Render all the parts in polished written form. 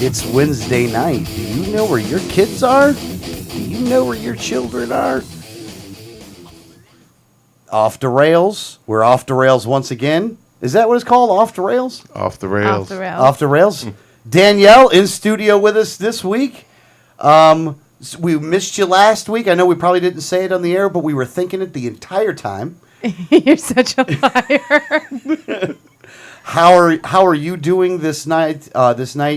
It's Wednesday night. Do you know where your kids are? Do you know where your children are? Off the rails. We're off the rails once again. Is that what it's called? Off the rails? Off the rails. Off the rails. Off the rails. Danielle in studio with us this week. We missed you last week. I know we probably didn't say it on the air, but we were thinking it the entire time. You're such a liar. How are you doing this night?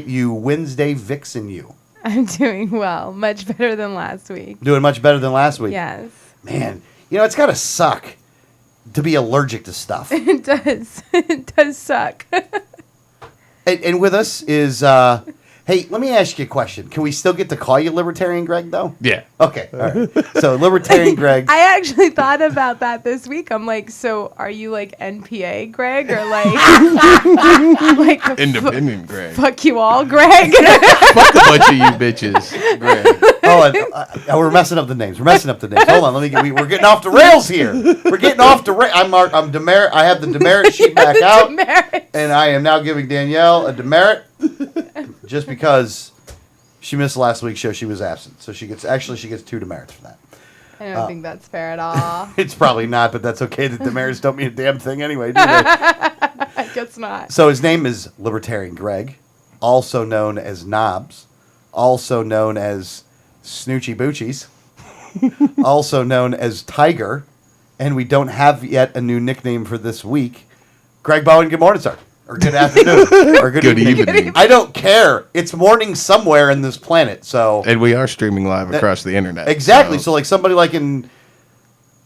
You Wednesday vixen, you I'm doing well. Much better than last week. doing much better than last week. Yes. Man, it's gotta suck to be allergic to stuff. It does. It does suck. And with us is hey, let me ask you a question. Can we still get to call you Libertarian Greg though? Yeah. Okay. All right. So Libertarian Greg. I actually thought about that this week. I'm like, so are you like NPA Greg or like like Independent Greg. fuck you all Greg? Fuck a bunch of you bitches, Greg. Oh, we're messing up the names. We're messing up the names. Hold on. We're getting off the rails here. We're getting off the rails. I'm demerit. I have the demerit sheet back out. Demerit. And I am now giving Danielle a demerit just because she missed last week's show. She was absent. So she gets two demerits for that. I don't think that's fair at all. It's probably not, but that's okay. The demerits don't mean a damn thing anyway, do they? I guess not. So his name is Libertarian Greg, also known as Knobs, also known as Snoochie Boochies, also known as Tiger, and we don't have yet a new nickname for this week. Greg Bowen, good morning, sir. Or good afternoon. Or good evening. I don't care. It's morning somewhere in this planet, so... And we are streaming live across the internet. Exactly. So like somebody like in...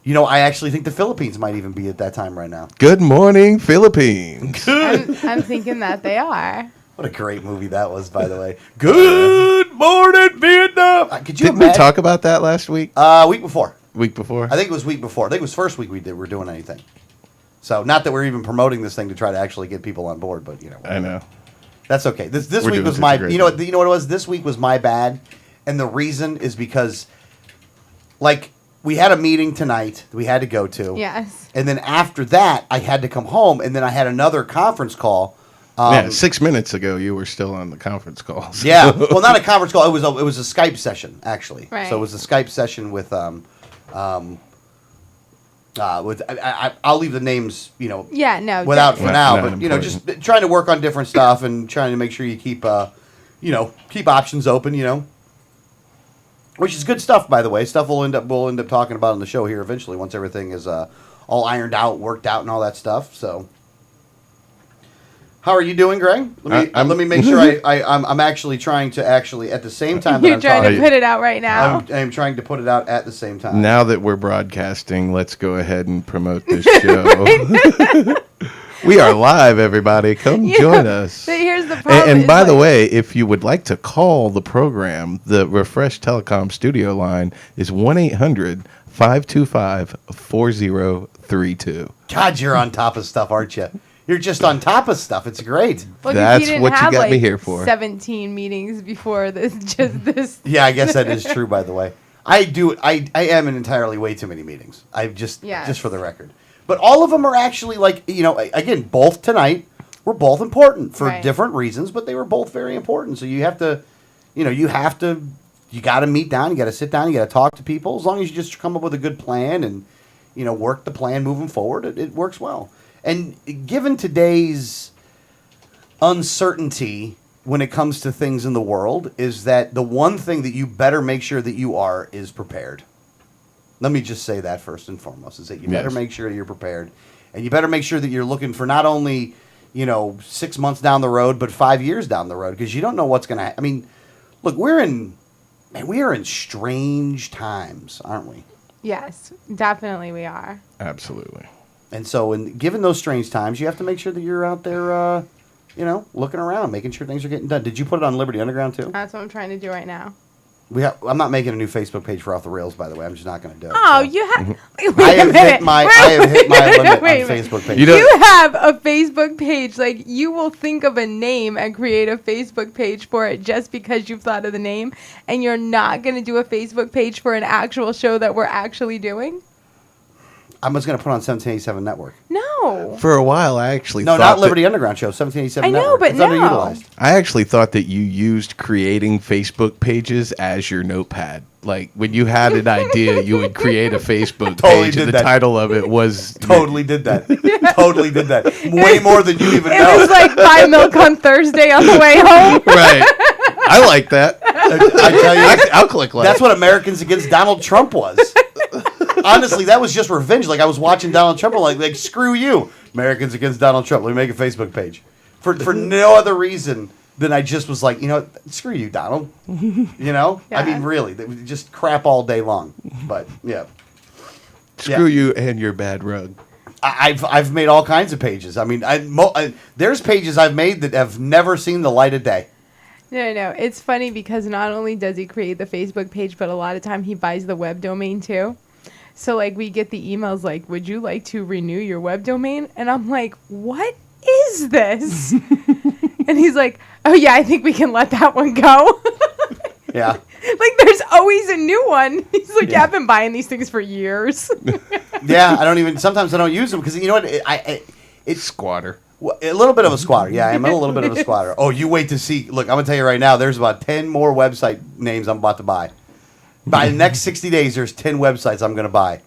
I actually think the Philippines might even be at that time right now. Good morning, Philippines. I'm thinking that they are. What a great movie that was, by the way. Good morning, Vietnam. Could you Didn't we talk about that last week? Week before. Week before? I think it was week before. I think it was first week we're doing anything. So not that we're even promoting this thing to try to actually get people on board, but I know. That's okay. This We're week doing was such my. a great You know thing. what it was. This week was my bad, and the reason is because, like, we had a meeting tonight that we had to go to. Yes. And then after that, I had to come home, and then I had another conference call. 6 minutes ago, you were still on the conference call. So. Yeah, well, not a conference call. It was a Skype session actually. Right. So it was a Skype session with I'll leave the names Yeah, no. without for Not- now, not but important. just trying to work on different stuff and trying to make sure you keep keep options open. Which is good stuff, by the way. Stuff we'll end up talking about on the show here eventually once everything is all ironed out, worked out, and all that stuff. So. How are you doing, Greg? Let me make sure I'm actually trying to at the same time that You're I'm trying talking. to put it out right now. I'm trying to put it out at the same time. Now that we're broadcasting, let's go ahead and promote this show. We are live, everybody. Come join us. But here's the problem. And is, by the like, way, if you would like to call the program, the Refresh Telecom studio line is 1-800-525-4032. God, you're on top of stuff, aren't you? You're just on top of stuff. It's great. well, 'cause That's didn't what you have, got me like, here for. 17 meetings before this. Just this. Yeah, I guess that is true. By the way, I am in entirely way too many meetings. Just for the record. But all of them are actually again, both tonight were both important for Right. different reasons, but they were both very important. So you have to, you got to meet down. You got to sit down. You got to talk to people. As long as you just come up with a good plan and work the plan moving forward, it works well. And given today's uncertainty when it comes to things in the world, is that the one thing that you better make sure that you are is prepared. Let me just say that first and foremost, is that you better make sure you're prepared. And you better make sure that you're looking for not only, 6 months down the road, but 5 years down the road, because you don't know what's going to happen. I mean, Look, we are in strange times, aren't we? Yes, definitely we are. Absolutely. And so, given those strange times, you have to make sure that you're out there, looking around, making sure things are getting done. Did you put it on Liberty Underground too? That's what I'm trying to do right now. I'm not making a new Facebook page for Off the Rails, by the way. I'm just not going to do it. Oh, so. you have. I have hit my limit Wait a on minute. Facebook page. You have a Facebook page. Like, you will think of a name and create a Facebook page for it just because you've thought of the name, and you're not going to do a Facebook page for an actual show that we're actually doing? I was going to put on 1787 Network. No. For a while, I actually No, thought not Liberty Underground show. 1787 I know, Network. but it's no. underutilized. I actually thought that you used creating Facebook pages as your notepad. Like, when you had an idea, you would create a Facebook Totally page, did and the that. title of it was... Totally did that. Totally did that. Way more than you even It know. was like buy milk on Thursday on the way home. Right. I like that. I tell you, I'll click like that's what Americans Against Donald Trump was. Honestly, that was just revenge. Like, I was watching Donald Trump, I'm like, screw you, Americans Against Donald Trump. Let me make a Facebook page. For no other reason than I just was like, screw you, Donald. I Yeah. mean, really, they would just crap all day long. But, yeah. Screw you and your bad rug. I've made all kinds of pages. I mean, there's pages I've made that have never seen the light of day. No. It's funny because not only does he create the Facebook page, but a lot of time he buys the web domain too. So, like, we get the emails like, would you like to renew your web domain? And I'm like, what is this? And he's like, oh, yeah, I think we can let that one go. Yeah. Like, there's always a new one. He's like, yeah, I've been buying these things for years. Yeah, sometimes I don't use them because, you know what, it's Squatter. a little bit of a squatter. Yeah, I'm a little bit of a squatter. Oh, you wait to see. Look, I'm going to tell you right now, there's about 10 more website names I'm about to buy. By the next 60 days, there's 10 websites I'm going to buy.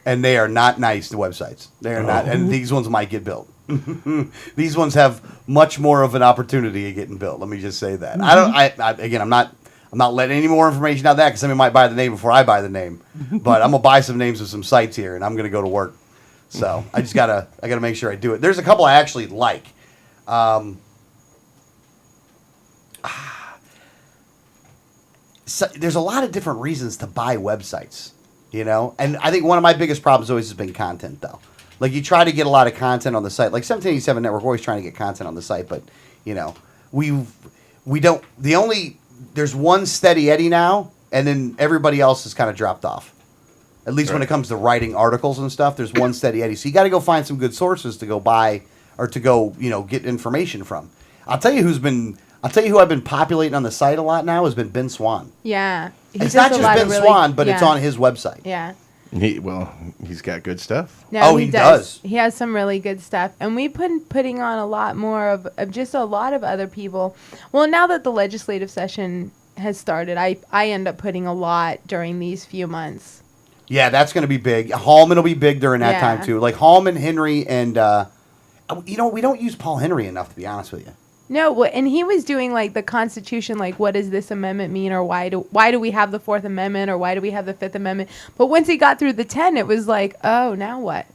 And they are not nice, the websites. They are not. And these ones might get built. These ones have much more of an opportunity of getting built. Let me just say that. I'm not letting any more information out of that because somebody might buy the name before I buy the name. But I'm going to buy some names of some sites here, and I'm going to go to work. So I just gotta make sure I do it. There's a couple I actually like. So there's a lot of different reasons to buy websites, and I think one of my biggest problems always has been content, though. Like, you try to get a lot of content on the site. Like 1787 Network, we're always trying to get content on the site, but we don't. There's one steady Eddie now, and then everybody else has kind of dropped off. At least when it comes to writing articles and stuff, there's one steady Eddie. So you got to go find some good sources to go buy or to go, get information from. I'll tell you who I've been populating on the site a lot now has been Ben Swan. Yeah. He It's does not a just lot Ben of really- Swan, but it's yeah. on his website. Yeah. He's got good stuff. No, Oh, he does. He has some really good stuff. And we've been putting on a lot more of just a lot of other people. Well, now that the legislative session has started, I end up putting a lot during these few months. Yeah, that's going to be big. Hallman will be big during that Yeah. time, too. Like Hallman, Henry, and, we don't use Paul Henry enough, to be honest with you. No, and he was doing like the Constitution, like what does this amendment mean, or why do we have the Fourth Amendment, or why do we have the Fifth Amendment? But once he got through the 10, it was like, oh, now what?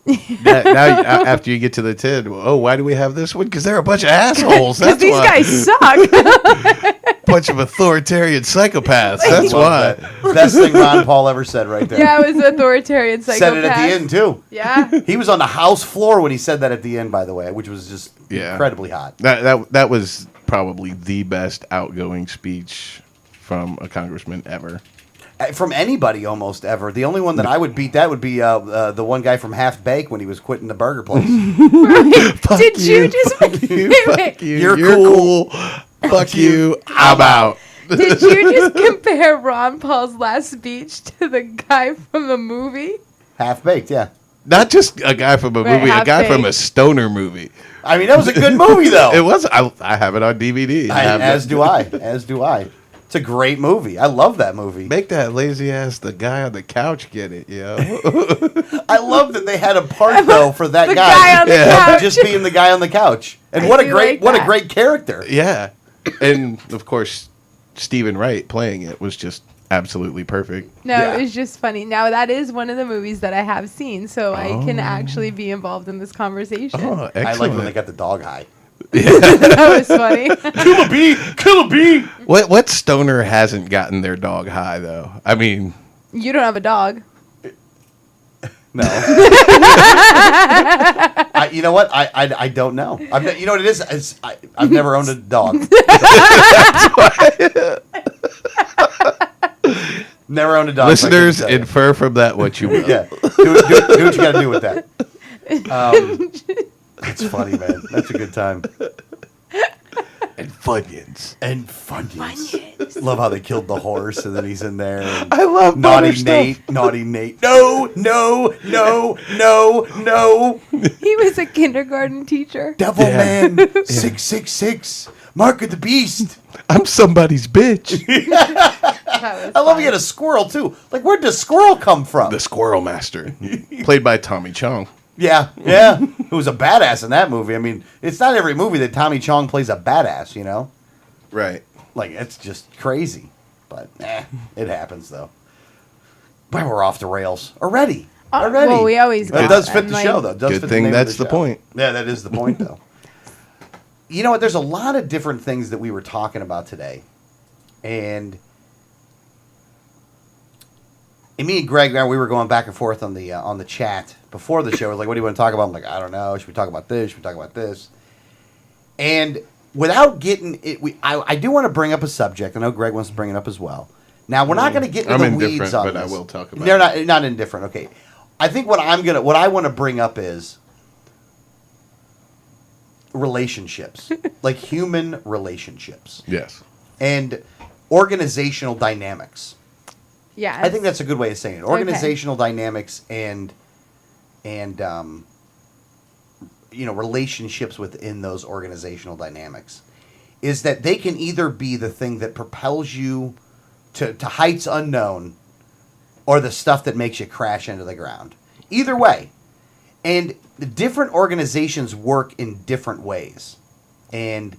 Now, after you get to the 10, why do we have this one? Because they're a bunch of assholes. Because That's these why. guys suck. Bunch of authoritarian psychopaths. That's why. That. Best thing Ron Paul ever said right there. Yeah, it was authoritarian psychopath. Said it at the end, too. Yeah. He was on the House floor when he said that at the end, by the way, which was just incredibly hot. That was probably the best outgoing speech from a congressman ever. From anybody almost ever. The only one that I would beat that would be the one guy from Half Baked when he was quitting the burger place. Did you just Fuck you. Fuck you. You're cool. Fuck you. I'm out. Did you just compare Ron Paul's last speech to the guy from the movie? Half Baked, yeah. Not just a guy from a Right, movie, a guy Half-Baked. from a stoner movie. I mean, that was a good movie, though. It was. I have it on DVD. As do I. It's a great movie. I love that movie. Make that lazy ass the guy on the couch get it, yo. I love that they had a part though for that The guy, guy on the couch. just being the guy on the couch. And I what a do great like that. character. Yeah. And of course, Stephen Wright playing it was just absolutely perfect. No, Yeah. it was just funny. Now, that is one of the movies that I have seen, so I can actually be involved in this conversation. Oh, excellent. I like when they got the dog high. That was funny. Kill a bee! Kill a bee! What stoner hasn't gotten their dog high though? I mean, You don't have a dog. No. You know what? I don't know. You know what it is? I've never owned a dog. Never owned a dog. listeners, infer from that what you will. Yeah. Do what you got to do with that. It's funny, man. That's a good time. And Funyuns. And Funyuns. Love how they killed the horse and then he's in there. And I love Naughty butter Nate. stuff. Naughty Nate. No, no, no, no, no. He was a kindergarten teacher. Devil Yeah. Man 666. Mark of the Beast. I'm somebody's bitch. I love you had a squirrel too. Like, where'd the squirrel come from? The Squirrel Master, played by Tommy Chong. Yeah, yeah. Who was a badass in that movie. I mean, it's not every movie that Tommy Chong plays a badass, you know? Right. Like, it's just crazy. But, it happens, though. But we're off the rails. Already. Well, we always That go. does fit And, the like, show, though. It does Good fit thing the name of that's the the show. point. Yeah, that is the point, though. You know what? There's a lot of different things that we were talking about today. And me and Greg, we were going back and forth on the chat before the show. We're like, what do you want to talk about? I'm like, I don't know. Should we talk about this? Should we talk about this? And without getting it, I do want to bring up a subject. I know Greg wants to bring it up as well. Now, we're not going to get into I'm the weeds indifferent, on but this. I will talk about They're it. not indifferent. Okay. I think what I want to bring up is relationships, like human relationships Yes. and organizational dynamics. Yeah. I think that's a good way of saying it. Organizational dynamics and relationships within those organizational dynamics is that they can either be the thing that propels you to heights unknown or the stuff that makes you crash into the ground. Either way. And the different organizations work in different ways. And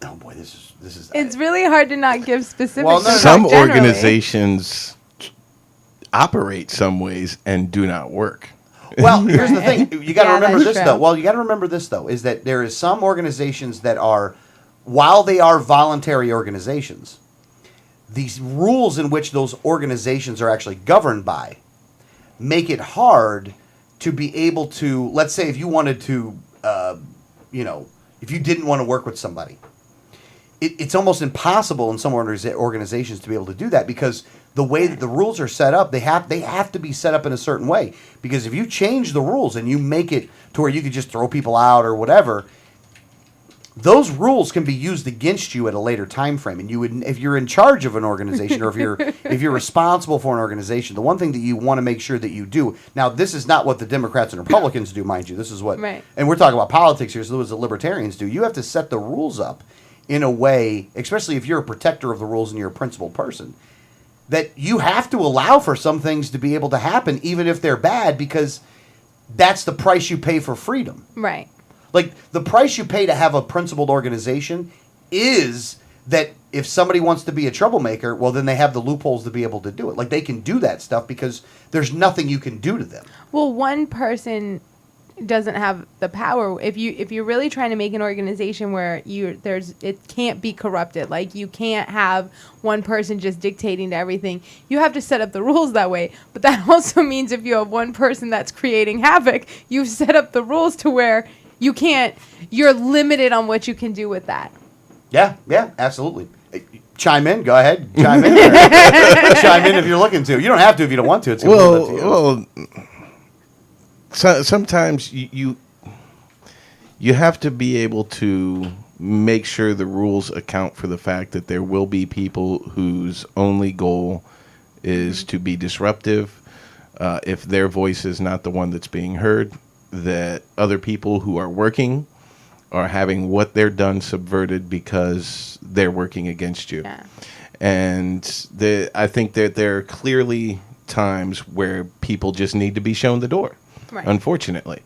oh boy, this is It's really hard to not give specifics. Well, no, to Some talk generally. organizations operate some ways and do not work. Well, here's the thing. You got to Yeah, remember that's this, true. though. Well, you got to remember this, though, is that there is some organizations that are, while they are voluntary organizations, these rules in which those organizations are actually governed by make it hard to be able to, let's say if you wanted to, if you didn't want to work with somebody, it's almost impossible in some organizations to be able to do that because the way that the rules are set up, they have to be set up in a certain way. Because if you change the rules and you make it to where you could just throw people out or whatever, those rules can be used against you at a later time frame. And you would, if you're in charge of an organization or if you're responsible for an organization, the one thing that you want to make sure that you do. Now, this is not what the Democrats and Republicans do, mind you. This is what, Right. and we're talking about politics here. So this is what the libertarians do. You have to set the rules up in a way, especially if you're a protector of the rules and you're a principled person, that you have to allow for some things to be able to happen, even if they're bad, because that's the price you pay for freedom. Right. Like, the price you pay to have a principled organization is that if somebody wants to be a troublemaker, well, then they have the loopholes to be able to do it. Like, they can do that stuff because there's nothing you can do to them. Well, one person doesn't have the power. If you're really trying to make an organization where it can't be corrupted, like you can't have one person just dictating to everything, you have to set up the rules that way. But that also means if you have one person that's creating havoc, you've set up the rules to where you're limited on what you can do with that. Yeah, absolutely. Chime in. Go ahead. Chime in. Chime in if you're looking to. You don't have to if you don't want to. It's completely up to you. So, sometimes you have to be able to make sure the rules account for the fact that there will be people whose only goal is to be disruptive. If their voice is not the one that's being heard, that other people who are working are having what they're done subverted because they're working against you. Yeah. And I think that there are clearly times where people just need to be shown the door, Right. unfortunately.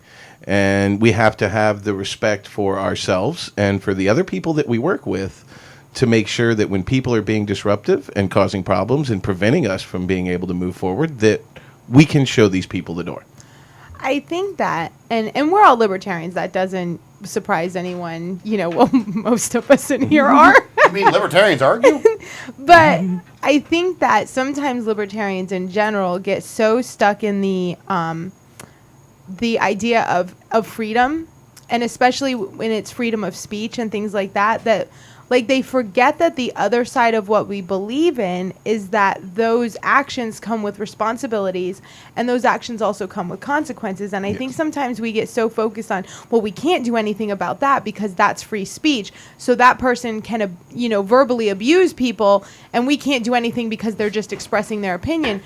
And we have to have the respect for ourselves and for the other people that we work with to make sure that when people are being disruptive and causing problems and preventing us from being able to move forward, that we can show these people the door. I think that, and we're all libertarians. That doesn't surprise anyone. Well, most of us in here are. You mean libertarians argue? But I think that sometimes libertarians in general get so stuck in the idea of freedom, and especially when it's freedom of speech and things like that, like they forget that the other side of what we believe in is that those actions come with responsibilities, and those actions also come with consequences. And I think sometimes we get so focused on, well, we can't do anything about that because that's free speech. So that person can, verbally abuse people, and we can't do anything because they're just expressing their opinion.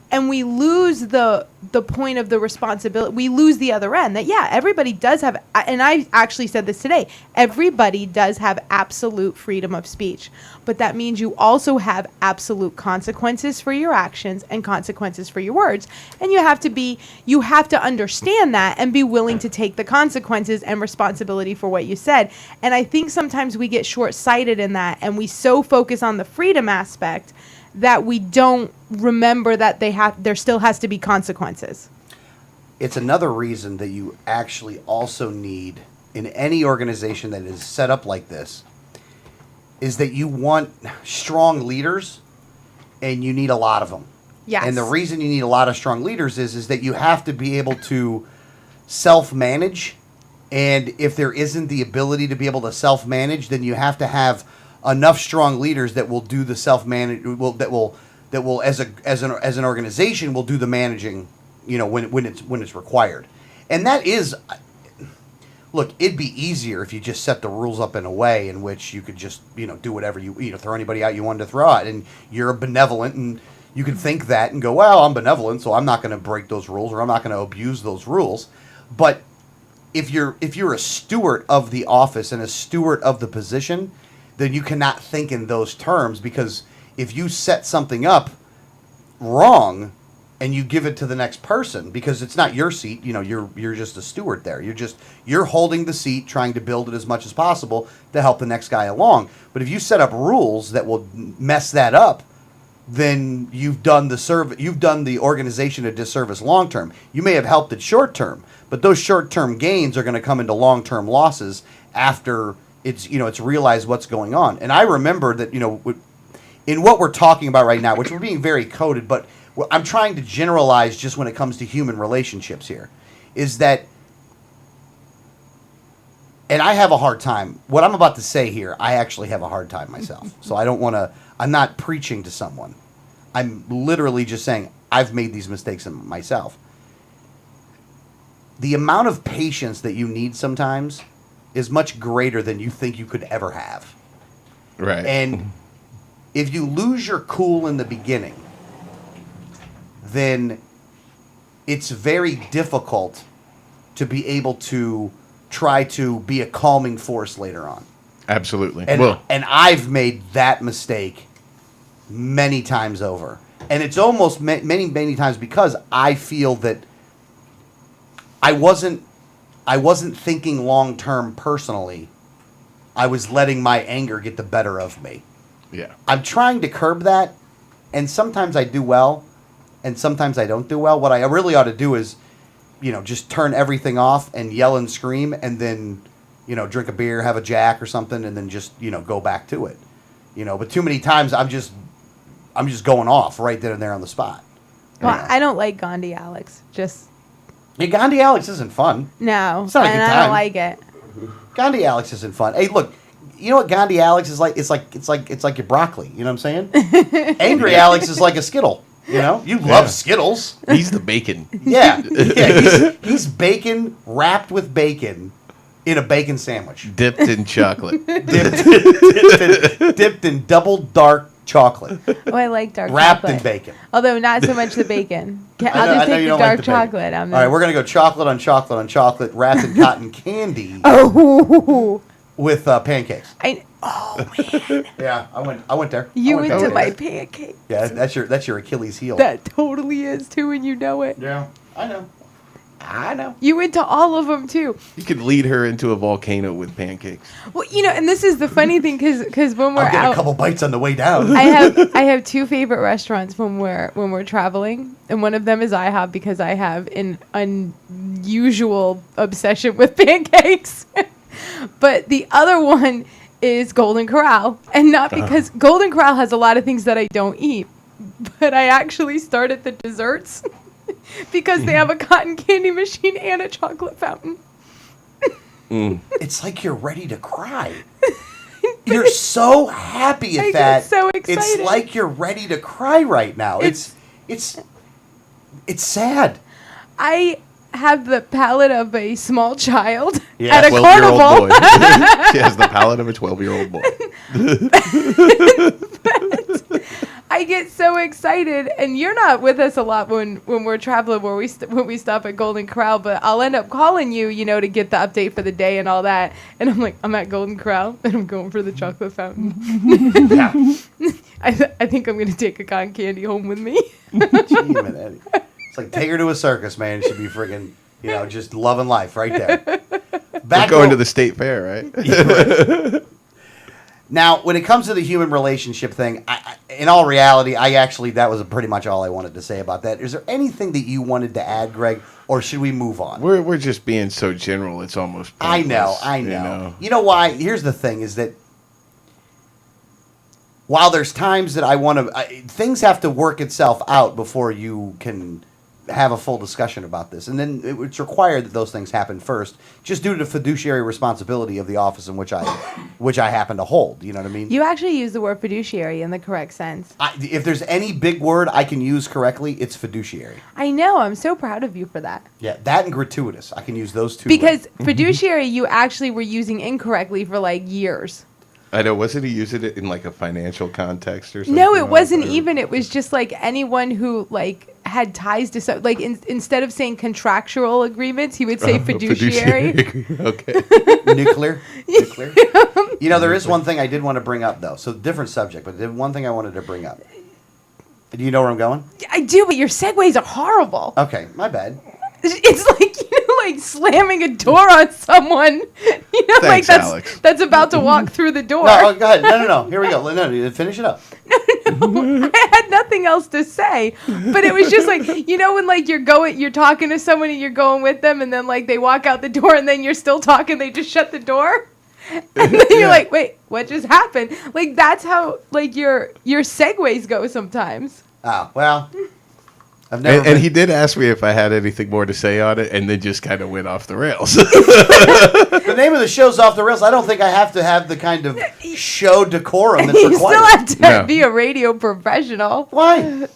And we lose the point of the responsibility. We lose the other end. That, everybody does have, and I actually said this today, everybody does have absolute freedom of speech. But that means you also have absolute consequences for your actions and consequences for your words. And you have to understand that and be willing to take the consequences and responsibility for what you said. And I think sometimes we get short-sighted in that, and we so focus on the freedom aspect that we don't remember that there still has to be consequences. It's another reason that you actually also need, in any organization that is set up like this, is that you want strong leaders, and you need a lot of them. Yes. And the reason you need a lot of strong leaders is that you have to be able to self-manage, and if there isn't the ability to be able to self-manage, then you have to have enough strong leaders that will do the self-manage, that will as an organization will do the managing, when it's required. And that is, look, it'd be easier if you just set the rules up in a way in which you could just do whatever you throw anybody out you wanted to throw out, and you're benevolent, and you can think that and go, well, I'm benevolent, so I'm not going to break those rules, or I'm not going to abuse those rules. But if you're a steward of the office and a steward of the position, then you cannot think in those terms, because if you set something up wrong and you give it to the next person, because it's not your seat, you're just a steward there. You're holding the seat, trying to build it as much as possible to help the next guy along. But if you set up rules that will mess that up, then you've done the organization a disservice long term. You may have helped it short term, but those short term gains are going to come into long term losses after it's realized what's going on. And I remember that, in what we're talking about right now, which we're being very coded, but I'm trying to generalize just when it comes to human relationships here, is that, and I have a hard time, what I'm about to say here, I actually have a hard time myself. So I'm not preaching to someone. I'm literally just saying, I've made these mistakes myself. The amount of patience that you need sometimes is much greater than you think you could ever have. Right. And if you lose your cool in the beginning, then it's very difficult to be able to try to be a calming force later on. Absolutely. And I've made that mistake many times over. And it's almost many, many times because I feel that I wasn't thinking long-term personally. I was letting my anger get the better of me. Yeah. I'm trying to curb that, and sometimes I do well, and sometimes I don't do well. What I really ought to do is, just turn everything off and yell and scream, and then, drink a beer, have a Jack or something, and then just, go back to it. But too many times I'm just going off right then and there on the spot. Well, I don't like Gandhi Alex. Yeah, Gandhi Alex isn't fun. No, It's not a good I time. don't like it. Gandhi Alex isn't fun. Hey, look, you know what Gandhi Alex is like? It's like your broccoli. You know what I'm saying? Angry Alex is like a Skittle. You love Skittles. He's the bacon. Yeah. He's bacon wrapped with bacon in a bacon sandwich, Dipped in chocolate. dipped in double dark chocolate, Oh, I like dark wrapped chocolate. in bacon. Although not so much the bacon. I I'll know just you take the don't like dark the bacon. chocolate. All right, we're gonna go chocolate on chocolate on chocolate, wrapped in cotton candy Oh, with pancakes. oh man! Yeah, I went there. You I went into there. my pancake. Yeah, that's your Achilles heel. That totally is too, and you know it. Yeah, I know. You into all of them too. You could lead her into a volcano with pancakes. Well, and this is the funny thing, because when we're I'll get out, a couple bites on the way down. I have two favorite restaurants when we're traveling, and one of them is IHOP because I have an unusual obsession with pancakes. But the other one is Golden Corral. And not because Golden Corral has a lot of things that I don't eat, but I actually started the desserts because they have a cotton candy machine and a chocolate fountain. It's like you're ready to cry. You're so happy at I that. get so It's excited. like you're ready to cry right now. It's sad. I have the palate of a small child Yeah, at a 12-year-old carnival. boy. She has the palate of a 12-year-old boy. I get so excited, and you're not with us a lot when we're traveling, when we stop at Golden Corral. But I'll end up calling you, to get the update for the day and all that. And I'm like, I'm at Golden Corral, and I'm going for the chocolate fountain. Yeah. I think I'm gonna take a cotton candy home with me. Gee, man, Eddie. It's like take her to a circus, man. She'd be friggin', just loving life right there. We're going to the state fair, right? Now, when it comes to the human relationship thing, in all reality, that was pretty much all I wanted to say about that. Is there anything that you wanted to add, Greg, or should we move on? We're just being so general. It's almost I know. pointless, You know why? Here's the thing: is that while there's times that I want to, things have to work itself out before you can have a full discussion about this, and then it's required that those things happen first, just due to the fiduciary responsibility of the office in which I happen to hold. You know what I mean? You actually use the word fiduciary in the correct sense. If there's any big word I can use correctly, it's fiduciary. I know. I'm so proud of you for that. Yeah, that and gratuitous. I can use those two. Because fiduciary, you actually were using incorrectly for years. I know. Wasn't he using it in a financial context or something? No, it wasn't Or- even. It was just anyone who had ties to so instead of saying contractual agreements, he would say fiduciary. Okay. Nuclear. There is one thing I did want to bring up, though. So, different subject, but one thing I wanted to bring up. Do you know where I'm going? I do, but your segues are horrible. Okay, my bad. It's like slamming a door on someone. Thanks, Alex. that's about to walk through the door. No, go ahead. No. Here we go. No, finish it up. I had nothing else to say, but it was just when you're talking to someone and you're going with them, and then they walk out the door, and then you're still talking. They just shut the door, and then you're like, wait, what just happened? That's how your segues go sometimes. Oh, well, I've never. And he did ask me if I had anything more to say on it, and then just kind of went off the rails. The name of the show's Off the Rails. I don't think I have to have the kind of show decorum that's You required. still have to No. be a radio professional. Why?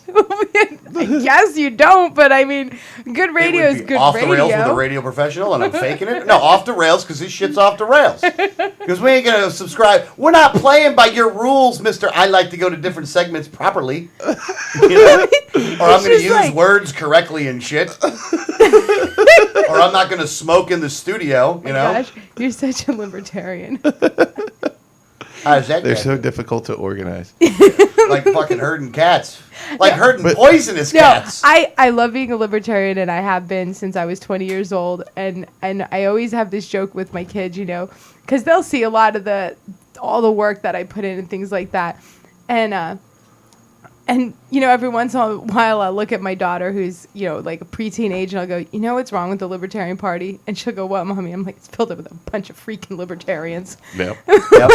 I guess you don't, but I mean, good radio It would is be good off radio. the rails with a radio professional, and I'm faking it. No, off the rails because this shit's off the rails. Because we ain't gonna subscribe. We're not playing by your rules, Mister. I like to go to different segments properly, or I'm gonna just use words correctly and shit, or I'm not gonna smoke in the studio. Gosh, you're such a libertarian. How does that They're go? so difficult to organize. Like fucking herding cats, like herding poisonous No, cats. I love being a libertarian, and I have been since I was 20 years old. And I always have this joke with my kids, because they'll see a lot of all the work that I put in and things like that. And every once in a while I'll look at my daughter who's, like a preteen age, and I'll go, what's wrong with the Libertarian Party? And she'll go, what, Mommy? I'm like, it's filled up with a bunch of freaking libertarians. Yep. Yep.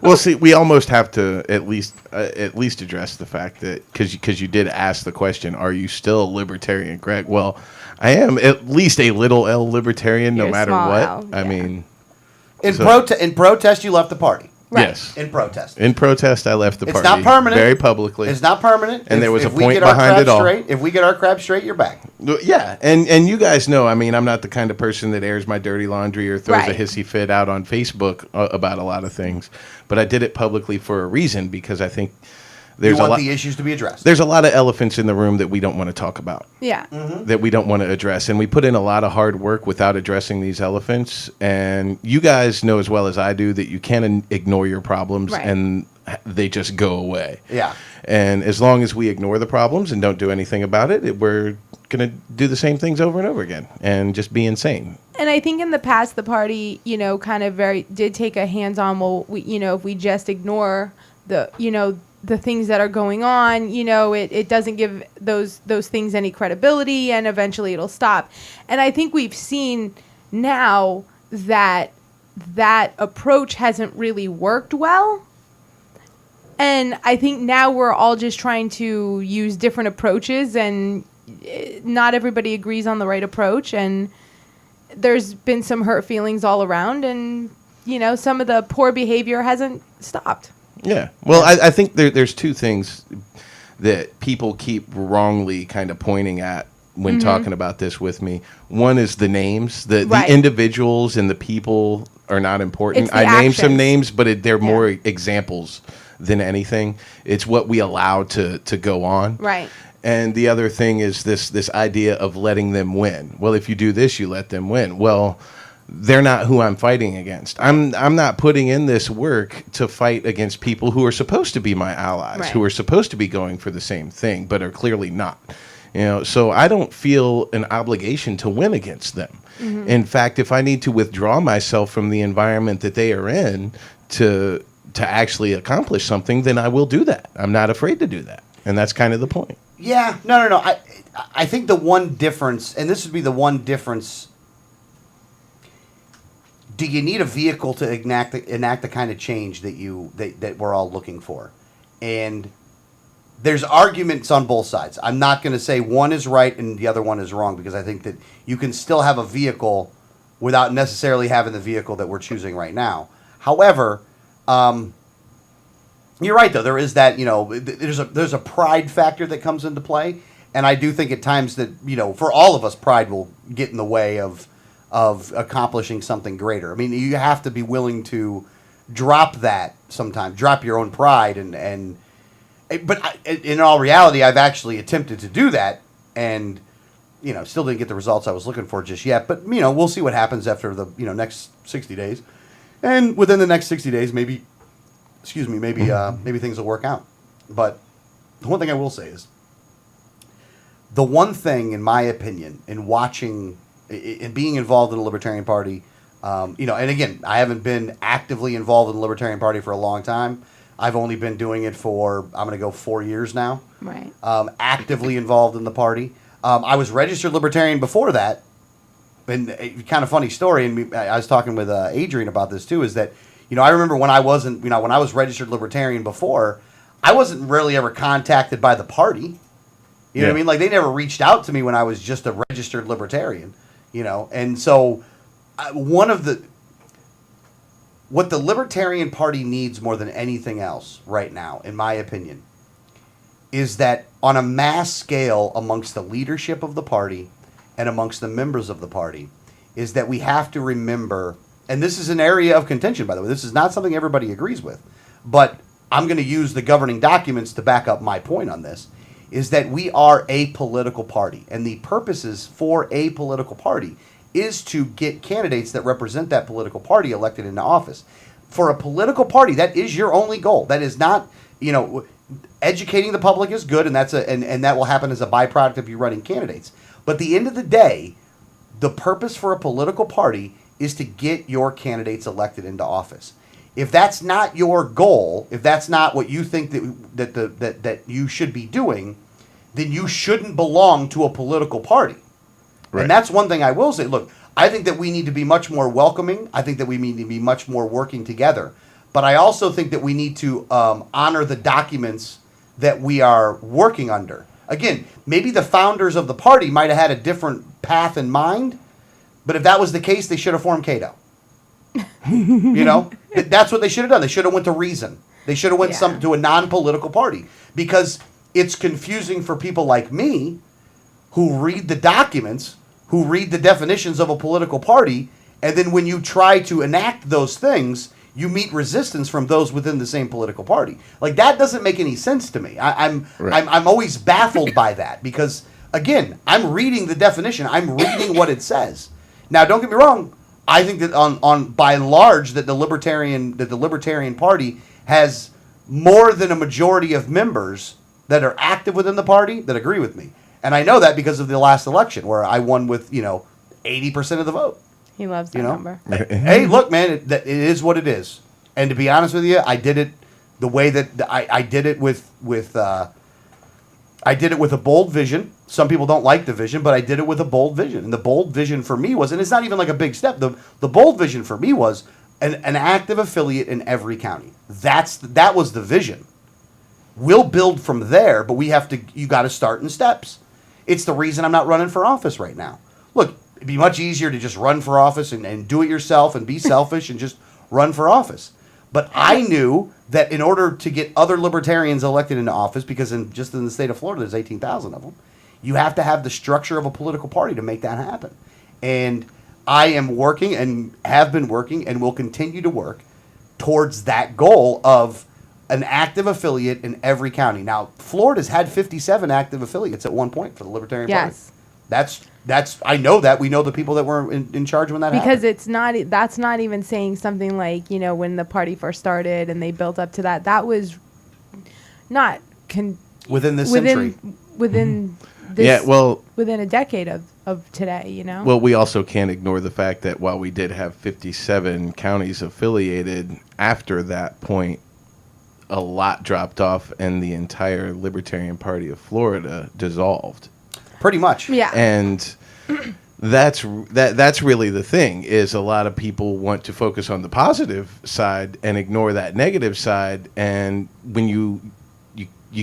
Well, see, we almost have to at least address the fact that because you did ask the question, are you still a libertarian, Greg? Well, I am at least a little L libertarian, You're no a matter small what. L, I yeah. mean, In protest, you left the party. Right. yes. In protest. In protest, I left the It's party. not permanent. Very publicly. It's not permanent. And there was a we point get our behind crap it all. Straight, if we get our crap straight, you're back. Yeah, and you guys know, I mean, I'm not the kind of person that airs my dirty laundry or throws a Right. hissy fit out on Facebook about a lot of things, but I did it publicly for a reason because I think there's you a want lot. the issues to be addressed. There's a lot of elephants in the room that we don't want to talk about, Yeah. that we don't want to address, and we put in a lot of hard work without addressing these elephants. And you guys know as well as I do that you can't ignore your problems, Right. and they just go away. Yeah. And as long as we ignore the problems and don't do anything about it, we're going to do the same things over and over again and just be insane. And I think in the past, the party, kind of did take a hands-on, if we just ignore the things that are going on, it doesn't give those things any credibility, and eventually it'll stop. And I think we've seen now that that approach hasn't really worked well. And I think now we're all just trying to use different approaches, and not everybody agrees on the right approach. And there's been some hurt feelings all around, and, some of the poor behavior hasn't stopped. Yeah. Well, I think there's two things that people keep wrongly kind of pointing at when talking about this with me. One is the names. The individuals and the people are not important. I named some names, but they're more examples than anything. It's what we allow to go on. Right. And the other thing is this idea of letting them win. Well, if you do this, you let them win. Well, they're not who I'm fighting against. I'm not putting in this work to fight against people who are supposed to be my allies, who are supposed to be going for the same thing, but are clearly not. So I don't feel an obligation to win against them. In fact, if I need to withdraw myself from the environment that they are in to actually accomplish something, then I will do that. I'm not afraid to do that. And that's kind of the point. Yeah, no. I think the one difference, and this would be the one difference, do you need a vehicle to enact the kind of change that we're all looking for? And there's arguments on both sides. I'm not going to say one is right and the other one is wrong, because I think that you can still have a vehicle without necessarily having the vehicle that we're choosing right now. However, you're right, though. There is that, there's a pride factor that comes into play. And I do think at times that, for all of us, pride will get in the way of accomplishing something greater. I mean, you have to be willing to drop that sometimes, drop your own pride. But in all reality, I've actually attempted to do that and, still didn't get the results I was looking for just yet. But, we'll see what happens after the, next 60 days. And within the next 60 days, maybe things will work out. But the one thing I will say is, the one thing, in my opinion, in watching, in being involved in the Libertarian Party, and again, I haven't been actively involved in the Libertarian Party for a long time. I've only been doing it for, I'm going to go 4 years now. Right. Actively involved in the party. I was registered Libertarian before that. And a kind of funny story, and I was talking with Adrian about this too, is that, I remember when I was registered Libertarian before, I wasn't really ever contacted by the party. You know what I mean? Like, they never reached out to me when I was just a registered Libertarian, And so what the Libertarian Party needs more than anything else right now, in my opinion, is that on a mass scale amongst the leadership of the party and amongst the members of the party, is that we have to remember, and this is an area of contention, by the way, this is not something everybody agrees with, but I'm going to use the governing documents to back up my point on this, is that we are a political party, and the purposes for a political party is to get candidates that represent that political party elected into office. For a political party, that is your only goal. That is not, educating the public is good, and and that will happen as a byproduct of you running candidates. But at the end of the day, the purpose for a political party is to get your candidates elected into office. If that's not your goal, if that's not what you think that you should be doing, then you shouldn't belong to a political party. Right. And that's one thing I will say. Look, I think that we need to be much more welcoming. I think that we need to be much more working together. But I also think that we need to honor the documents that we are working under. Again, maybe the founders of the party might have had a different path in mind, but if that was the case, they should have formed Cato. That's what they should have done. They should have went to Reason. They should have went to a non-political party, because it's confusing for people like me who read the documents, who read the definitions of a political party, and then when you try to enact those things, you meet resistance from those within the same political party. Like, that doesn't make any sense to me. I'm always baffled by that, because again, I'm reading the definition. I'm reading what it says. Now, don't get me wrong. I think that on by and large that the Libertarian Party has more than a majority of members that are active within the party that agree with me. And I know that because of the last election, where I won with 80% of the vote. He loves that number. Hey, look, man, it is what it is. And to be honest with you, I did it the way that I did it with I did it with a bold vision. Some people don't like the vision, but I did it with a bold vision. And the bold vision for me was, and it's not even like a big step. The bold vision for me was, an active affiliate in every county. That was the vision. We'll build from there, but you got to start in steps. It's the reason I'm not running for office right now. Look, it'd be much easier to just run for office and do it yourself and be selfish and just run for office. But I knew that in order to get other libertarians elected into office, because just in the state of Florida, there's 18,000 of them, you have to have the structure of a political party to make that happen. And I am working and have been working and will continue to work towards that goal of an active affiliate in every county. Now, Florida's had 57 active affiliates at one point for the Libertarian Yes. Party. That's I know that. We know the people that were in charge when that Because happened. that's not even saying something like, when the party first started and they built up to that. That was not Within this century. Within this, Yeah, well, within a decade of today, Well, we also can't ignore the fact that while we did have 57 counties affiliated, after that point, a lot dropped off and the entire Libertarian Party of Florida dissolved. Pretty much. Yeah. And that's really the thing, is a lot of people want to focus on the positive side and ignore that negative side. And when you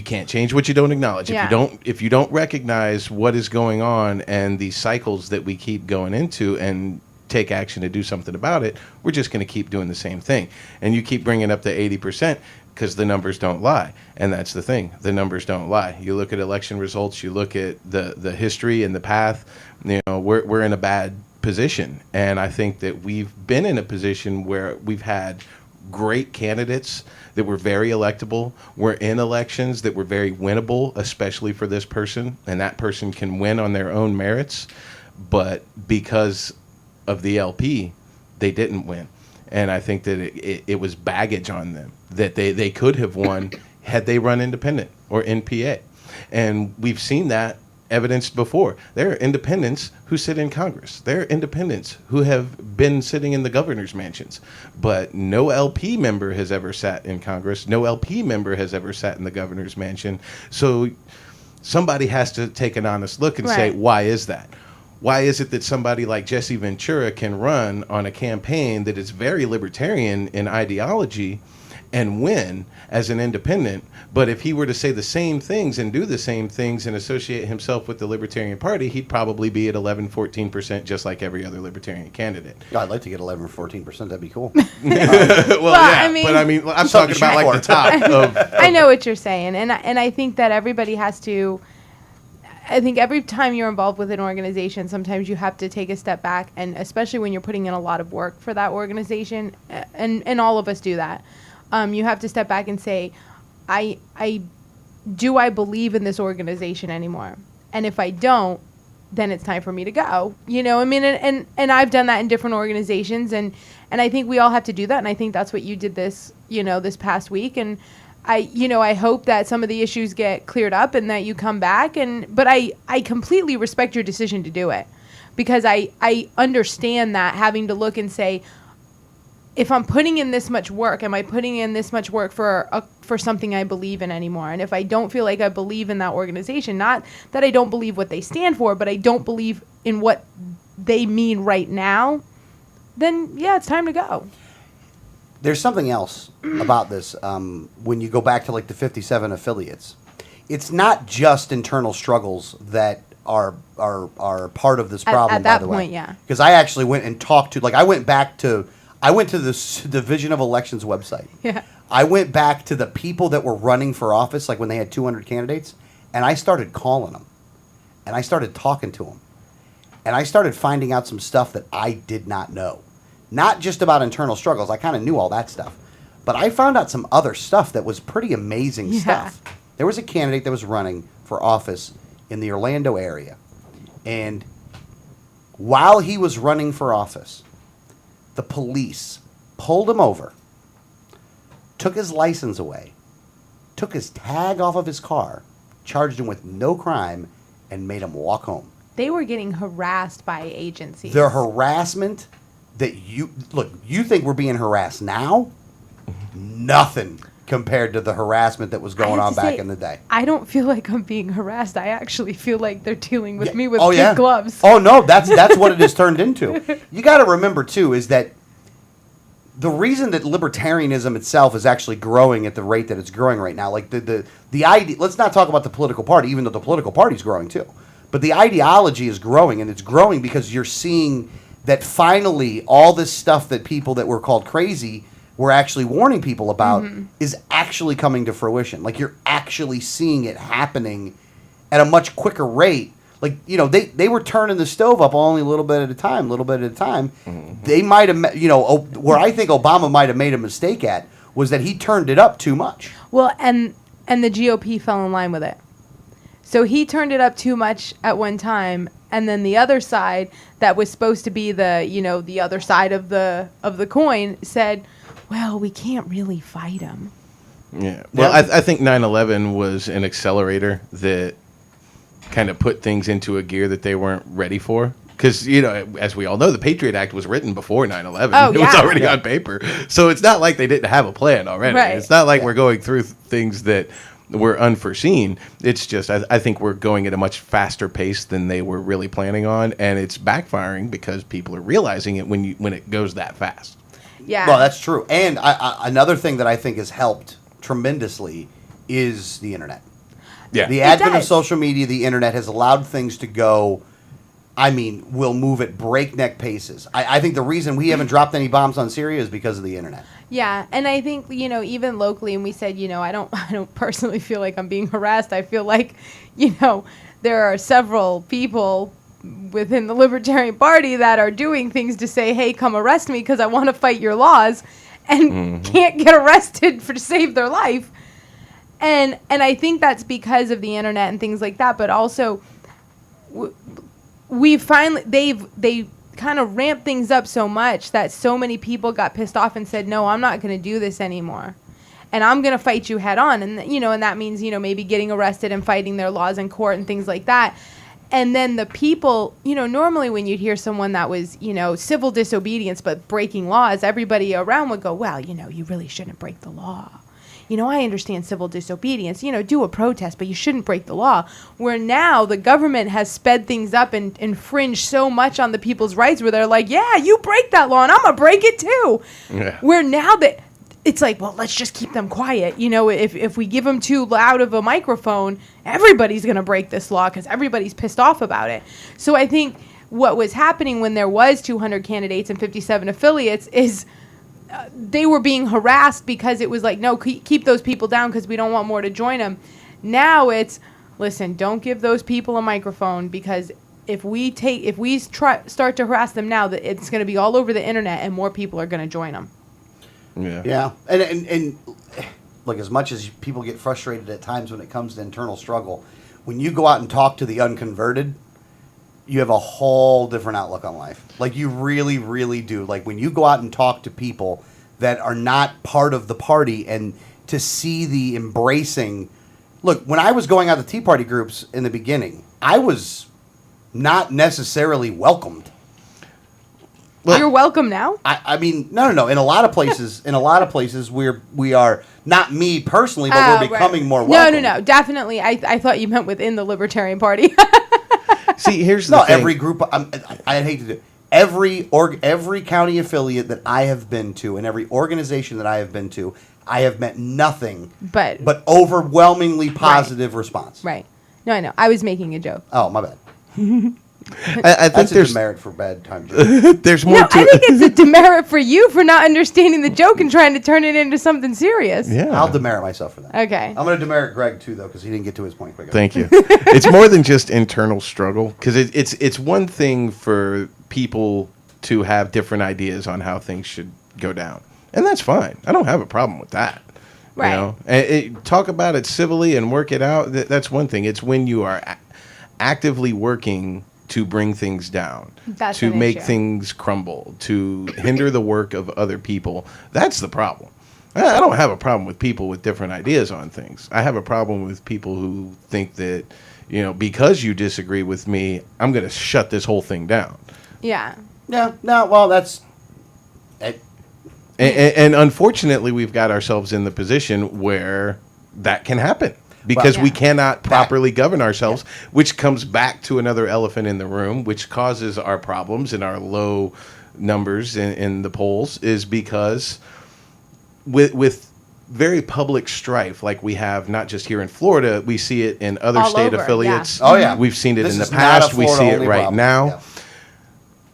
can't change what you don't acknowledge. Yeah. If you don't recognize what is going on and the cycles that we keep going into and take action to do something about it, we're just going to keep doing the same thing. And you keep bringing up the 80%. Because the numbers don't lie. And that's the thing. The numbers don't lie. You look at election results, you look at the history and the path, we're in a bad position. And I think that we've been in a position where we've had great candidates that were very electable. We're in elections that were very winnable, especially for this person. And that person can win on their own merits. But because of the LP, they didn't win. And I think that it was baggage on them that they could have won had they run independent or NPA. And we've seen that evidenced before. There are independents who sit in Congress. There are independents who have been sitting in the governor's mansions. But no LP member has ever sat in Congress. No LP member has ever sat in the governor's mansion. So somebody has to take an honest look and say, why is that? Why is it that somebody like Jesse Ventura can run on a campaign that is very libertarian in ideology and win as an independent, but if he were to say the same things and do the same things and associate himself with the Libertarian Party, he'd probably be at 11-14% just like every other Libertarian candidate. I'd like to get 11 or 14%. That'd be cool. Well, yeah, I'm talking about like the top of... I know what you're saying, and I think that everybody has to... I think every time you're involved with an organization, sometimes you have to take a step back, and especially when you're putting in a lot of work for that organization, and all of us do that. You have to step back and say, I believe in this organization anymore? And if I don't, then it's time for me to go. And I've done that in different organizations, and I think we all have to do that, and I think that's what you did this past week, and I hope that some of the issues get cleared up and that you come back. But I completely respect your decision to do it, because I understand that, having to look and say, if I'm putting in this much work, am I putting in this much work for something I believe in anymore? And if I don't feel like I believe in that organization, not that I don't believe what they stand for, but I don't believe in what they mean right now, then yeah, it's time to go. There's something else about this. When you go back to like the 57 affiliates, it's not just internal struggles that are part of this problem. At that by the way. point, yeah. Because I actually went and talked to, I went to the Division of Elections website. Yeah. I went back to the people that were running for office, like when they had 200 candidates, and I started calling them, and I started talking to them, and I started finding out some stuff that I did not know. Not just about internal struggles. I kind of knew all that stuff. But I found out some other stuff that was pretty amazing stuff. There was a candidate that was running for office in the Orlando area. And while he was running for office, the police pulled him over, took his license away, took his tag off of his car, charged him with no crime, and made him walk home. They were getting harassed by agencies. The harassment... that you think we're being harassed now? Nothing compared to the harassment that was going on back in the day. I don't feel like I'm being harassed. I actually feel like they're dealing with me with kid gloves. Oh no, that's what it has turned into. You got to remember too is that the reason that libertarianism itself is actually growing at the rate that it's growing right now, like the idea, let's not talk about the political party, even though the political party is growing too, but the ideology is growing, and it's growing because you're seeing that finally all this stuff that people that were called crazy were actually warning people about is actually coming to fruition. Like, you're actually seeing it happening at a much quicker rate. Like, you know, they were turning the stove up only a little bit at a time, They might have, you know, where I think Obama might have made a mistake at was that he turned it up too much. Well, and the GOP fell in line with it. So he turned it up too much at one time, and then the other side that was supposed to be the, you know, the other side of the coin said, well, we can't really fight him. Yeah. Well, I think 9/11 was an accelerator that kind of put things into a gear that they weren't ready for. Because, you know, as we all know, the Patriot Act was written before 9/11. Oh, it was already on paper. So it's not like they didn't have a plan already. Right. It's not like we're going through things that were unforeseen. It's just, I think we're going at a much faster pace than they were really planning on. And it's backfiring because people are realizing it when it goes that fast. Yeah. Well, that's true. And another thing that I think has helped tremendously is the internet. Yeah. The advent of does. social media, the internet has allowed things to go, I mean, will move at breakneck paces. I think the reason we haven't dropped any bombs on Syria is because of the internet. Yeah, and I think, you know, even locally, and we said, you know, I don't personally feel like I'm being harassed. I feel like, you know, there are several people within the Libertarian Party that are doing things to say, hey, come arrest me because I want to fight your laws, and can't get arrested to save their life. And I think that's because of the internet and things like that, but also we finally they kind of ramped things up so much that so many people got pissed off and said, no, I'm not going to do this anymore. And I'm going to fight you head on. And, you know, and that means, you know, maybe getting arrested and fighting their laws in court and things like that. And then the people, you know, normally when you'd hear someone that was, you know, civil disobedience but breaking laws, everybody around would go, well, you know, you really shouldn't break the law. You know, I understand civil disobedience, you know, do a protest, but you shouldn't break the law. Where now the government has sped things up and infringed so much on the people's rights where they're like, yeah, you break that law and I'm going to break it too. Yeah. Where now that it's like, well, let's just keep them quiet. You know, if we give them too loud of a microphone, everybody's going to break this law because everybody's pissed off about it. So I think what was happening when there was 200 candidates and 57 affiliates is they were being harassed because it was like, no, keep those people down because we don't want more to join them. Now it's, listen, don't give those people a microphone because if we start to harass them now, that it's going to be all over the internet and more people are going to join them. Yeah. Yeah, and look, as much as people get frustrated at times when it comes to internal struggle, when you go out and talk to the unconverted, you have a whole different outlook on life. Like, you really, really do. Like, when you go out and talk to people that are not part of the party and to see the embracing. Look, when I was going out to Tea Party groups in the beginning, I was not necessarily welcomed. Well, You're welcome now. I mean, no. In a lot of places, we are not me personally, but we're becoming more welcome. No. Definitely. I thought you meant within the Libertarian Party. see, here's the No, thing. every group. I'd hate to do it. Every county affiliate that I have been to, and every organization that I have been to, I have met nothing but overwhelmingly positive response. right. No, I know. I was making a joke. Oh, my bad. I think That's a there's demerit for bad time jokes. there's more No, to I think it's a demerit for you for not understanding the joke and trying to turn it into something serious. Yeah. I'll demerit myself for that. Okay. I'm going to demerit Greg too, though, because he didn't get to his point quick enough. Thank you. It's more than just internal struggle because it's one thing for people to have different ideas on how things should go down, and that's fine. I don't have a problem with that. Right. You know, and talk about it civilly and work it out. That's one thing. It's when you are actively working to bring things down, That's to an make issue. things crumble, to hinder the work of other people. That's the problem. I don't have a problem with people with different ideas on things. I have a problem with people who think that, you know, because you disagree with me, I'm going to shut this whole thing down. Yeah. Yeah, no, well, that's... And unfortunately, we've got ourselves in the position where that can happen because Well, we yeah. cannot properly govern ourselves, which comes back to another elephant in the room, which causes our problems and our low numbers in the polls is because with very public strife like we have not just here in Florida, we see it in other All state over, affiliates. yeah. Oh, yeah. We've seen it This in the is not a past. We see it Florida-only right problem. now. Yeah.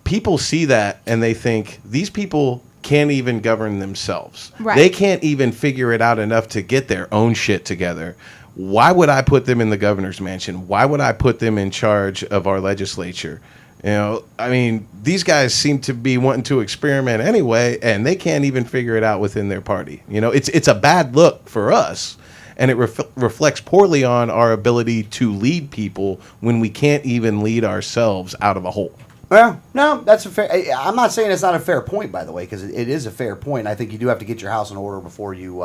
People see that and they think these people can't even govern themselves. Right. They can't even figure it out enough to get their own shit together. Why would I put them in the governor's mansion? Why would I put them in charge of our legislature? You know, I mean, these guys seem to be wanting to experiment anyway, and they can't even figure it out within their party. You know, it's a bad look for us, and it reflects poorly on our ability to lead people when we can't even lead ourselves out of a hole. Well, no, that's a fair. I'm not saying it's not a fair point, by the way, because it is a fair point. I think you do have to get your house in order before you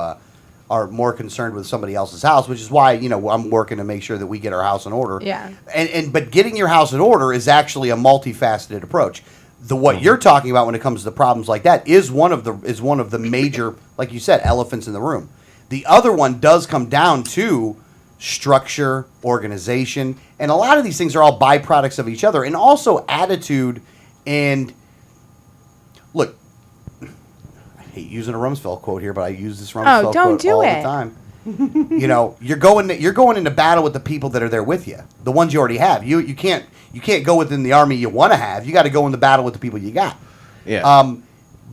are more concerned with somebody else's house, which is why I'm working to make sure that we get our house in order. Yeah. But getting your house in order is actually a multifaceted approach. What you're talking about when it comes to problems like that is one of the major, like you said, elephants in the room. The other one does come down to structure, organization, and a lot of these things are all byproducts of each other, and also attitude. And look, I hate using a Rumsfeld quote here, but I use this Rumsfeld don't quote do all it. the time. You're going into battle with the people that are there with you, the ones you already have. You can't go within the army you want to have. You got to go into battle with the people you got. Yeah.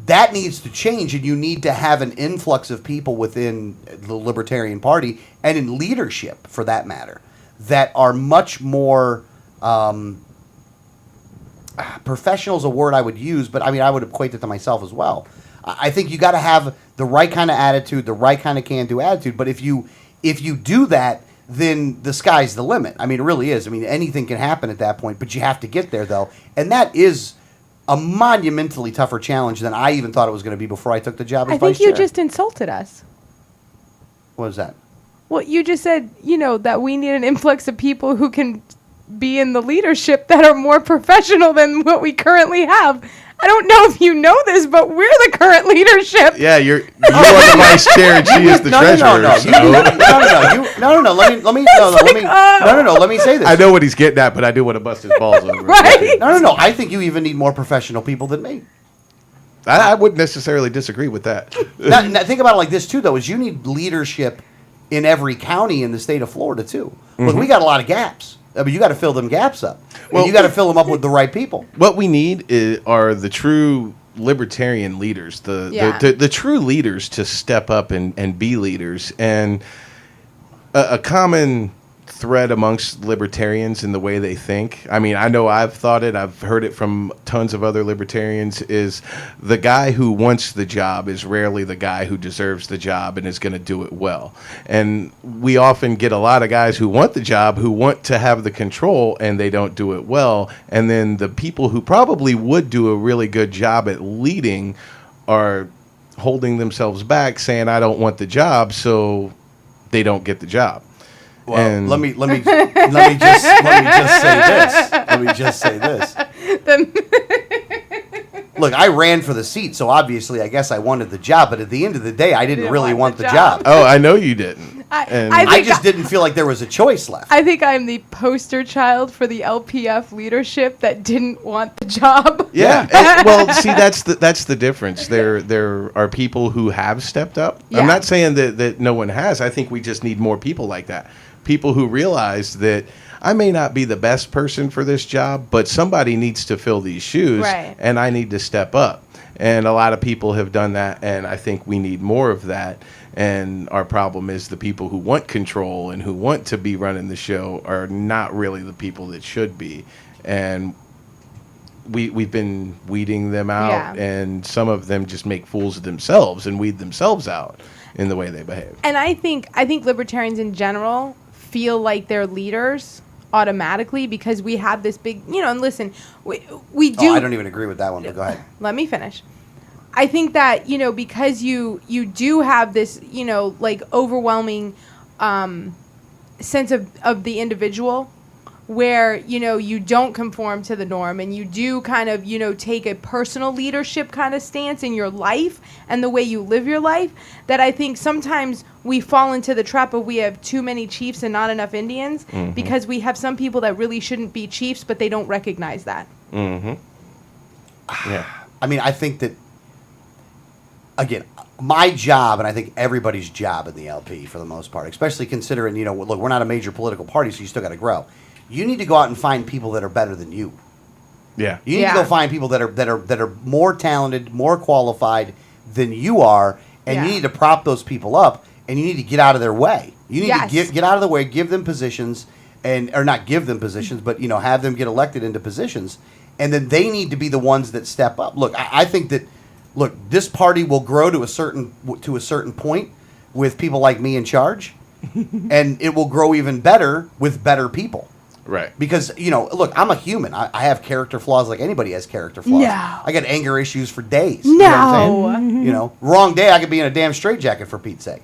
That needs to change, and you need to have an influx of people within the Libertarian Party and in leadership, for that matter, that are much more professional is a word I would use, but I mean I would equate it to myself as well. I think you got to have the right kind of attitude, the right kind of can-do attitude. But if you do that, then the sky's the limit. I mean, it really is. I mean, anything can happen at that point, but you have to get there, though, and that is a monumentally tougher challenge than I even thought it was going to be before I took the job as I vice think you chair. just insulted us. What was that? Well, you just said, that we need an influx of people who can be in the leadership that are more professional than what we currently have. I don't know if you know this, but we're the current leadership. Yeah, you are the vice chair and she is the treasurer. No. so- Let me say this. I know what he's getting at, but I do want to bust his balls over. Right. No. I think you even need more professional people than me. I wouldn't necessarily disagree with that. Now, think about it like this too, though: is you need leadership in every county in the state of Florida too. Look, we got a lot of gaps. I mean, you got to fill them gaps up. Well, you got to fill them up with the right people. What we need are the true libertarian leaders, the true leaders to step up and be leaders. And a common thread amongst libertarians in the way they think, I mean, I know I've thought it, I've heard it from tons of other libertarians, is the guy who wants the job is rarely the guy who deserves the job and is going to do it well. And we often get a lot of guys who want the job, who want to have the control, and they don't do it well. And then the people who probably would do a really good job at leading are holding themselves back, saying, I don't want the job, so they don't get the job. Well, And- let me just say this. Look, I ran for the seat, so obviously I guess I wanted the job. But at the end of the day, I didn't really want the job. Oh, I know you didn't. And I just didn't feel like there was a choice left. I think I'm the poster child for the LPF leadership that didn't want the job. yeah. Well, see, that's the difference. There are people who have stepped up. Yeah. I'm not saying that no one has. I think we just need more people like that. People who realize that I may not be the best person for this job, but somebody needs to fill these shoes, Right. and I need to step up. And a lot of people have done that, and I think we need more of that. And our problem is the people who want control and who want to be running the show are not really the people that should be. And we've been weeding them out, Yeah. and some of them just make fools of themselves and weed themselves out in the way they behave. And I think libertarians in general feel like they're leaders automatically because we have this big, and listen, we do. Oh, I don't even agree with that one, but go ahead. Let me finish. I think that, because you do have this, like overwhelming sense of the individual where, you don't conform to the norm and you do kind of, take a personal leadership kind of stance in your life and the way you live your life, that I think sometimes we fall into the trap of we have too many chiefs and not enough Indians because we have some people that really shouldn't be chiefs, but they don't recognize that. Mm-hmm. Yeah. I mean, I think that, again, my job, and I think everybody's job in the LP for the most part, especially considering, look, we're not a major political party, so you still got to grow. You need to go out and find people that are better than you. Yeah. You need to go find people that are more talented, more qualified than you are, and you need to prop those people up, and you need to get out of their way. You need to get out of the way, give them positions, or not give them positions, but have them get elected into positions, and then they need to be the ones that step up. Look, I think that this party will grow to a certain point with people like me in charge, and it will grow even better with better people. Right. Because, look, I'm a human. I have character flaws like anybody has character flaws. No. I got anger issues for days. No. You know what I'm saying? Wrong day, I could be in a damn straitjacket for Pete's sake.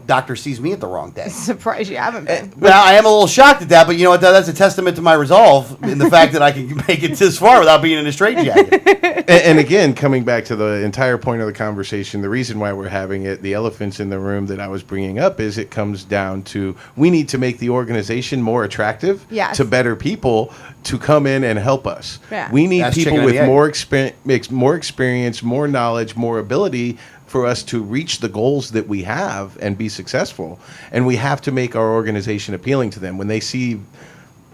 Doctor sees me at the wrong day. Surprised you haven't been. Well, I am a little shocked at that, but you know what? That's a testament to my resolve in the fact that I can make it this far without being in a straitjacket. And again, coming back to the entire point of the conversation, the reason why we're having it, the elephants in the room that I was bringing up, is it comes down to we need to make the organization more attractive to better people to come in and help us. Yeah. We need That's people chicken with and egg. more experience, more knowledge, more ability for us to reach the goals that we have and be successful. And we have to make our organization appealing to them. When they see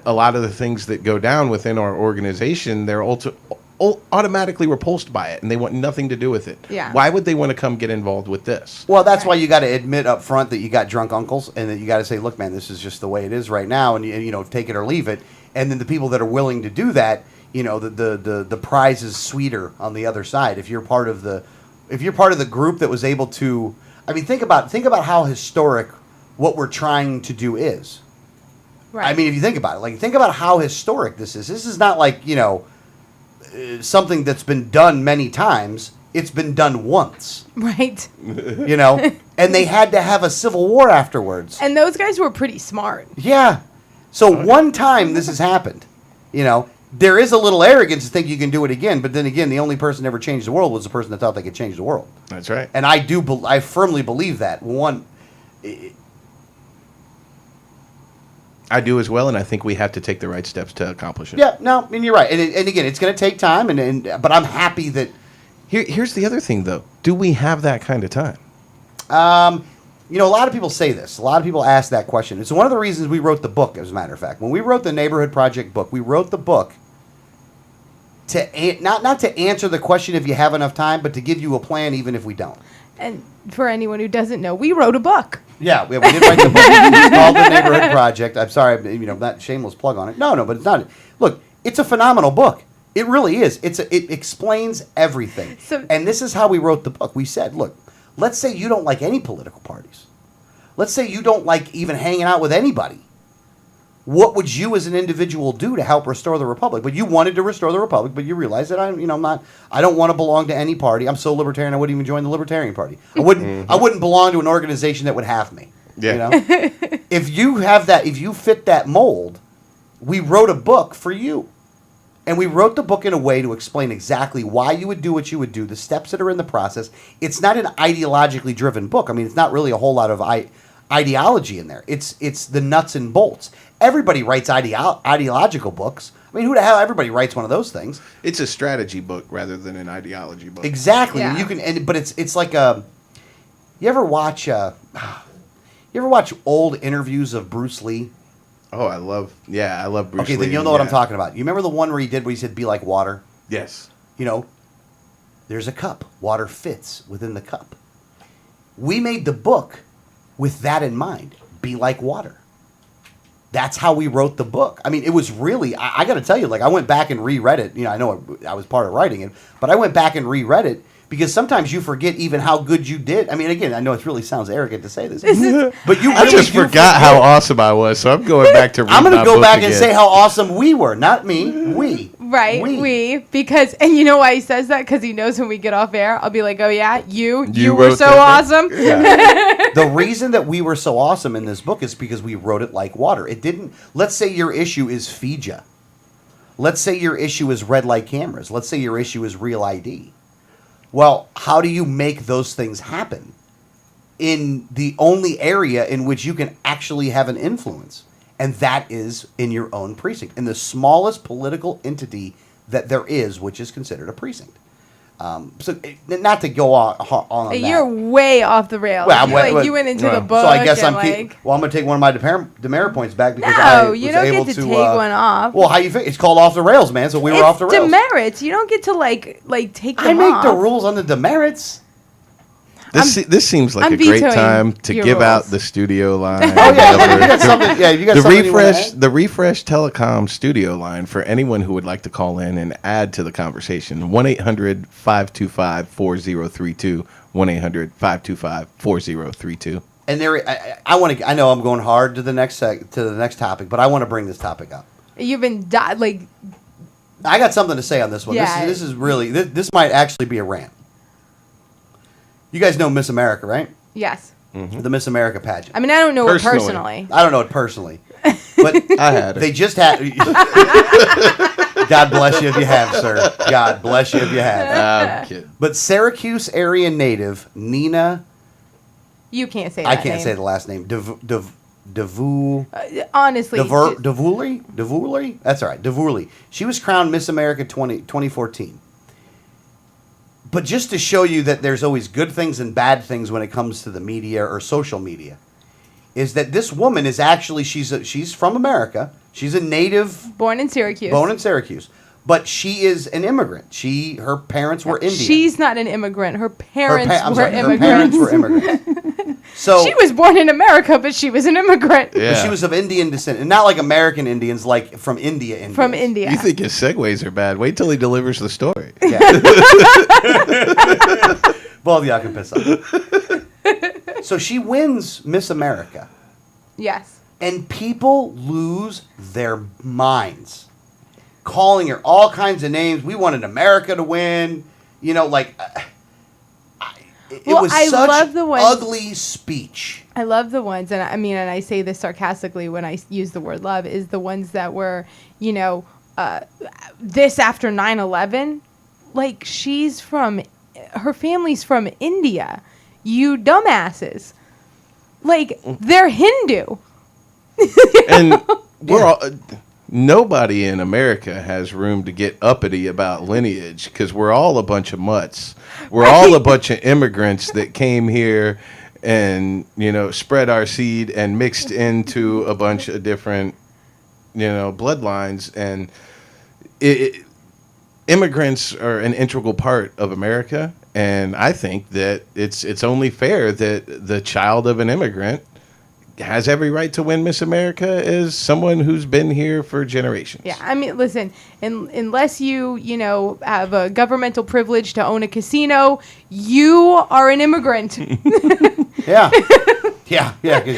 a lot of the things that go down within our organization, they're automatically repulsed by it, and they want nothing to do with it. Yeah. Why would they want to come get involved with this? Well, that's why you got to admit up front that you got drunk uncles, and that you got to say, "Look, man, this is just the way it is right now," and take it or leave it. And then the people that are willing to do that, the prize is sweeter on the other side. If you're part of the group that was able to, I mean, think about how historic what we're trying to do is. Right. I mean, if you think about it, think about how historic this is. This is not like something that's been done many times. It's been done once. Right. And they had to have a civil war afterwards. And those guys were pretty smart. Yeah. So one time this has happened. There is a little arrogance to think you can do it again, but then again, the only person that ever changed the world was the person that thought they could change the world. That's right. And I firmly believe that. I do as well, and I think we have to take the right steps to accomplish it. Yeah, no, I mean, you're right. And again, it's going to take time, but I'm happy that... Here's the other thing, though. Do we have that kind of time? A lot of people say this. A lot of people ask that question. It's one of the reasons we wrote the book, as a matter of fact. When we wrote the Neighborhood Project book, we wrote the book to not to answer the question if you have enough time, but to give you a plan even if we don't. And for anyone who doesn't know, we wrote a book. Yeah, we did write the book. It's called The Neighborhood Project. I'm sorry, not shameless plug on it. No, but it's not. Look, it's a phenomenal book. It really is. It explains everything. And this is how we wrote the book. We said, look, let's say you don't like any political parties. Let's say you don't like even hanging out with anybody. What would you as an individual do to help restore the republic? But you wanted to restore the republic, but you realize that I don't want to belong to any party. I'm so libertarian I wouldn't even join the Libertarian Party. I wouldn't belong to an organization that would have me. Yeah. If you fit that mold, we wrote a book for you. And we wrote the book in a way to explain exactly why you would do what you would do, the steps that are in the process. It's not an ideologically driven book. I mean, it's not really a whole lot of ideology in there. It's the nuts and bolts. Everybody writes ideological books. I mean, who the hell? Everybody writes one of those things. It's a strategy book rather than an ideology book. Exactly. Yeah. But it's like a. You ever watch old interviews of Bruce Lee? Oh, I love Bruce Lee. Okay, then you'll know what I'm talking about. You remember the one where he said, "Be like water"? Yes. There's a cup. Water fits within the cup. We made the book with that in mind. Be like water. That's how we wrote the book. I mean, it was really, I got to tell you, I went back and reread it. I know I was part of writing it, but I went back and reread it because sometimes you forget even how good you did. I mean, again, I know it really sounds arrogant to say this, but you I really just do forgot how awesome I was, so I'm going back to read I'm going to my go book back again. and say how awesome we were. Not me, we. Right, because, and you know why he says that? Because he knows when we get off air, I'll be like, oh yeah, you were wrote so that awesome. Yeah. The reason that we were so awesome in this book is because we wrote it like water. It didn't, let's say your issue is FIJA. Let's say your issue is red light cameras. Let's say your issue is Real ID. Well, how do you make those things happen in the only area in which you can actually have an influence? And that is in your own precinct, in the smallest political entity that there is, which is considered a precinct. Not to go on that. You're way off the rails. Well, You went into the so book. So I guess and I'm going to take one of my demerit points back because No, I was you don't able get to to take one off. Well, how you think? It's called off the rails, man. So we were off the rails. Demerits. You don't get to like take them I make off. the rules on the demerits. This seems like I'm a great vetoing time to your give out rules. the studio line. Oh yeah, you got something. Yeah, you got the something you wanna refresh add? the refresh telecom studio line for anyone who would like to call in and add to the conversation 1-800-525-4032 1-800-525-4032. And I want to. I know I'm going hard to the next topic, but I want to bring this topic up. You've been I got something to say on this one. Yeah. This is really this might actually be a rant. You guys know Miss America, right? yes. The Miss America pageant. I mean, I don't know it Personally. personally. I don't know it personally, but I had her. they just had. God bless you if you have, sir. God bless you if you have. I'm kidding. But Syracuse area native Nina, You can't say that I can't name. say the last name. Devuli. Honestly. Devuli? That's all right. Devuli. She was crowned Miss America 2014. But just to show you that there's always good things and bad things when it comes to the media or social media, is that this woman is actually she's from America. She's a native, born in Syracuse. born in Syracuse, but she is an immigrant. Her parents were Indian. She's not an immigrant. Her parents I'm were sorry, immigrants. Her parents were immigrants. So She was born in America, but she was an immigrant Yeah. but she was of Indian descent, and not like American Indians, like from India. Indians. from India. You think his segues are bad? Wait till he delivers the story. Yeah. Both of y'all can piss off. So she wins Miss America, Yes. and people lose their minds, calling her all kinds of names. We wanted America to win. You know, like it Well, was I such love the ones- ugly speech. I love the ones, and and I say this sarcastically when I use the word love, is the ones that were, this after 9/11. Like, her family's from India. You dumbasses. Like, they're Hindu. And we're all, nobody in America has room to get uppity about lineage because we're all a bunch of mutts. We're all a bunch of immigrants that came here and, spread our seed and mixed into a bunch of different, bloodlines. And immigrants are an integral part of America. And I think that it's only fair that the child of an immigrant has every right to win Miss America as someone who's been here for generations. Yeah, I mean, listen, unless you have a governmental privilege to own a casino, you are an immigrant. Yeah, yeah, because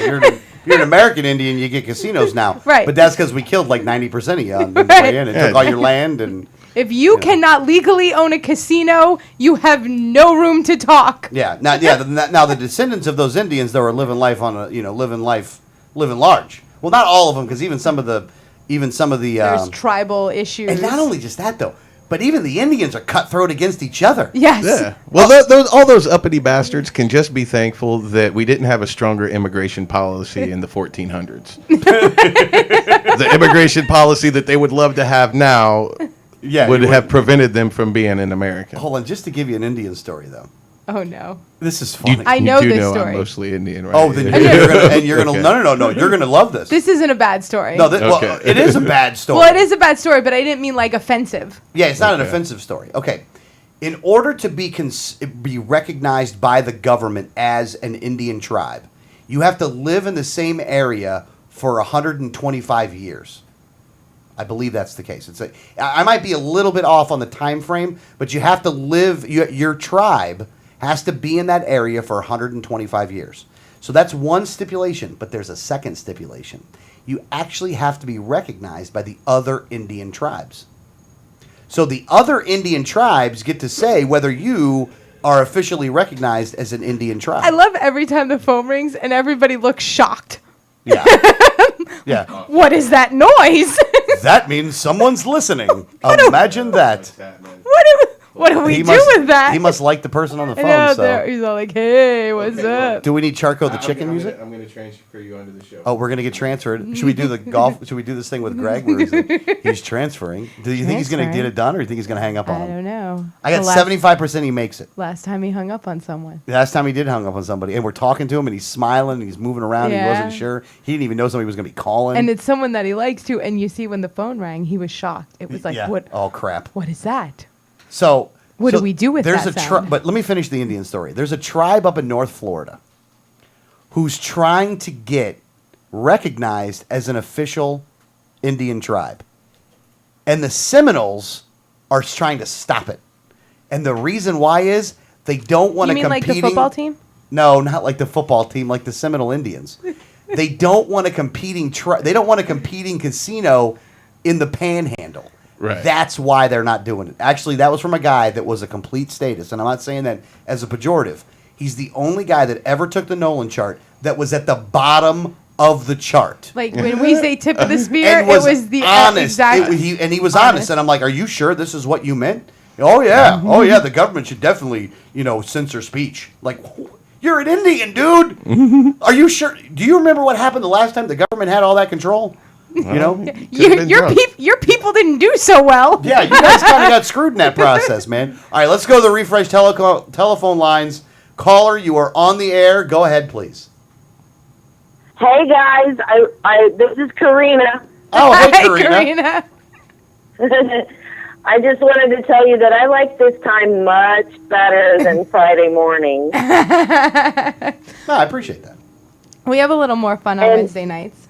you're an American Indian, you get casinos now. Right. But that's because we killed like 90% of you on the Right. way in and took all your land and. If you cannot legally own a casino, you have no room to talk. Yeah. Now the descendants of those Indians though are living life on living large. Well, not all of them, because even some of the There's tribal issues. and not only just that though, but even the Indians are cutthroat against each other. Yes. Yeah. Well, all those uppity bastards can just be thankful that we didn't have a stronger immigration policy in the 1400s. The immigration policy that they would love to have now would you have prevented them from being in America. Hold on, just to give you an Indian story though. Oh no. This is funny. I know you do this know story. I'm mostly Indian, right? Oh, then Yeah. you're gonna Okay. no, you're gonna love this. This isn't a bad story. No, Okay. well, it is a bad story. Well, it is a bad story, but I didn't mean like offensive. Yeah, it's not an Okay. offensive story. Okay. In order to be recognized by the government as an Indian tribe, you have to live in the same area for 125 years. I believe that's the case. I might be a little bit off on the time frame, but you have to live. Your tribe has to be in that area for 125 years. So that's one stipulation, but there's a second stipulation. You actually have to be recognized by the other Indian tribes. So the other Indian tribes get to say whether you are officially recognized as an Indian tribe. I love every time the phone rings and everybody looks shocked. Yeah. Yeah. What is that noise? That means someone's listening. Imagine that. What do we He do must- with that? He must like the person on the I know, phone. So, he's all like, "Hey, what's up?" do we need Charco the chicken music? I'm going to transfer you onto the show. Oh, we're gonna get transferred. Should we do the golf? Should we do this thing with Greg where he's transferring? Do you think he's gonna get it done, or do you think he's gonna hang up on I him? don't know. I got The 75%. He makes it. last time he hung up on someone. Last time he did hung up on somebody, and we're talking to him, and he's smiling, and he's moving around. And he Yeah. wasn't sure. He didn't even know somebody was gonna be calling. And it's someone that he likes too. And you see when the phone rang, he was shocked. It was like, yeah. "What? Oh crap. What is that?" So What do we do with there's that a sound? But let me finish the Indian story. There's a tribe up in North Florida who's trying to get recognized as an official Indian tribe, and the Seminoles are trying to stop it. And the reason why is they don't want You to mean like the football team? No, not like the football team, like the Seminole Indians. They don't want a they don't want a competing casino in the Panhandle. Right. That's why they're not doing it. Actually, that was from a guy that was a complete status, and I'm not saying that as a pejorative. He's the only guy that ever took the Nolan chart that was at the bottom of the chart. Like when we say tip of the spear, And it was the honest. exact. He was honest, and I'm like, "Are you sure this is what you meant?" Oh yeah, oh yeah. The government should definitely, censor speech. Like, you're an Indian, dude. Are you sure? Do you remember what happened the last time the government had all that control? Your people didn't do so well. Yeah, you guys kind of got screwed in that process, man. All right, let's go to the refresh telephone lines. Caller, you are on the air. Go ahead, please. Hey guys, this is Karina. Oh, hey, Hi, Karina. I just wanted to tell you that I like this time much better than Friday morning. No, I appreciate that. We have a little more fun on And- Wednesday nights.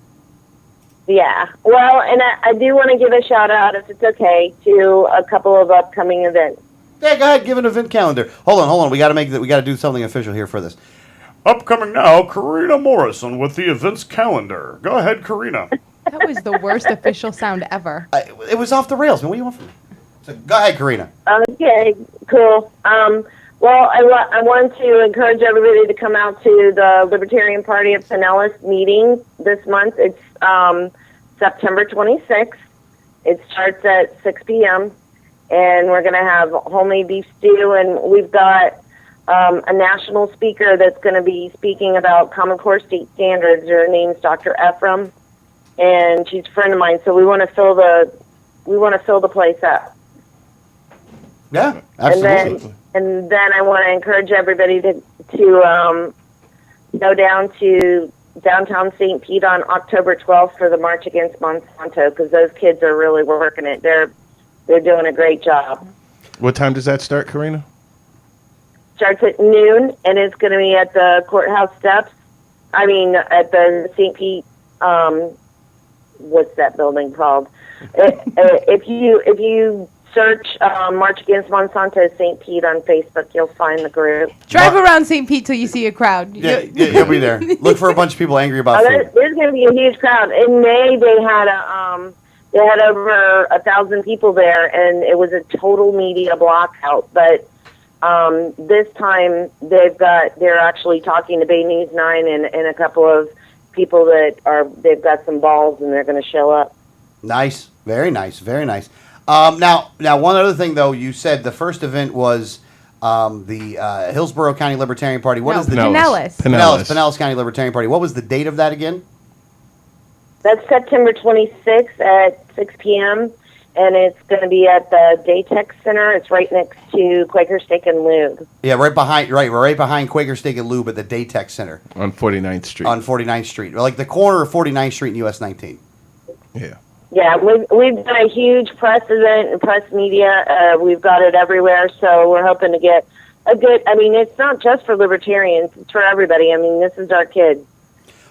Yeah, well, and I do want to give a shout out, if it's okay, to a couple of upcoming events. Yeah, go ahead, give an event calendar. Hold on. We got to do something official here for this. Upcoming now, Karina Morrison with the events calendar. Go ahead, Karina. That was the worst official sound ever. It was off the rails, man. What do you want from me? So, go ahead, Karina. Okay, cool. Well, I want to encourage everybody to come out to the Libertarian Party of Pinellas meeting this month. It's September 26th. It starts at 6 p.m., and we're going to have homemade beef stew, and we've got a national speaker that's going to be speaking about Common Core state standards. Her name's Dr. Ephraim, and she's a friend of mine, so we want to fill the place up. Yeah, absolutely. And then I want to encourage everybody to go down to downtown St. Pete on October 12th for the March Against Monsanto, because those kids are really working it. They're doing a great job. What time does that start, Karina? Starts at noon, and it's going to be at the courthouse steps. I mean, at the St. Pete. What's that building called? If you search March Against Monsanto St. Pete on Facebook, you'll find the group. Drive around St. Pete till you see a crowd. Yeah, you'll be there. Look for a bunch of people angry about food. There's going to be a huge crowd. In May, they had over 1,000 people there, and it was a total media blockout. But this time, they're actually talking to Bay News 9 and a couple of people they've got some balls, and they're going to show up. Nice, very nice, very nice. Now, one other thing though, you said the first event was the Hillsborough County Libertarian Party. What is the Pinellas. Pinellas County Libertarian Party? What was the date of that again? That's September 26th at 6 p.m., and it's going to be at the Daytech Center. It's right next to Quaker Steak and Lube. Yeah, we're right behind Quaker Steak and Lube at the Daytech Center On 49th Street. on 49th Street, like the corner of 49th Street and US 19. Yeah. Yeah, we've done a huge press event and press media. We've got it everywhere, so we're hoping to get a good. I mean, it's not just for libertarians; it's for everybody. I mean, this is our kids.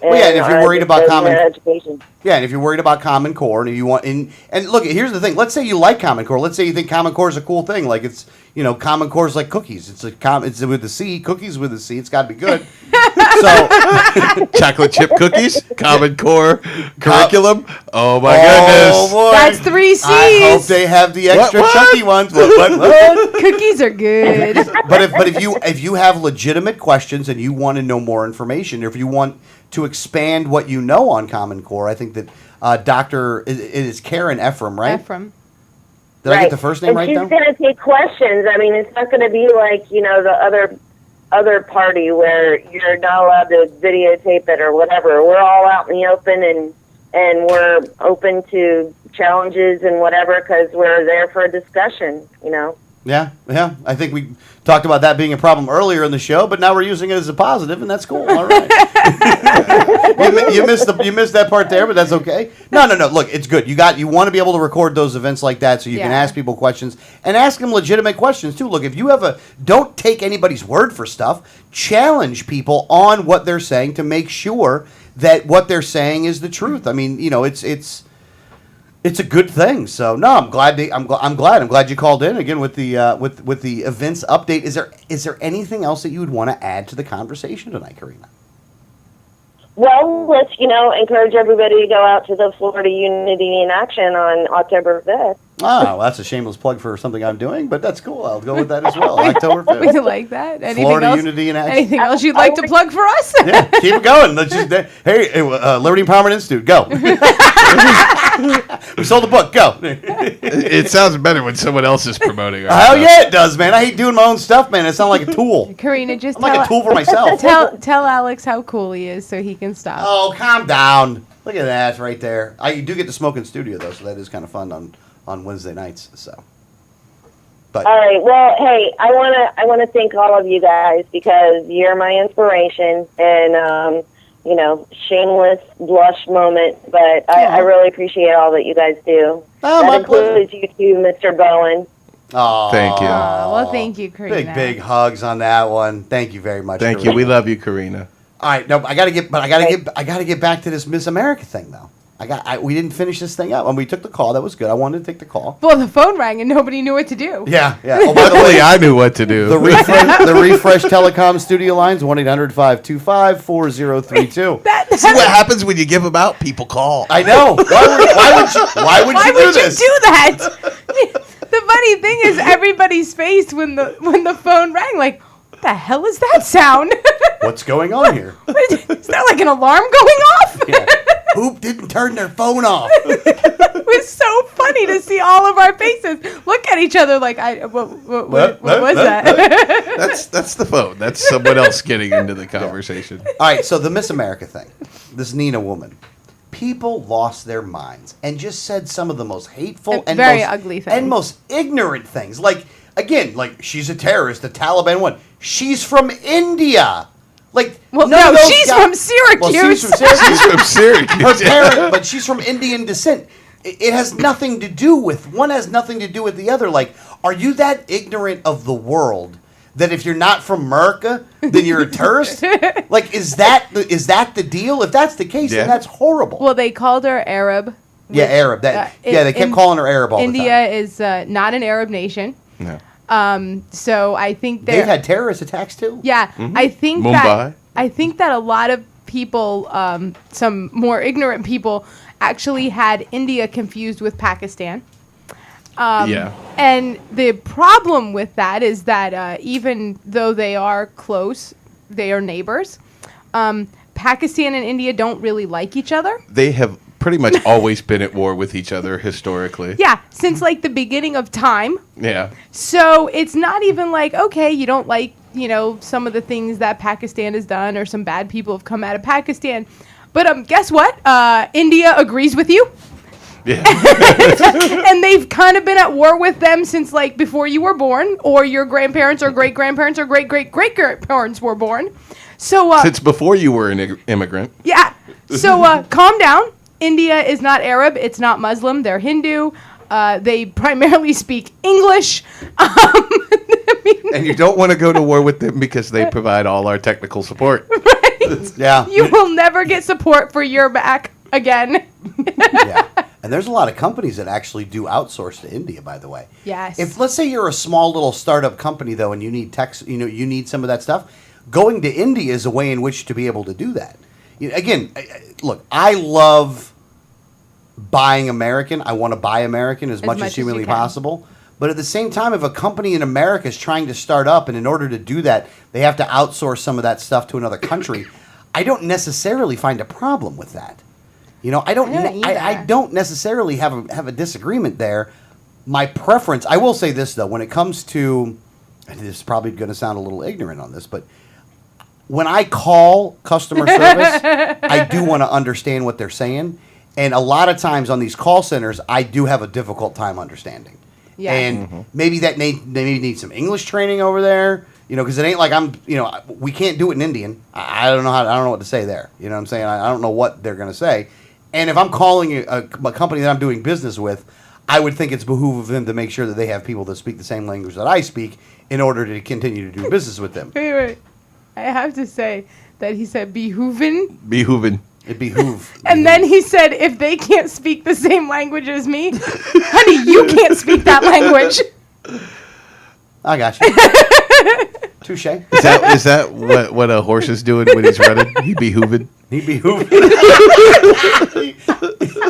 Well, yeah, and if you're worried about Common education. Yeah, and if you're worried about Common Core and you want and look, here's the thing. Let's say you like Common Core. Let's say you think Common Core is a cool thing. Like it's Common Core is like cookies. It's with a C. Cookies with a C. It's got to be good. So Chocolate chip cookies, Common Core curriculum. Oh my goodness! boy. That's 3 C's. I hope they have the extra What? chunky ones. What? Cookies are good. But if you have legitimate questions and you want to know more information, or if you want to expand what you know on Common Core, I think that it is Karen Ephraim, right? Ephraim. Did I get the first name and right, she's though? going to take questions. I mean, it's not going to be like, the other party where you're not allowed to videotape it or whatever. We're all out in the open, and we're open to challenges and whatever because we're there for a discussion, Yeah. I think we talked about that being a problem earlier in the show, but now we're using it as a positive, and that's cool. All right. you missed that part there, but that's okay. No. Look, it's good. You want to be able to record those events like that so you can Yeah. ask people questions and ask them legitimate questions too. Look, if you don't take anybody's word for stuff. Challenge people on what they're saying to make sure that what they're saying is the truth. I mean, it's a good thing. So no, I'm glad you called in again with the with the events update. Is there anything else that you would want to add to the conversation tonight, Karina? Well, let's, encourage everybody to go out to the Florida Unity in Action on October 5th. Oh, well, that's a shameless plug for something I'm doing, but that's cool. I'll go with that as well. October We 5th. like that. Anything Florida else? Unity in Action. Anything else you'd like to plug for us? Yeah, keep it going. Let's just hey, Liberty Empowerment Institute, go. We sold the book. Go. It sounds better when someone else is promoting it. Hell yeah, it does, man. I hate doing my own stuff, man. It sounds like a tool. Karina, just I'm like a tool for myself. tell Alex how cool he is so he can stop. Oh, calm down. Look at that right there. I do get to smoke in studio, though, so that is kind of fun on Wednesday nights. So, but All right. Well, hey, I wanna thank all of you guys because you're my inspiration, and shameless blush moment. But I really appreciate all that you guys do. Oh, that my includes you too, Mr. Bowen. oh, Thank you. Well, thank you, Karina. Big hugs on that one. Thank you very much. Thank you. Karina. We love you, Karina. All right, no, I gotta get back to this Miss America thing though. We didn't finish this thing up. When we took the call, that was good. I wanted to take the call. Well, the phone rang and nobody knew what to do. Yeah. Oh, by the Luckily, way, I knew what to do. the refresh telecom studio lines 1-800-525-4032. See what happens when you give them out? People call. I know. Why would you do this? You do that? The funny thing is, everybody's face when the phone rang, like, what the hell is that sound? What's going on here? Is that like an alarm going off? Yeah. Who didn't turn their phone off? It was so funny to see all of our faces look at each other like, what was that? That's the phone. That's someone else getting into the conversation. All right, so the Miss America thing, this Nina woman, people lost their minds and just said some of the most hateful and very most, ugly things. and most ignorant things. Like, again, like she's a terrorist, the Taliban one. She's from India. Like, Well, none of no, those she's guys- from Syracuse. Well, she's from Syracuse. She's from Syracuse. Her parent, but she's from Indian descent. It has nothing to do with one. Has nothing to do with the other. Like, are you that ignorant of the world that if you're not from America, then you're a tourist? Like, is that the deal? If that's the case, Yeah. then that's horrible. Well, they called her Arab. Yeah, Arab. They kept calling her Arab all the India time. is not an Arab nation. No. So I think They've had terrorist attacks too. Yeah, I think Mumbai. that a lot of people, some more ignorant people, actually had India confused with Pakistan. Yeah. And the problem with that is that even though they are close, they are neighbors. Pakistan and India don't really like each other. They have pretty much always been at war with each other historically. Yeah, since like the beginning of time. Yeah. So it's not even like, okay, you don't like, some of the things that Pakistan has done or some bad people have come out of Pakistan. But guess what? India agrees with you. Yeah. And they've kind of been at war with them since like before you were born or your grandparents or great-grandparents or great-great-great-grandparents were born. So Since before you were an immigrant. yeah. So calm down. India is not Arab. It's not Muslim. They're Hindu. They primarily speak English. And you don't want to go to war with them because they provide all our technical support. Yeah. You will never get support for your back again. Yeah. And there's a lot of companies that actually do outsource to India, by the way. Yes. If let's say you're a small little startup company though, and you need tech, you need some of that stuff, going to India is a way in which to be able to do that. Again, look, I love buying American. I want to buy American as much as you humanly can. possible. But at the same time, if a company in America is trying to start up, and in order to do that, they have to outsource some of that stuff to another country, I don't necessarily find a problem with that. I don't. I don't either. I don't necessarily have a disagreement there, My preference, I will say this though, when it comes to, and this is probably going to sound a little ignorant on this, but when I call customer service, I do want to understand what they're saying. And a lot of times on these call centers, I do have a difficult time understanding. Yeah. And maybe they maybe need some English training over there, because it ain't like we can't do it in Indian. I don't know what to say there. You know what I'm saying? I don't know what they're going to say. And if I'm calling a company that I'm doing business with, I would think it's behoove of them to make sure that they have people that speak the same language that I speak in order to continue to do business with them. Wait. I have to say that he said behooven. Behoovin. It behoove. And then he said, if they can't speak the same language as me, honey, you can't speak that language. I got you. Touche. Is that what a horse is doing when he's running? He behoovin. He behoove.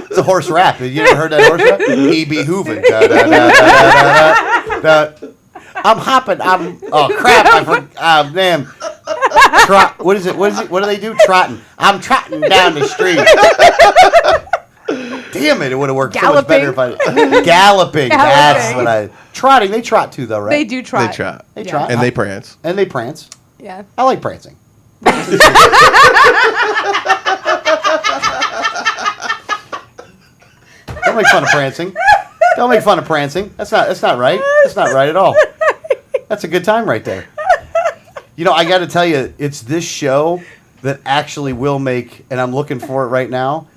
It's a horse rap. Have you ever heard that horse rap? He behooving. I'm hopping. Oh crap! Damn. What is it? What do they do? Trotting. I'm trotting down the street. Damn it! It would have worked so much better if I galloping. That's what I trotting. They trot too, though, right? They do trot. They trot. They trot. And they prance. And they prance. Yeah. I like prancing. Don't make fun of prancing. Don't make fun of prancing. That's not right. That's not right at all. That's a good time right there. I got to tell you, it's this show that actually will make, and I'm looking for it right now,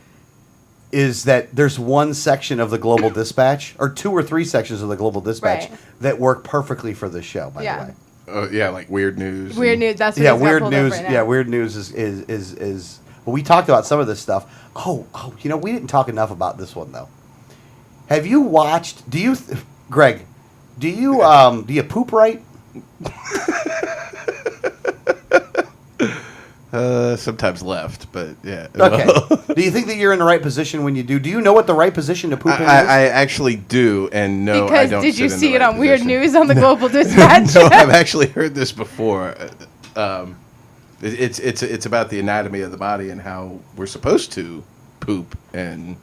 is that there's one section of the Global Dispatch, or 2 or 3 sections of the Global Dispatch, Right. that work perfectly for this show, by Yeah. the way. Yeah, like weird news. Weird news. That's what Yeah, he's got weird pulled up news. right now. Yeah, weird news is. But we talked about some of this stuff. Oh, we didn't talk enough about this one though. Have you watched? Greg? Do you poop right? Sometimes left, but yeah. Okay. Do you think that you're in the right position when you do? Do you know what the right position to poop in is? I actually do, and no, I Because don't. did you sit in see the it right on Weird position. News on the Global Dispatch? No, I've actually heard this before. It's about the anatomy of the body and how we're supposed to poop, and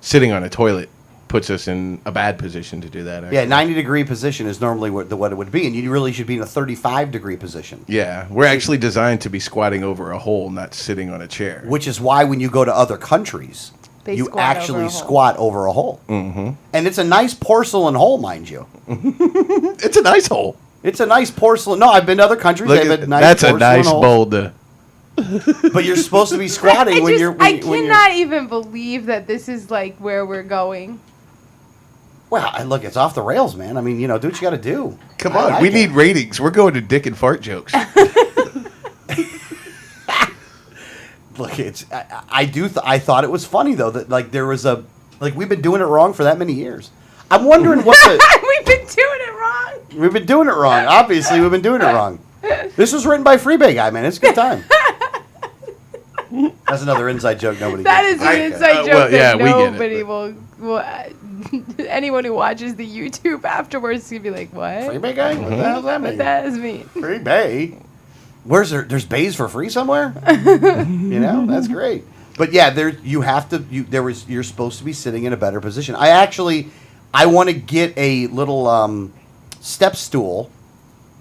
sitting on a toilet puts us in a bad position to do that. Actually. Yeah, 90-degree position is normally what it would be, and you really should be in a 35-degree position. Yeah, we're actually designed to be squatting over a hole, not sitting on a chair. Which is why when you go to other countries, They you squat actually over a hole. squat over a hole. Mm-hmm. And it's a nice porcelain hole, mind you. It's a nice hole. It's a nice porcelain. No, I've been to other countries. Look They've at, had nice that's a porcelain nice holes. bowl to. But you're supposed to be squatting when you're. I when cannot even believe that this is like where we're going. Well, look, it's off the rails, man. I mean, do what you got to do. Come I on, like we it. need ratings. We're going to dick and fart jokes. Look, I thought it was funny though that there was we've been doing it wrong for that many years. I'm wondering what We've been doing it wrong. we've been doing it wrong. Obviously, we've been doing it wrong. This was written by Freebay Guy, man. It's a good time. That's another inside joke nobody That gets. is an inside joke well, yeah, that we get it, nobody but- will. Anyone who watches the YouTube afterwards is gonna be like, "What? Freebay Guy? What the hell's that What mean? does that mean?" Freebay? There's bays for free somewhere? That's great. But yeah, you're supposed to be sitting in a better position. I want to get a little step stool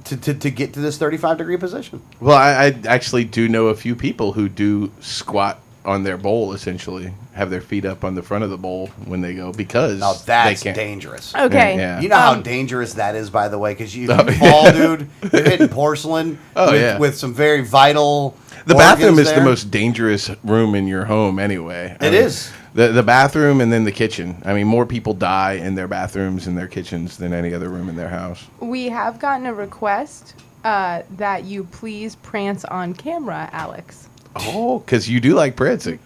to get to this 35-degree position. Well, I actually do know a few people who do squat on their bowl, essentially, have their feet up on the front of the bowl when they go, because Now that's they can't. dangerous. Okay. Yeah. You know how dangerous that is, by the way, because you fall, dude. You're hitting porcelain with some very vital. The bathroom organs is the there. most dangerous room in your home, anyway. It is. The bathroom and then the kitchen. I mean, more people die in their bathrooms and their kitchens than any other room in their house. We have gotten a request that you please prance on camera, Alex. Oh, because you do like prancing.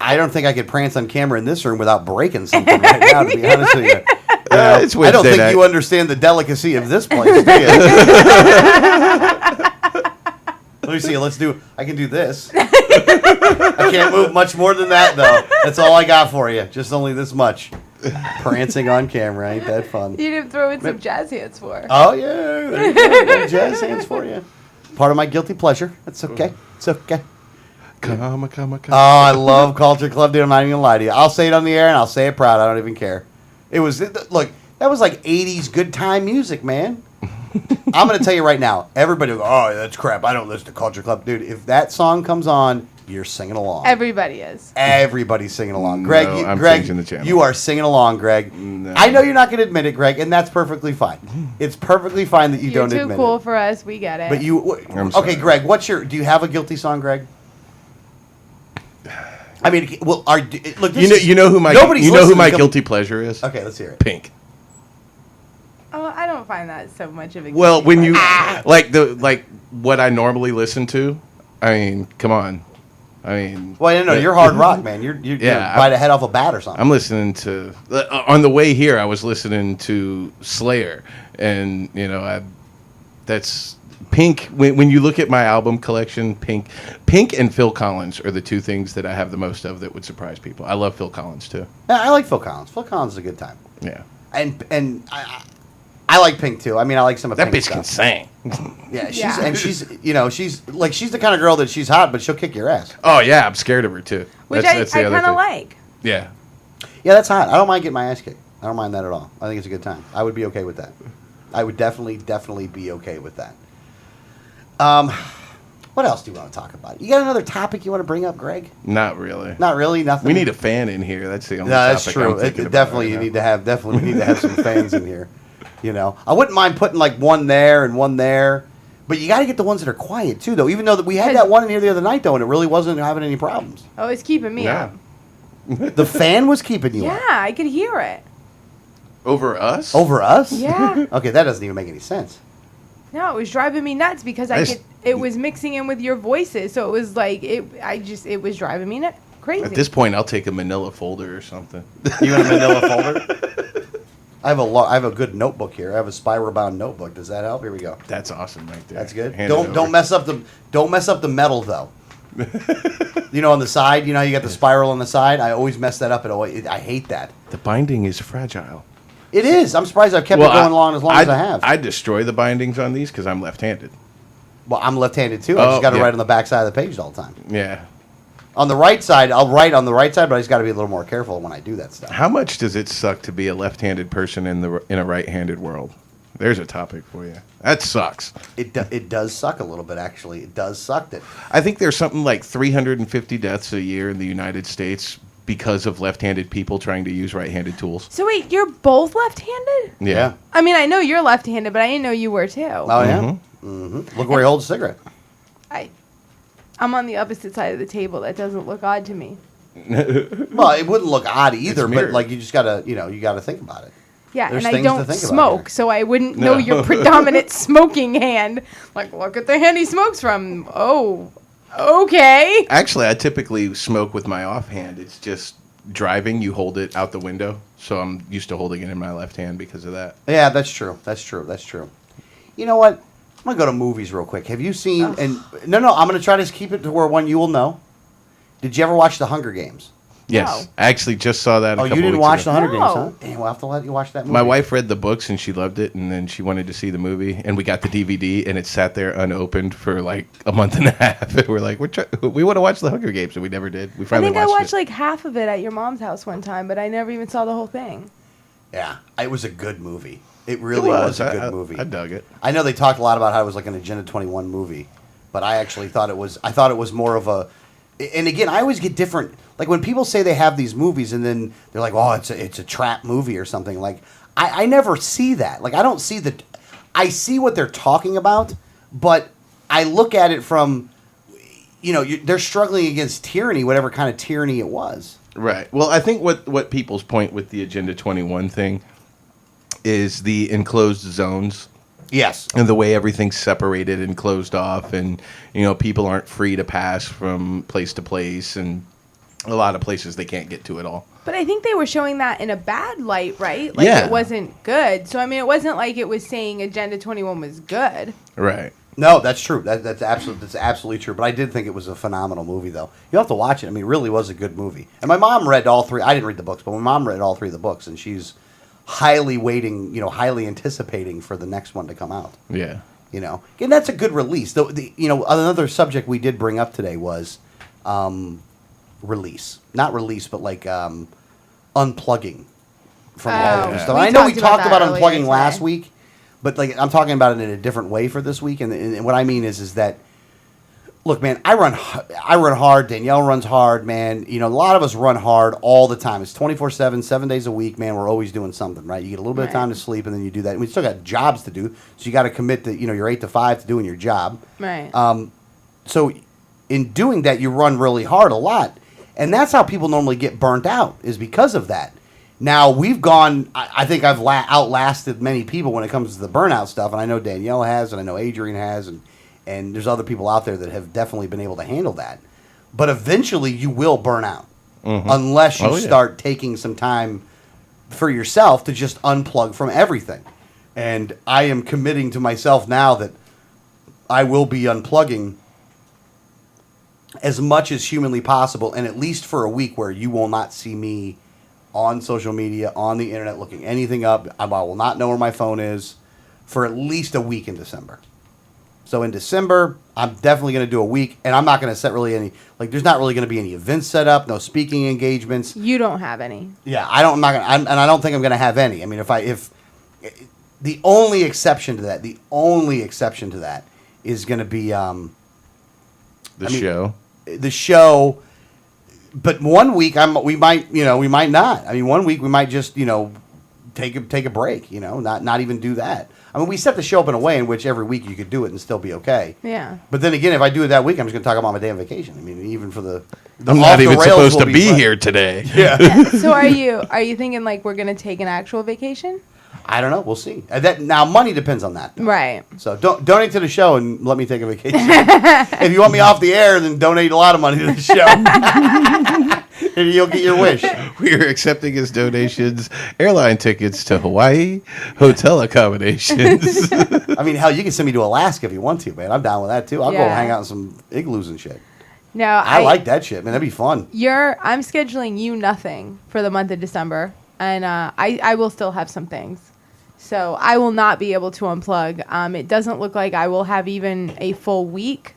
I don't think I could prance on camera in this room without breaking something right now, to be honest with you. It's I don't Wednesday think night. you understand the delicacy of this place, do you? Let me see. I can do this. I can't move much more than that, though. That's all I got for you. Just only this much. Prancing on camera. Ain't that fun? You didn't throw in some jazz hands for. Oh, yeah. There you go. Little jazz hands for you. Part of my guilty pleasure. That's okay. It's okay. Come. Oh, I love Culture Club, dude. I'm not even going to lie to you. I'll say it on the air, and I'll say it proud. I don't even care. Look, That was like 80s good time music, man. I'm going to tell you right now. Everybody will go, oh, that's crap. I don't listen to Culture Club. Dude, if that song comes on, you're singing along. Everybody is. Everybody's singing along. No, Greg, I'm Greg, changing the channel. you are singing along, Greg. No. I know you're not going to admit it, Greg, and that's perfectly fine. It's perfectly fine that you You're don't too admit cool it. for us. We get it. But you, I'm okay, sorry. Greg, do you have a guilty song, Greg? I mean, well, look, You know who my nobody's listening to guilty pleasure is? Okay, let's hear it. Pink. Oh, I don't find that so much of a. Well, guilty when you pleasure. like what I normally listen to, I mean, come on. I mean, Well, no, you're hard rock, man. You're Yeah, bite a head off a bat or something. I'm listening to on the way here. I was listening to Slayer, and that's Pink. When you look at my album collection, Pink and Phil Collins are the two things that I have the most of that would surprise people. I love Phil Collins too. Yeah, I like Phil Collins. Phil Collins is a good time. Yeah, And I like Pink too. I mean, I like some of that Pink's bitch can stuff. sing. Yeah, she's Yeah. she's the kind of girl that she's hot, but she'll kick your ass. Oh yeah, I'm scared of her too. which That's I the other kind of thing. like. Yeah, Yeah, that's hot. I don't mind getting my ass kicked. I don't mind that at all. I think it's a good time. I would be okay with that. I would definitely be okay with that. What else do you want to talk about? You got another topic you want to bring up, Greg? not really. Not really. Nothing. We need a fan in here. That's the only. No, that's topic true. I'm thinking about Definitely, right you now. need to have. Definitely, we need to have some fans in here. I wouldn't mind putting like one there and one there, but you got to get the ones that are quiet too, though. Even though that we had that one in here the other night, though, and it really wasn't having any problems. Oh, it's keeping me Yeah. up. The fan was keeping you Yeah, up. I could hear it. Over us? Over us. Yeah. Okay, that doesn't even make any sense. No, it was driving me nuts because it was mixing in with your voices, so it was like it was driving me nuts. Crazy. At this point, I'll take a manila folder or something. You in a manila folder? I have a good notebook here. I have a spiral bound notebook. Does that help? Here we go. That's awesome right there. That's good. Hand it over. Don't mess up the metal though. On the side, you got the spiral on the side. I always mess that up. I hate that. The binding is fragile. It is. I'm surprised I've kept it going along as long as I have. I destroy the bindings on these because I'm left-handed. Well, I'm left-handed too. I just got to write on the back side of the page all the time. Yeah. On the right side, I'll write on the right side, but I just got to be a little more careful when I do that stuff. How much does it suck to be a left-handed person in a right-handed world? There's a topic for you. That sucks. It does suck a little bit, actually. It does suck that. I think there's something like 350 deaths a year in the United States because of left-handed people trying to use right-handed tools. So wait, you're both left-handed? Yeah. I mean, I know you're left-handed, but I didn't know you were too. Oh yeah. Mm-hmm. Look where he holds a cigarette. I'm on the opposite side of the table. That doesn't look odd to me. Well, it wouldn't look odd either, but mirrored. like you just gotta, you gotta think about it. Yeah, There's and I things to don't think about smoke, here. so I wouldn't know your predominant smoking hand. Like, look at the hand he smokes from. Oh, okay. Actually, I typically smoke with my offhand. It's just driving, you hold it out the window. So I'm used to holding it in my left hand because of that. Yeah, that's true. That's true. That's true. You know what? I'm gonna go to movies real quick. Have you seen? And no, I'm gonna try to keep it to where one you will know. Did you ever watch The Hunger Games? Yes. No. I actually just saw that a Oh, you couple didn't weeks watch ago. The Hunger No. Games, huh? Damn, we'll have to let you watch that movie. My wife read the books and she loved it, and then she wanted to see the movie, and we got the DVD, and it sat there unopened for like a month and a half. And we're like, we want to watch The Hunger Games, and we never did. We I finally think I watched it. like half of it at your mom's house one time, but I never even saw the whole thing. Yeah, it was a good movie. It It really was a good I- movie. I dug it. I know they talked a lot about how it was like an Agenda 21 movie, but I actually thought it was. I thought it was more of a. And again, I always get different. Like when people say they have these movies, and then they're like, "Oh, it's a trap movie or something." Like I never see that. Like I don't see the. I see what they're talking about, but I look at it from. They're struggling against tyranny, whatever kind of tyranny it was. Right. Well, I think what people's point with the Agenda 21 thing is the enclosed zones. Yes. And the way everything's separated and closed off, and people aren't free to pass from place to place, and a lot of places they can't get to at all. But I think they were showing that in a bad light, right? Like Yeah. it wasn't good. So I mean, it wasn't like it was saying Agenda 21 was good. Right. No, that's true. That's absolutely true. But I did think it was a phenomenal movie, though. You have to watch it. I mean, it really was a good movie. And my mom read all three. I didn't read the books, but my mom read all three of the books, and she's highly waiting, highly anticipating for the next one to come out. Yeah. And that's a good release. Another subject we did bring up today was release, not release, but like unplugging. from all of Oh, this stuff. we I know we talked talked about about that unplugging earlier last today. week, but like I'm talking about it in a different way for this week. And what I mean is that, look, man, I run hard. Danielle runs hard, man. You know, a lot of us run hard all the time. It's 24/7, 7 days a week, man. We're always doing something, right? You get a little bit of Right. time to sleep, and then you do that. And we still got jobs to do, so you got to commit to your 8 to 5 to doing your job. Right. So in doing that, you run really hard a lot. And that's how people normally get burnt out, is because of that. Now, we've gone, I think I've outlasted many people when it comes to the burnout stuff. And I know Danielle has, and I know Adrian has, and there's other people out there that have definitely been able to handle that. But eventually, you will burn out unless you Oh, yeah. start taking some time for yourself to just unplug from everything. And I am committing to myself now that I will be unplugging as much as humanly possible, and at least for a week where you will not see me on social media, on the internet, looking anything up. I will not know where my phone is for at least a week in December. So in December, I'm definitely going to do a week, and I'm not going to set really any, like, there's not really going to be any events set up, no speaking engagements. You don't have any. Yeah, I don't. I'm not gonna, and I don't think I'm going to have any. I mean, if the only exception to that, is going to be Show. the show. But one week we might not. I mean, one week we might just take a break. Not even do that. I mean, we set the show up in a way in which every week you could do it and still be okay. Yeah. But then again, if I do it that week, I'm just going to talk about my damn vacation. I mean, even for the I'm off not the even rails supposed will to be fun. here today. Yeah. So are you thinking like we're gonna take an actual vacation? I don't know. We'll see. Now money depends on that. Right. So donate to the show and let me take a vacation. If you want me off the air, then donate a lot of money to the show, and you'll get your wish. We are accepting as donations airline tickets to Hawaii, hotel accommodations. I mean, hell, you can send me to Alaska if you want to, man. I'm down with that too. I'll go Yeah. hang out in some igloos and shit. No, I like that shit, man. That'd be fun. I'm scheduling you nothing for the month of December, and I will still have some things. So I will not be able to unplug. It doesn't look like I will have even a full week,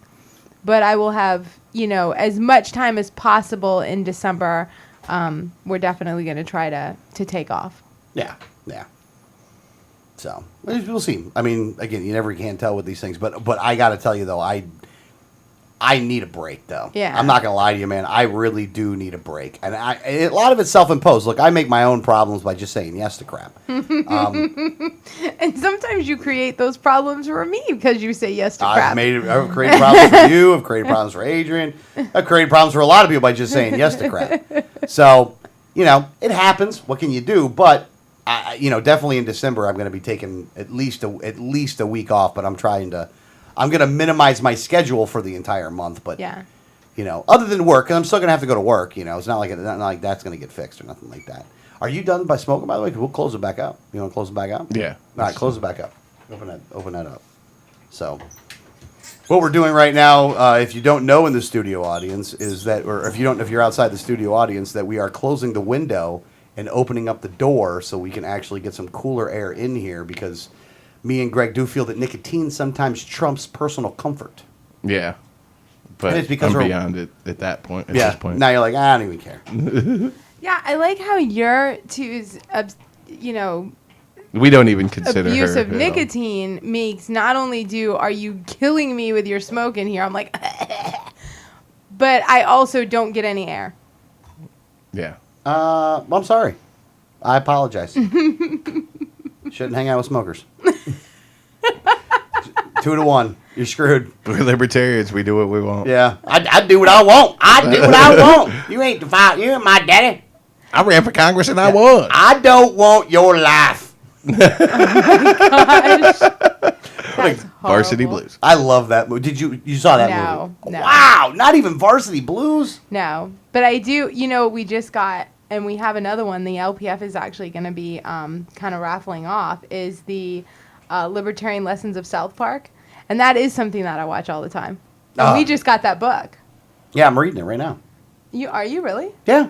but I will have, as much time as possible in December. We're definitely going to try to take off. Yeah. So we'll see. I mean, again, you never can tell with these things, but I got to tell you though, I need a break, though. Yeah. I'm not going to lie to you, man. I really do need a break. And a lot of it's self-imposed. Look, I make my own problems by just saying yes to crap. And sometimes you create those problems for me because you say yes to crap. I've created problems for you. I've created problems for Adrian. I've created problems for a lot of people by just saying yes to crap. So, it happens. What can you do? But, definitely in December, I'm going to be taking at least a week off. But I'm going to minimize my schedule for the entire month. But, Yeah. other than work, and I'm still going to have to go to work. It's not like that's going to get fixed or nothing like that. Are you done by smoking, by the way? 'Cause we'll close it back up. You want to close it back up? Yeah. All right, close it back up. Open that up. So, what we're doing right now, if you don't know in the studio audience, is that, or if you're outside the studio audience, that we are closing the window and opening up the door so we can actually get some cooler air in here, because me and Greg do feel that nicotine sometimes trumps personal comfort. Yeah. But And it's because I'm we're- beyond it at that point. At this point. Now you're like, I don't even care. Yeah, I like how your two's, We don't even consider abuse her of nicotine makes not only are you killing me with your smoke in here, I'm like, but I also don't get any air. Yeah. Well, I'm sorry. I apologize. Shouldn't hang out with smokers. 2 to 1. You're screwed. We're libertarians. We do what we want. Yeah, I do what I want. I do what I want. You ain't the father. You ain't my daddy. I ran for Congress and I won. I don't want your life. That's Varsity horrible. Blues. I love that movie. You saw that No, movie? no. Wow, not even Varsity Blues. No, but I do. We just got, and we have another one. The LPF is actually going to be kind of raffling off. Is the Libertarian Lessons of South Park, and that is something that I watch all the time. And we just got that book. Yeah, I'm reading it right now. Are you really? Yeah,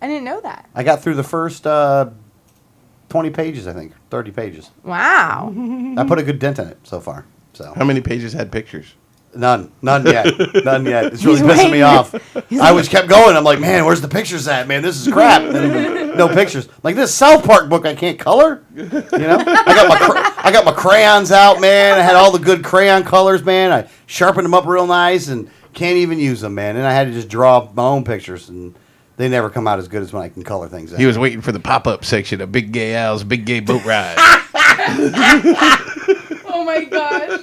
I didn't know that. I got through the first 20 pages, I think, 30 pages. Wow. I put a good dent in it so far. So How many pages had pictures? None yet. None yet. It's really He's pissing me waiting. off. I was kept going. I'm like, man, where's the pictures at, man? This is crap. And no pictures. Like this South Park book, I can't color. You know, I got my crayons out, man. I had all the good crayon colors, man. I sharpened them up real nice and can't even use them, man. And I had to just draw my own pictures, and they never come out as good as when I can color things out. He was waiting for the pop-up section of Big Gay Al's Big Gay Boat Ride. Oh my gosh.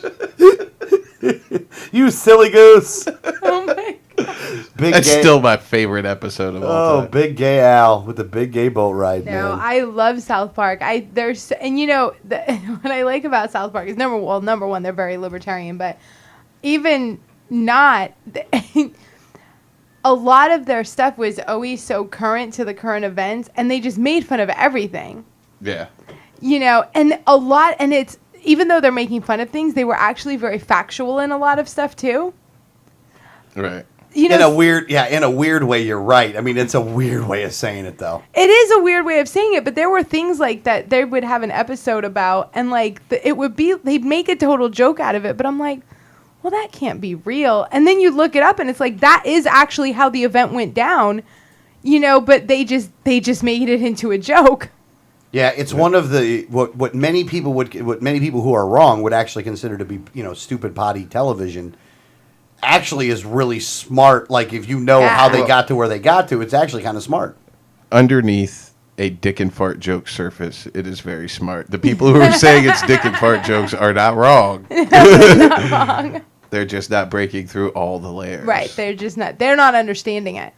You silly goose. Oh my gosh. Big That's gay, still my favorite episode of all oh, time. Big Gay Al with the big gay boat ride, No, man. I love South Park. And you know what I like about South Park is number one, they're very libertarian, but even not, a lot of their stuff was always so current to the current events, and they just made fun of everything. Yeah. You know, and it's even though they're making fun of things, they were actually very factual in a lot of stuff too. Right. You know, In a weird way, you're right. I mean, it's a weird way of saying it, though. it is a weird way of saying it, but there were things like that they would have an episode about, and like it would be, they'd make a total joke out of it, but I'm like, well, that can't be real. And then you look it up, and it's like that is actually how the event went down, you know. But they just made it into a joke. Yeah, it's one of the what many people who are wrong would actually consider to be, you know, stupid potty television. Actually, is really smart. Like if you know how they got to where they got to, it's actually kind of smart. Underneath a dick and fart joke surface, it is very smart. The people who are saying it's dick and fart jokes are not wrong. Not wrong. They're just not breaking through all the layers. Right. They're not understanding it.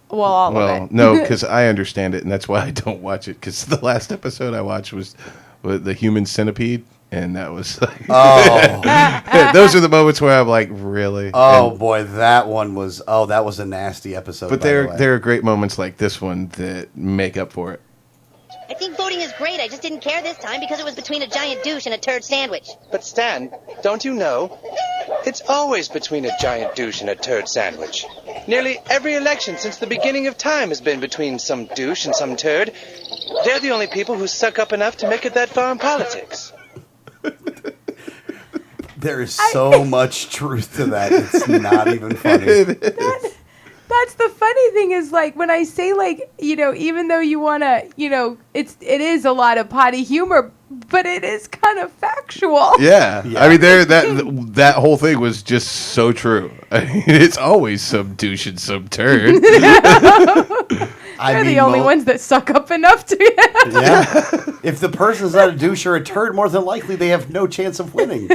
Well, all of Well, it. no, because I understand it, and that's why I don't watch it. Because the last episode I watched was the Human Centipede, and that was like, Oh, those are the moments where I'm like, really? oh And- boy, that was a nasty episode. but by the there way. there are great moments like this one that make up for it. I think voting is great. I just didn't care this time because it was between a giant douche and a turd sandwich. But Stan, don't you know? It's always between a giant douche and a turd sandwich. Nearly every election since the beginning of time has been between some douche and some turd. They're the only people who suck up enough to make it that far in politics. There is so much truth to that. It's not even funny. That's the funny thing is, like, when I say, like, you know, even though you want to, you know, it is a lot of potty humor, but it is kind of factual. Yeah. Yeah. I mean, that whole thing was just so true. I mean, it's always some douche and some turd. They're the only ones that suck up enough to Yeah. If the person's not a douche or a turd, more than likely they have no chance of winning.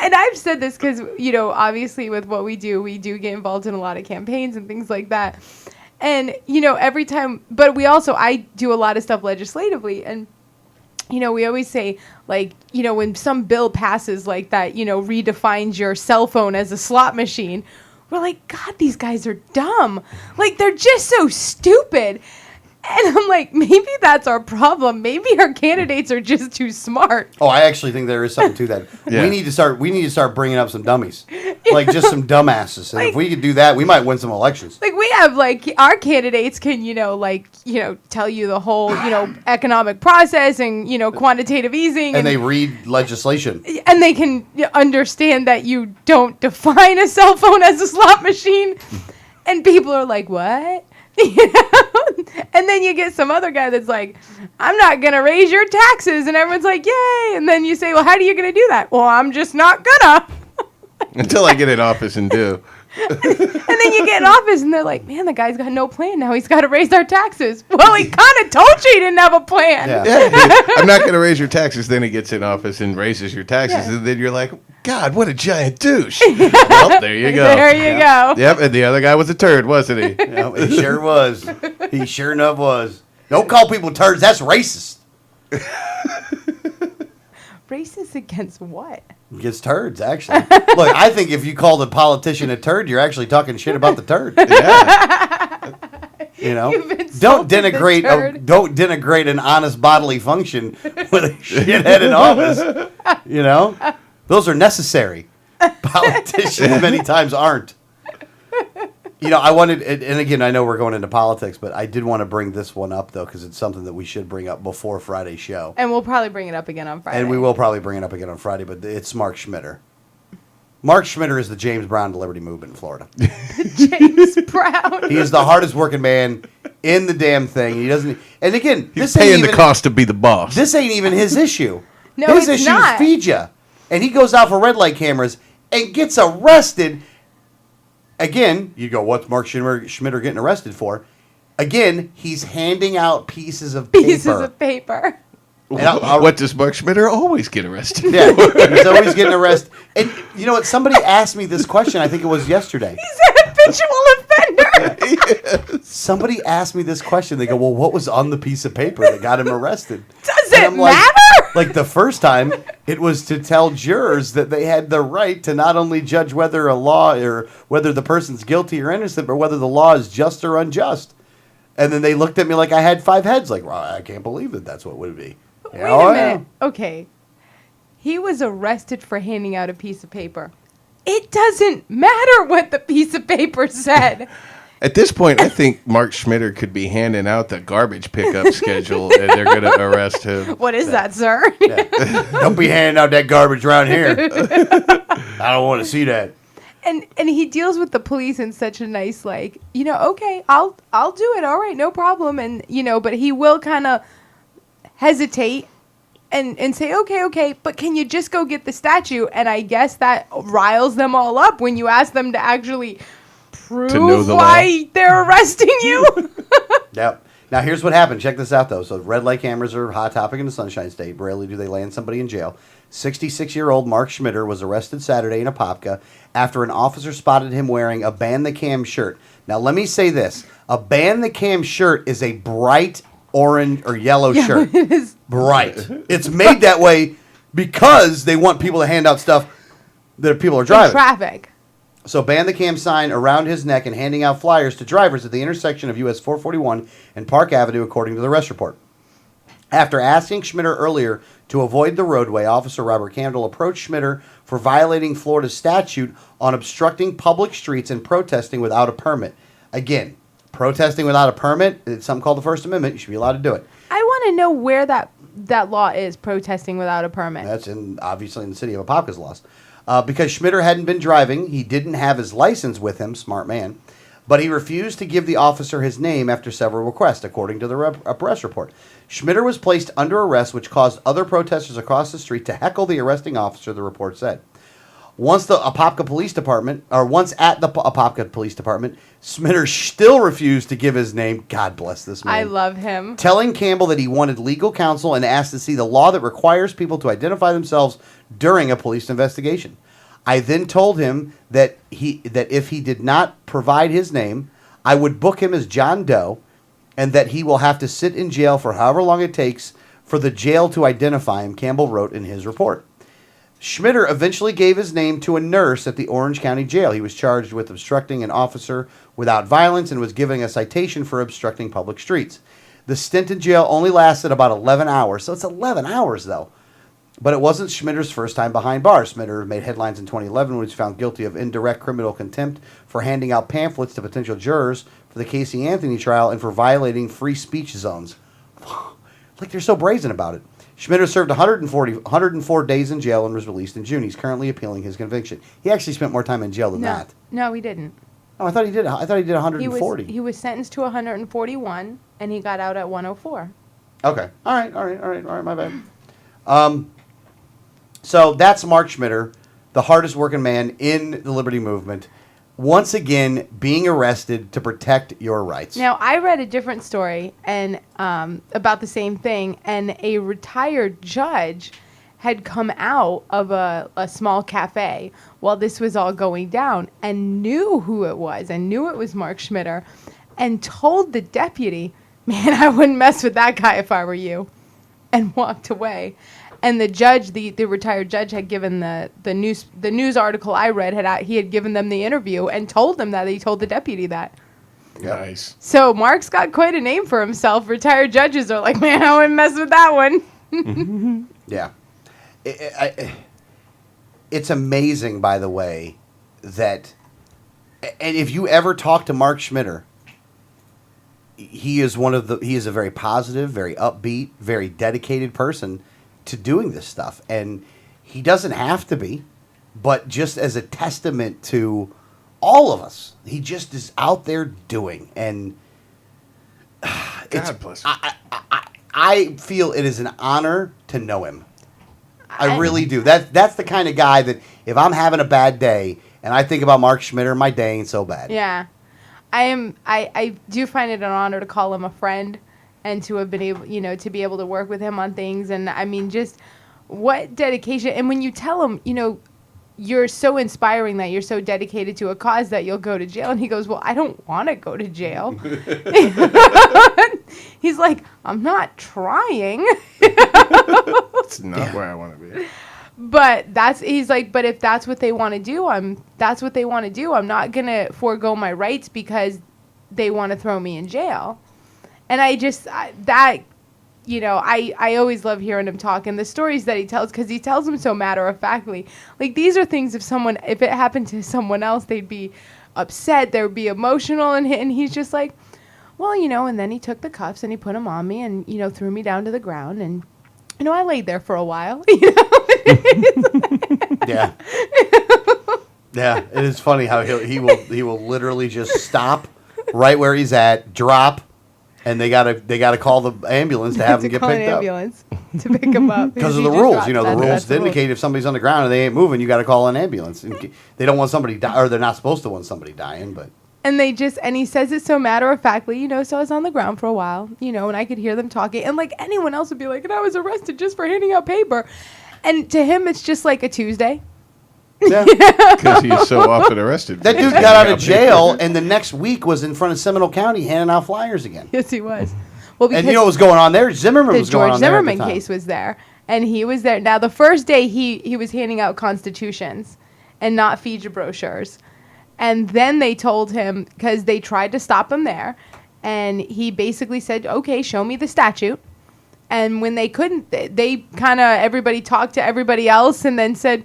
And I've said this because, you know, obviously with what we do get involved in a lot of campaigns and things like that. And, you know, every time, but I do a lot of stuff legislatively. And, you know, we always say, like, you know, when some bill passes like that, you know, redefines your cell phone as a slot machine, we're like, God, these guys are dumb. Like, they're just so stupid. And I'm like, maybe that's our problem. Maybe our candidates are just too smart. Oh, I actually think there is something to that. Yeah. We need to start bringing up some dummies, like just some dumbasses. And if we could do that, we might win some elections. Like, we have, like, our candidates can, you know, like, you know, tell you the whole, you know, economic process and, you know, quantitative easing. And they read legislation. and they can understand that you don't define a cell phone as a slot machine. And people are like, what? You know? And then you get some other guy that's like, I'm not going to raise your taxes. And everyone's like, yay. And then you say, well, how are you going to do that? Well, I'm just not gonna. Until I get in office and do. And then you get in office and they're like, man, the guy's got no plan. Now he's got to raise our taxes. Well, he kind of told you he didn't have a plan. Yeah. Yeah, I'm not going to raise your taxes. Then he gets in office and raises your taxes. Yeah. And then you're like, God, what a giant douche. Well, there you go. There you go. Yep, and the other guy was a turd, wasn't he? Yeah, he sure was. He sure enough was. Don't call people turds. That's racist. Racist against what? Against turds, actually. Look, I think if you call the politician a turd, you're actually talking shit about the turd. Yeah. You know, You've don't insulted the turd. don't denigrate an honest bodily function with a shithead in office. You know, those are necessary. Politicians many times aren't. You know, I wanted, and again, I know we're going into politics, but I did want to bring this one up though because it's something that we should bring up before Friday's show, And we'll probably bring it up again on Friday. and we will probably bring it up again on Friday. But it's Mark Schmitter. Mark Schmitter is the James Brown to Liberty Movement in Florida. James Brown. He is the hardest working man in the damn thing. He doesn't. And again, He's this ain't paying even, the cost to be the boss. This ain't even his issue. No, his it's issue not. is feed ya. And he goes out for red light cameras and gets arrested. Again, you go, what's Mark Schmitter getting arrested for? Again, he's handing out pieces of paper. Pieces of paper. And I'll- What does Mark Schmitter always get arrested? Yeah, he's always getting arrested. And you know what? Somebody asked me this question. I think it was yesterday. He's an habitual offender. Somebody asked me this question. They go, "Well, what was on the piece of paper that got him arrested?" Does And it I'm like, matter? Like the first time, it was to tell jurors that they had the right to not only judge whether a law or whether the person's guilty or innocent, but whether the law is just or unjust. And then they looked at me like I had 5 heads. Like, well, I can't believe that that's what it would be. Wait a minute. Okay. He was arrested for handing out a piece of paper. It doesn't matter what the piece of paper said. At this point, I think Mark Schmitter could be handing out the garbage pickup schedule, and they're going to arrest him. What is that, sir? Don't be handing out that garbage around here. I don't want to see that. And he deals with the police in such a nice, like, okay, I'll do it. All right, no problem. And but he will kind of hesitate and say, okay, but can you just go get the statue? And I guess that riles them all up when you ask them to actually prove know the why they're arresting you. Yep. Now, here's what happened. Check this out, though. So, red light cameras are a hot topic in the Sunshine State. Rarely do they land somebody in jail. 66-year-old Mark Schmitter was arrested Saturday in Apopka after an officer spotted him wearing a Ban the Cam shirt. Now, let me say this. A Ban the Cam shirt is a bright orange or yellow shirt. It is. Bright. It's made that way because they want people to hand out stuff that people are driving. Traffic. So ban the cam sign around his neck and handing out flyers to drivers at the intersection of US 441 and Park Avenue, according to the arrest report. After asking Schmitter earlier to avoid the roadway, Officer Robert Candle approached Schmitter for violating Florida's statute on obstructing public streets and protesting without a permit. Again, protesting without a permit, it's something called the First Amendment. You should be allowed to do it. I want to know where that law is, protesting without a permit. That's obviously in the city of Apopka's laws. Because Schmitter hadn't been driving, he didn't have his license with him, smart man, but he refused to give the officer his name after several requests, according to the arrest report. Schmitter was placed under arrest, which caused other protesters across the street to heckle the arresting officer, the report said. Once at the Apopka Police Department, Schmitter still refused to give his name. God bless this man. I love him. Telling Campbell that he wanted legal counsel and asked to see the law that requires people to identify themselves during a police investigation. I then told him that if he did not provide his name, I would book him as John Doe and that he will have to sit in jail for however long it takes for the jail to identify him, Campbell wrote in his report. Schmitter eventually gave his name to a nurse at the Orange County Jail. He was charged with obstructing an officer without violence and was given a citation for obstructing public streets. The stint in jail only lasted about 11 hours, so it's 11 hours, though. But it wasn't Schmitter's first time behind bars. Schmitter made headlines in 2011 when he was found guilty of indirect criminal contempt for handing out pamphlets to potential jurors for the Casey Anthony trial and for violating free speech zones. Like, they're so brazen about it. Schmitter served 104 days in jail and was released in June. He's currently appealing his conviction. He actually spent more time in jail than that. No, he didn't. Oh, I thought he did 140. He was sentenced to 141, and he got out at 104. Okay. All right, my bad. So that's Mark Schmitter, the hardest working man in the Liberty Movement, once again being arrested to protect your rights. Now, I read a different story and about the same thing, and a retired judge had come out of a small cafe while this was all going down and knew who it was and knew it was Mark Schmitter and told the deputy, man, I wouldn't mess with that guy if I were you, and walked away. And the judge, the retired judge, had given the news article I read, he had given them the interview and told them that. He told the deputy that. Nice. So Mark's got quite a name for himself. Retired judges are like, man, I wouldn't mess with that one. Yeah. It's amazing, by the way, that, and if you ever talk to Mark Schmitter, he is a very positive, very upbeat, very dedicated person to doing this stuff. And he doesn't have to be. but just as a testament to all of us. He just is out there doing, and God bless him. I feel it is an honor to know him. I really do. That's the kind of guy that if I'm having a bad day and I think about Mark Schmitter, my day ain't so bad. Yeah. I do find it an honor to call him a friend and to have been able, to be able to work with him on things. And I mean, just what dedication. And when you tell him, you're so inspiring that you're so dedicated to a cause that you'll go to jail. And he goes, well, I don't want to go to jail. He's like, I'm not trying. It's not where I want to be. But he's like, but if that's what they want to do, that's what they want to do. I'm not going to forego my rights because they want to throw me in jail. And I always love hearing him talk, and the stories that he tells, because he tells them so matter-of-factly. Like, these are things if it happened to someone else, they'd be upset, they would be emotional, and he's just like, well, and then he took the cuffs and he put them on me and, threw me down to the ground, and, I laid there for a while, Yeah. Yeah, it is funny how he will literally just stop right where he's at, drop, and they gotta call the ambulance to have him get call an picked up. ambulance to pick him up Because of he the just rules, dropped. the That's rules the indicate if somebody's on the ground and they ain't moving, you got to call an ambulance. And they don't want somebody die, or they're not supposed to want somebody dying. But And he says it so matter-of-factly, so I was on the ground for a while, and I could hear them talking. And, like, anyone else would be like, and I was arrested just for handing out paper. And to him, it's just like a Tuesday. yeah, Because he's so often arrested. that dude got out of jail, and the next week was in front of Seminole County handing out flyers again. Yes, he was. Well, because And you know what was going on there? Zimmerman the was going George on there at the Zimmerman time. case was there. And he was there. Now, the first day, he was handing out constitutions and not FIJA brochures. And then they told him, because they tried to stop him there, and he basically said, okay, show me the statute. And when they couldn't, they kind of, everybody talked to everybody else and then said,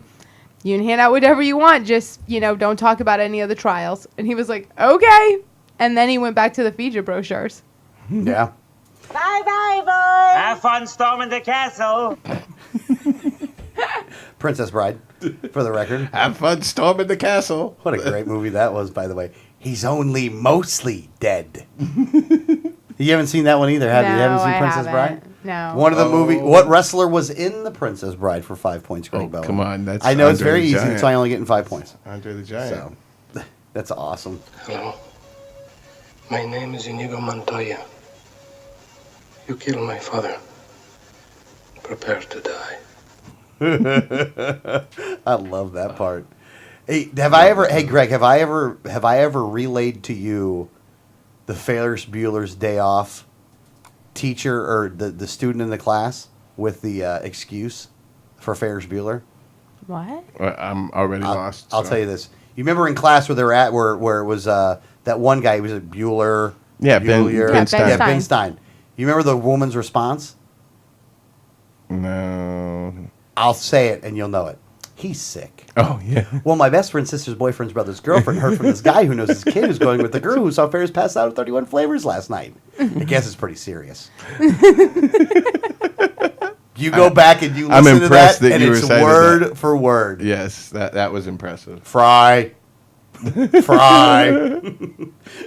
you can hand out whatever you want, just, don't talk about any of the trials. And he was like, okay. And then he went back to the FIJA brochures. Yeah. Bye-bye, boys. Have fun storming the castle. Princess Bride, for the record. Have fun storming the castle. What a great movie that was, by the way. He's only mostly dead. You haven't seen that one either, have you? You haven't seen I Princess haven't. Bride? No. One of the movie. What wrestler was in the Princess Bride for 5 points? Greg Bowen. Come on, that's I know it's Andre very the easy, Giant. so I only get in 5 points. Andre the Giant. So that's awesome. Hello. My name is Inigo Montoya. You killed my father. Prepare to die. I love that part. Hey, Greg, have I ever relayed to you the Ferris Bueller's Day Off teacher or the student in the class with the excuse for Ferris Bueller? What? I'm already lost. I'll tell you this. You remember in class where they were at where it was that one guy, he was a Bueller. Yeah, Ben Ben Stein. Yeah, Ben Stein. You remember the woman's response? No. I'll say it and you'll know it. He's sick. Oh, yeah. Well, my best friend's sister's boyfriend's brother's girlfriend heard from this guy who knows his kid who's going with the girl who saw Ferris pass out at 31 Flavors last night. I guess it's pretty serious. You go back and you I'm listen to impressed that, that and you it's recited word for word. Yes, that was impressive. Fry. Fry.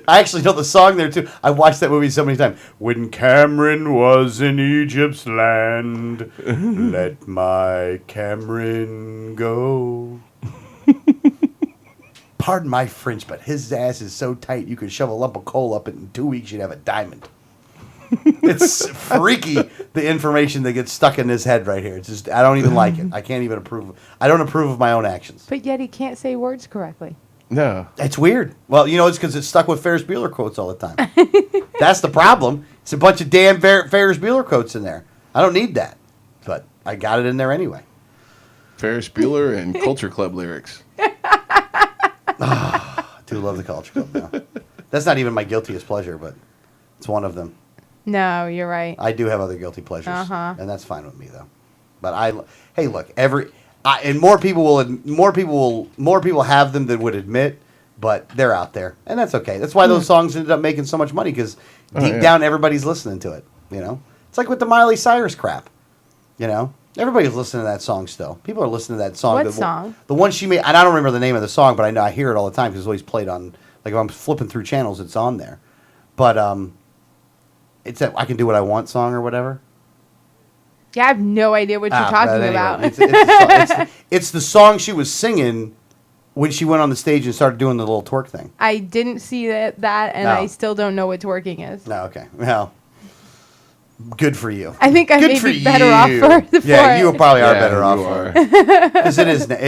I actually know the song there, too. I've watched that movie so many times. When Cameron was in Egypt's land, let my Cameron go. Pardon my French, but his ass is so tight you could shove a lump of coal up it in 2 weeks, you'd have a diamond. It's freaky, the information that gets stuck in his head right here. It's just, I don't even like it. I can't even approve. I don't approve of my own actions. But yet he can't say words correctly. No. It's weird. Well, it's because it's stuck with Ferris Bueller quotes all the time. That's the problem. It's a bunch of damn Ferris Bueller quotes in there. I don't need that. But I got it in there anyway. Ferris Bueller and Culture Club lyrics. I do love the Culture Club now. That's not even my guiltiest pleasure, but it's one of them. No, you're right. I do have other guilty pleasures, Uh-huh. and that's fine with me though. But hey, look, and more people have them than would admit, but they're out there, and that's okay. That's why those songs ended up making so much money because deep down everybody's listening to it. It's like with the Miley Cyrus crap. Everybody's listening to that song still. People are listening to that song. What song? The one she made. And I don't remember the name of the song, but I know I hear it all the time because it's always played on. Like if I'm flipping through channels, it's on there. But it's that I Can Do What I Want song or whatever. Yeah, I have no idea what you're talking But about. anyway, it's the song she was singing when she went on the stage and started doing the little twerk thing. I didn't see that, and No. I still don't know what twerking is. No, okay. Well, good for you. I think I Good may for be better off you. for Yeah, you it. probably are Yeah, better off you for are. it. Because it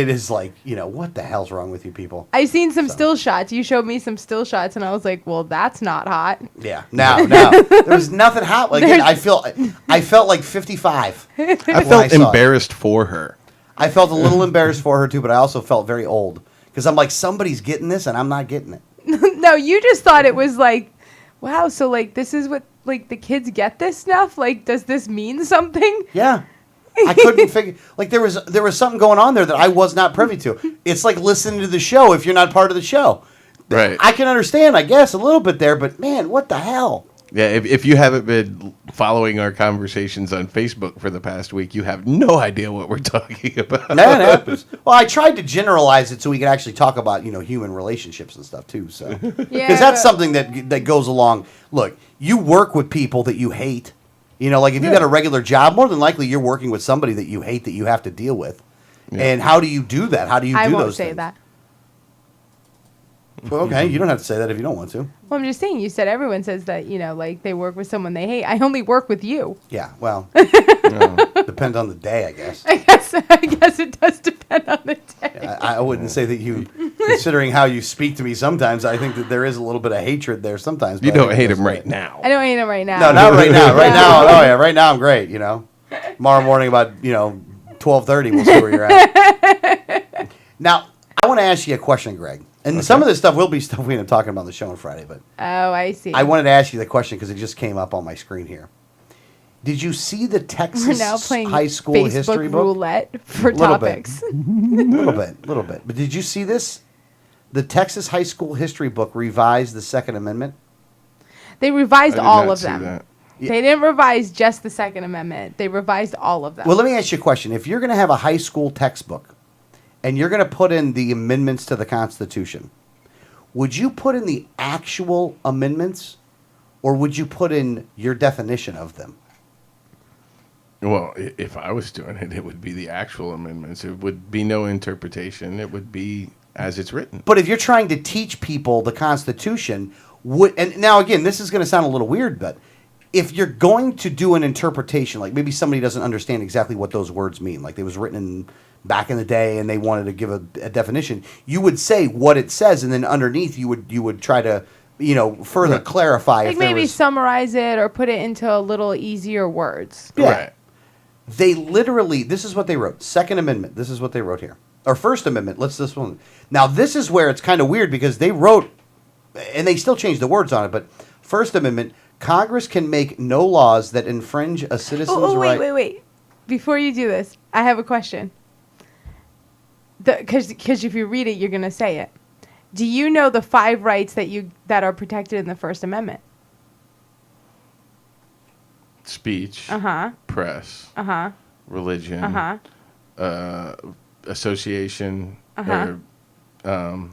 is like, what the hell's wrong with you people? I seen some still shots. You showed me some still shots, and I was like, "Well, that's not hot." Yeah. No. There was nothing hot. Like I felt like 55. I when felt saw it. embarrassed for her. I felt a little embarrassed for her too, but I also felt very old because I'm like, somebody's getting this and I'm not getting it. No, you just thought it was like, wow. So like, this is what like the kids get this stuff. Like, does this mean something? Yeah. I couldn't figure like there was something going on there that I was not privy to. It's like listening to the show if you're not part of the show. Right. I can understand, I guess, a little bit there, but man, what the hell? Yeah, if you haven't been following our conversations on Facebook for the past week, you have no idea what we're talking about. That happens. Well, I tried to generalize it so we could actually talk about, human relationships and stuff too. So, because that's something that goes along. Look, you work with people that you hate. Like if you got a regular job, more than likely you're working with somebody that you hate that you have to deal with. Yeah. And how do you do that? How do you do those things? I won't say that. Well, okay, you don't have to say that if you don't want to. Well, I'm just saying. You said everyone says that like they work with someone they hate. I only work with you. Yeah, well, depends on the day, I guess. I guess it does depend on the day. I wouldn't say that you, considering how you speak to me sometimes, I think that there is a little bit of hatred there sometimes. You don't hate him right now. I don't hate him right now. No, not right now. Right now, oh yeah, right now I'm great. Tomorrow morning about 12:30, we'll see where you're at. Now, I want to ask you a question, Greg. And some of this stuff will be stuff we end up talking about on the show on Friday, but oh, I see. I wanted to ask you the question because it just came up on my screen here. Did you see the Texas We're now playing high school Facebook history book? roulette for Little topics. little bit. But did you see this? The Texas high school history book revised the Second Amendment. They revised I did all not of see them. that. They didn't revise just the Second Amendment. They revised all of them. Well, let me ask you a question. If you're going to have a high school textbook and you're going to put in the amendments to the Constitution, would you put in the actual amendments or would you put in your definition of them? Well, if I was doing it, it would be the actual amendments. It would be no interpretation. It would be as it's written. But if you're trying to teach people the Constitution, and now again, this is going to sound a little weird, but if you're going to do an interpretation, like maybe somebody doesn't understand exactly what those words mean, like it was written back in the day and they wanted to give a definition, you would say what it says, and then underneath you would try to further clarify. like if there maybe was, summarize it or put it into a little easier words. Yeah. Right. They literally, this is what they wrote. Second Amendment, this is what they wrote here. Or First Amendment, this one. Now, this is where it's kind of weird because they wrote, and they still changed the words on it, but First Amendment, Congress can make no laws that infringe a citizen's right. Wait. Before you do this, I have a question. Because if you read it, you're going to say it. Do you know the 5 rights that are protected in the First Amendment? Speech, Uh-huh. press, Uh-huh. religion, Uh-huh. association, Uh-huh. or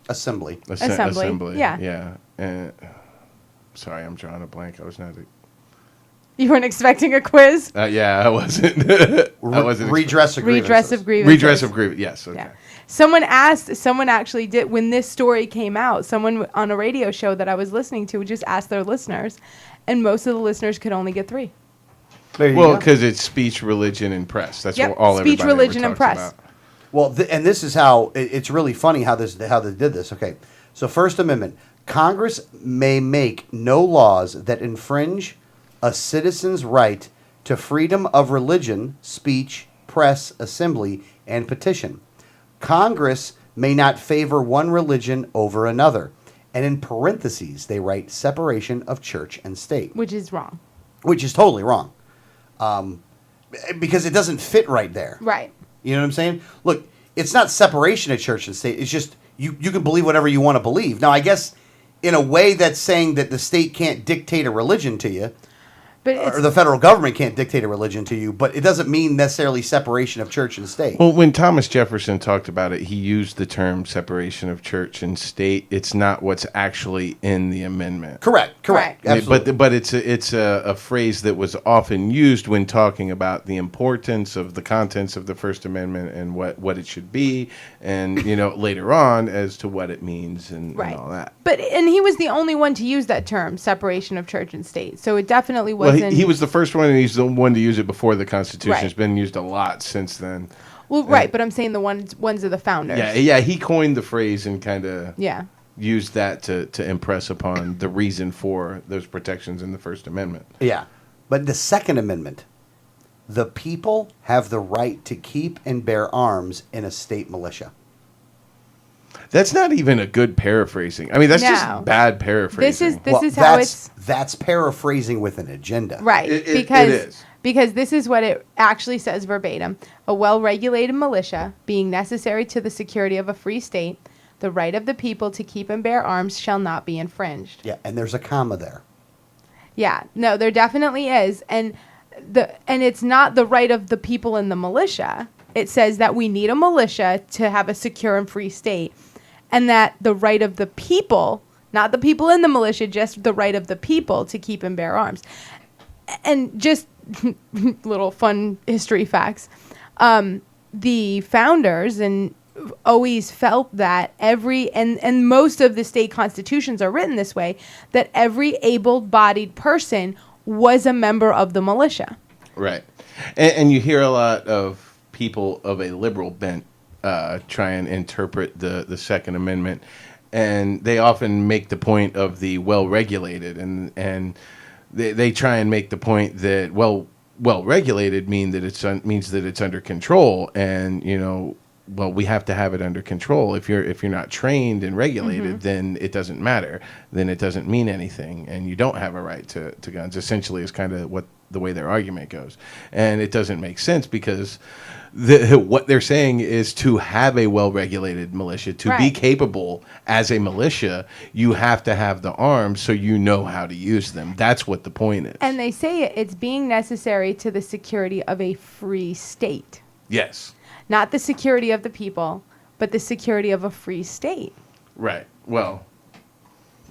Assembly. Assembly, yeah. Yeah. Sorry, I'm drawing a blank. I was not. You weren't expecting a quiz? Yeah, I wasn't. I wasn't. Redress of grievances. Redress of grievances. Redress of grievance. Yes. Okay. Yeah. Someone actually did, when this story came out, someone on a radio show that I was listening to just asked their listeners, and most of the listeners could only get 3. There you Well, go. because it's speech, religion, and press. That's Yep, all speech, everybody ever religion, and talks press. about. Well, and this is how it's really funny how they did this. Okay, so First Amendment: Congress may make no laws that infringe a citizen's right to freedom of religion, speech, press, assembly, and petition. Congress may not favor one religion over another, and in parentheses they write separation of church and state, Which is wrong. which is totally wrong, because it doesn't fit right there. Right. You know what I'm saying? Look, it's not separation of church and state. It's just you can believe whatever you want to believe. Now, I guess in a way that's saying that the state can't dictate a religion to you. But or it's, the federal government can't dictate a religion to you, but it doesn't mean necessarily separation of church and state. Well, when Thomas Jefferson talked about it, he used the term separation of church and state. It's not what's actually in the amendment. Correct. Absolutely. But it's a phrase that was often used when talking about the importance of the contents of the First Amendment and what it should be, and later on as to what it means and all that. and he was the only one to use that term, separation of church and state. So it definitely wasn't. Well, he was the first one, and he's the one to use it before the Constitution. Right. It's been used a lot since then. Well, right, but I'm saying the ones of the founders. Yeah, he coined the phrase and kind of used that to impress upon the reason for those protections in the First Amendment. Yeah. But the Second Amendment, the people have the right to keep and bear arms in a state militia. That's not even a good paraphrasing. I mean, that's just bad paraphrasing. This is how that's paraphrasing with an agenda. Right. It is. Because this is what it actually says verbatim. A well-regulated militia, being necessary to the security of a free state, the right of the people to keep and bear arms shall not be infringed. Yeah, and there's a comma there. Yeah, no, there definitely is. And it's not the right of the people in the militia. It says that we need a militia to have a secure and free state. And that the right of the people, not the people in the militia, just the right of the people to keep and bear arms. And just little fun history facts. The founders and always felt that and most of the state constitutions are written this way, that every able-bodied person was a member of the militia. Right. And you hear a lot of people of a liberal bent try and interpret the Second Amendment, and they often make the point of the well-regulated, and they try and make the point that well-regulated means that it's under control, and we have to have it under control. If you're not trained and regulated, then it doesn't matter. Then it doesn't mean anything, and you don't have a right to guns. Essentially, is kind of the way their argument goes, and it doesn't make sense because what they're saying is to have a well-regulated militia, to be capable as a militia, you have to have the arms so you know how to use them. That's what the point is. And they say it's being necessary to the security of a free state. Yes. Not the security of the people, but the security of a free state. Right. Well,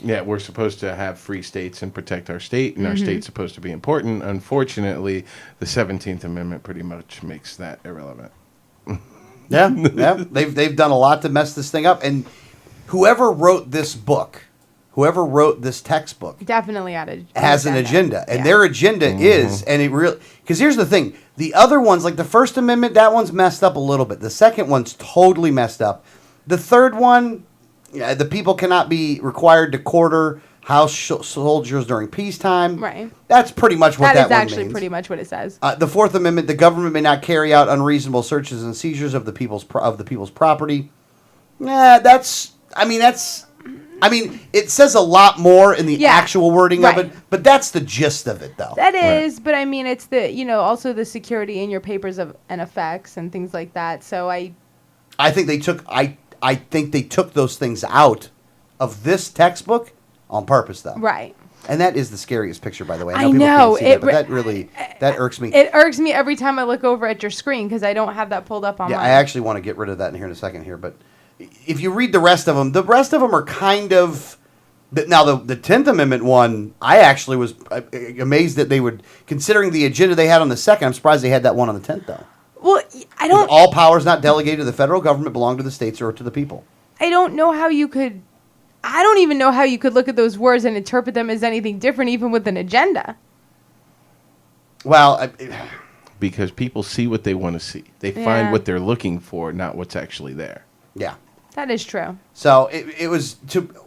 yeah, we're supposed to have free states and protect our state, and our state's supposed to be important. Unfortunately, the 17th Amendment pretty much makes that irrelevant. Yeah. They've done a lot to mess this thing up. And whoever wrote this book, whoever wrote this textbook, definitely has an agenda. And their agenda is, and it really, because here's the thing, the other ones, like the First Amendment, that one's messed up a little bit. The second one's totally messed up. The third one, the people cannot be required to quarter house soldiers during peacetime. Right. That's pretty much what that one means. That is actually pretty much what it says. The Fourth Amendment: the government may not carry out unreasonable searches and seizures of the people's property. Yeah, it says a lot more in the actual wording of it, but that's the gist of it, though. That is, but I mean, it's the also the security in your papers and effects and things like that. So I think they took I think they took those things out of this textbook on purpose, though. Right. And that is the scariest picture, by the way. I know. People can't see that, but that really irks me. It irks me every time I look over at your screen because I don't have that pulled up on mine. I actually want to get rid of that in here in a second here. But if you read the rest of them are kind of... Now, the 10th Amendment one, I actually was amazed that they would... Considering the agenda they had on the second, I'm surprised they had that one on the 10th, though. Well, I don't... All powers not delegated to the federal government belong to the states or to the people. I don't know how you could... I don't even know how you could look at those words and interpret them as anything different, even with an agenda. Well, because people see what they want to see. They find what they're looking for, not what's actually there. Yeah. That is true. So it was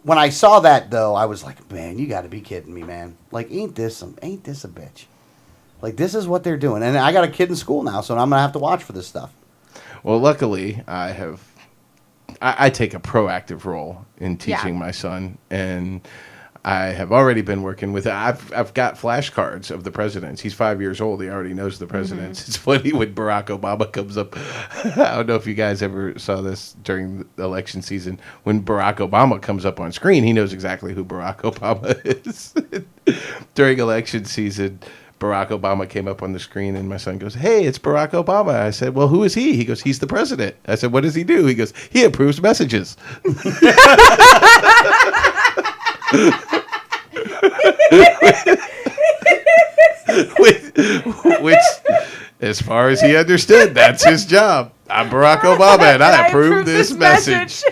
when I saw that, though, I was like, man, you got to be kidding me, man. Like, ain't this a bitch? Like, this is what they're doing. And I got a kid in school now, so I'm going to have to watch for this stuff. Well, luckily, I take a proactive role in teaching my son, and I have already been working with. I've got flashcards of the presidents. He's 5 years old. He already knows the presidents. It's funny when Barack Obama comes up. I don't know if you guys ever saw this during the election season. When Barack Obama comes up on screen, he knows exactly who Barack Obama is. During election season, Barack Obama came up on the screen, and my son goes, "Hey, it's Barack Obama." I said, "Well, who is he?" He goes, "He's the president." I said, "What does he do?" He goes, "He approves messages." which, as far as he understood, that's his job. I'm Barack Obama, and I approve this message.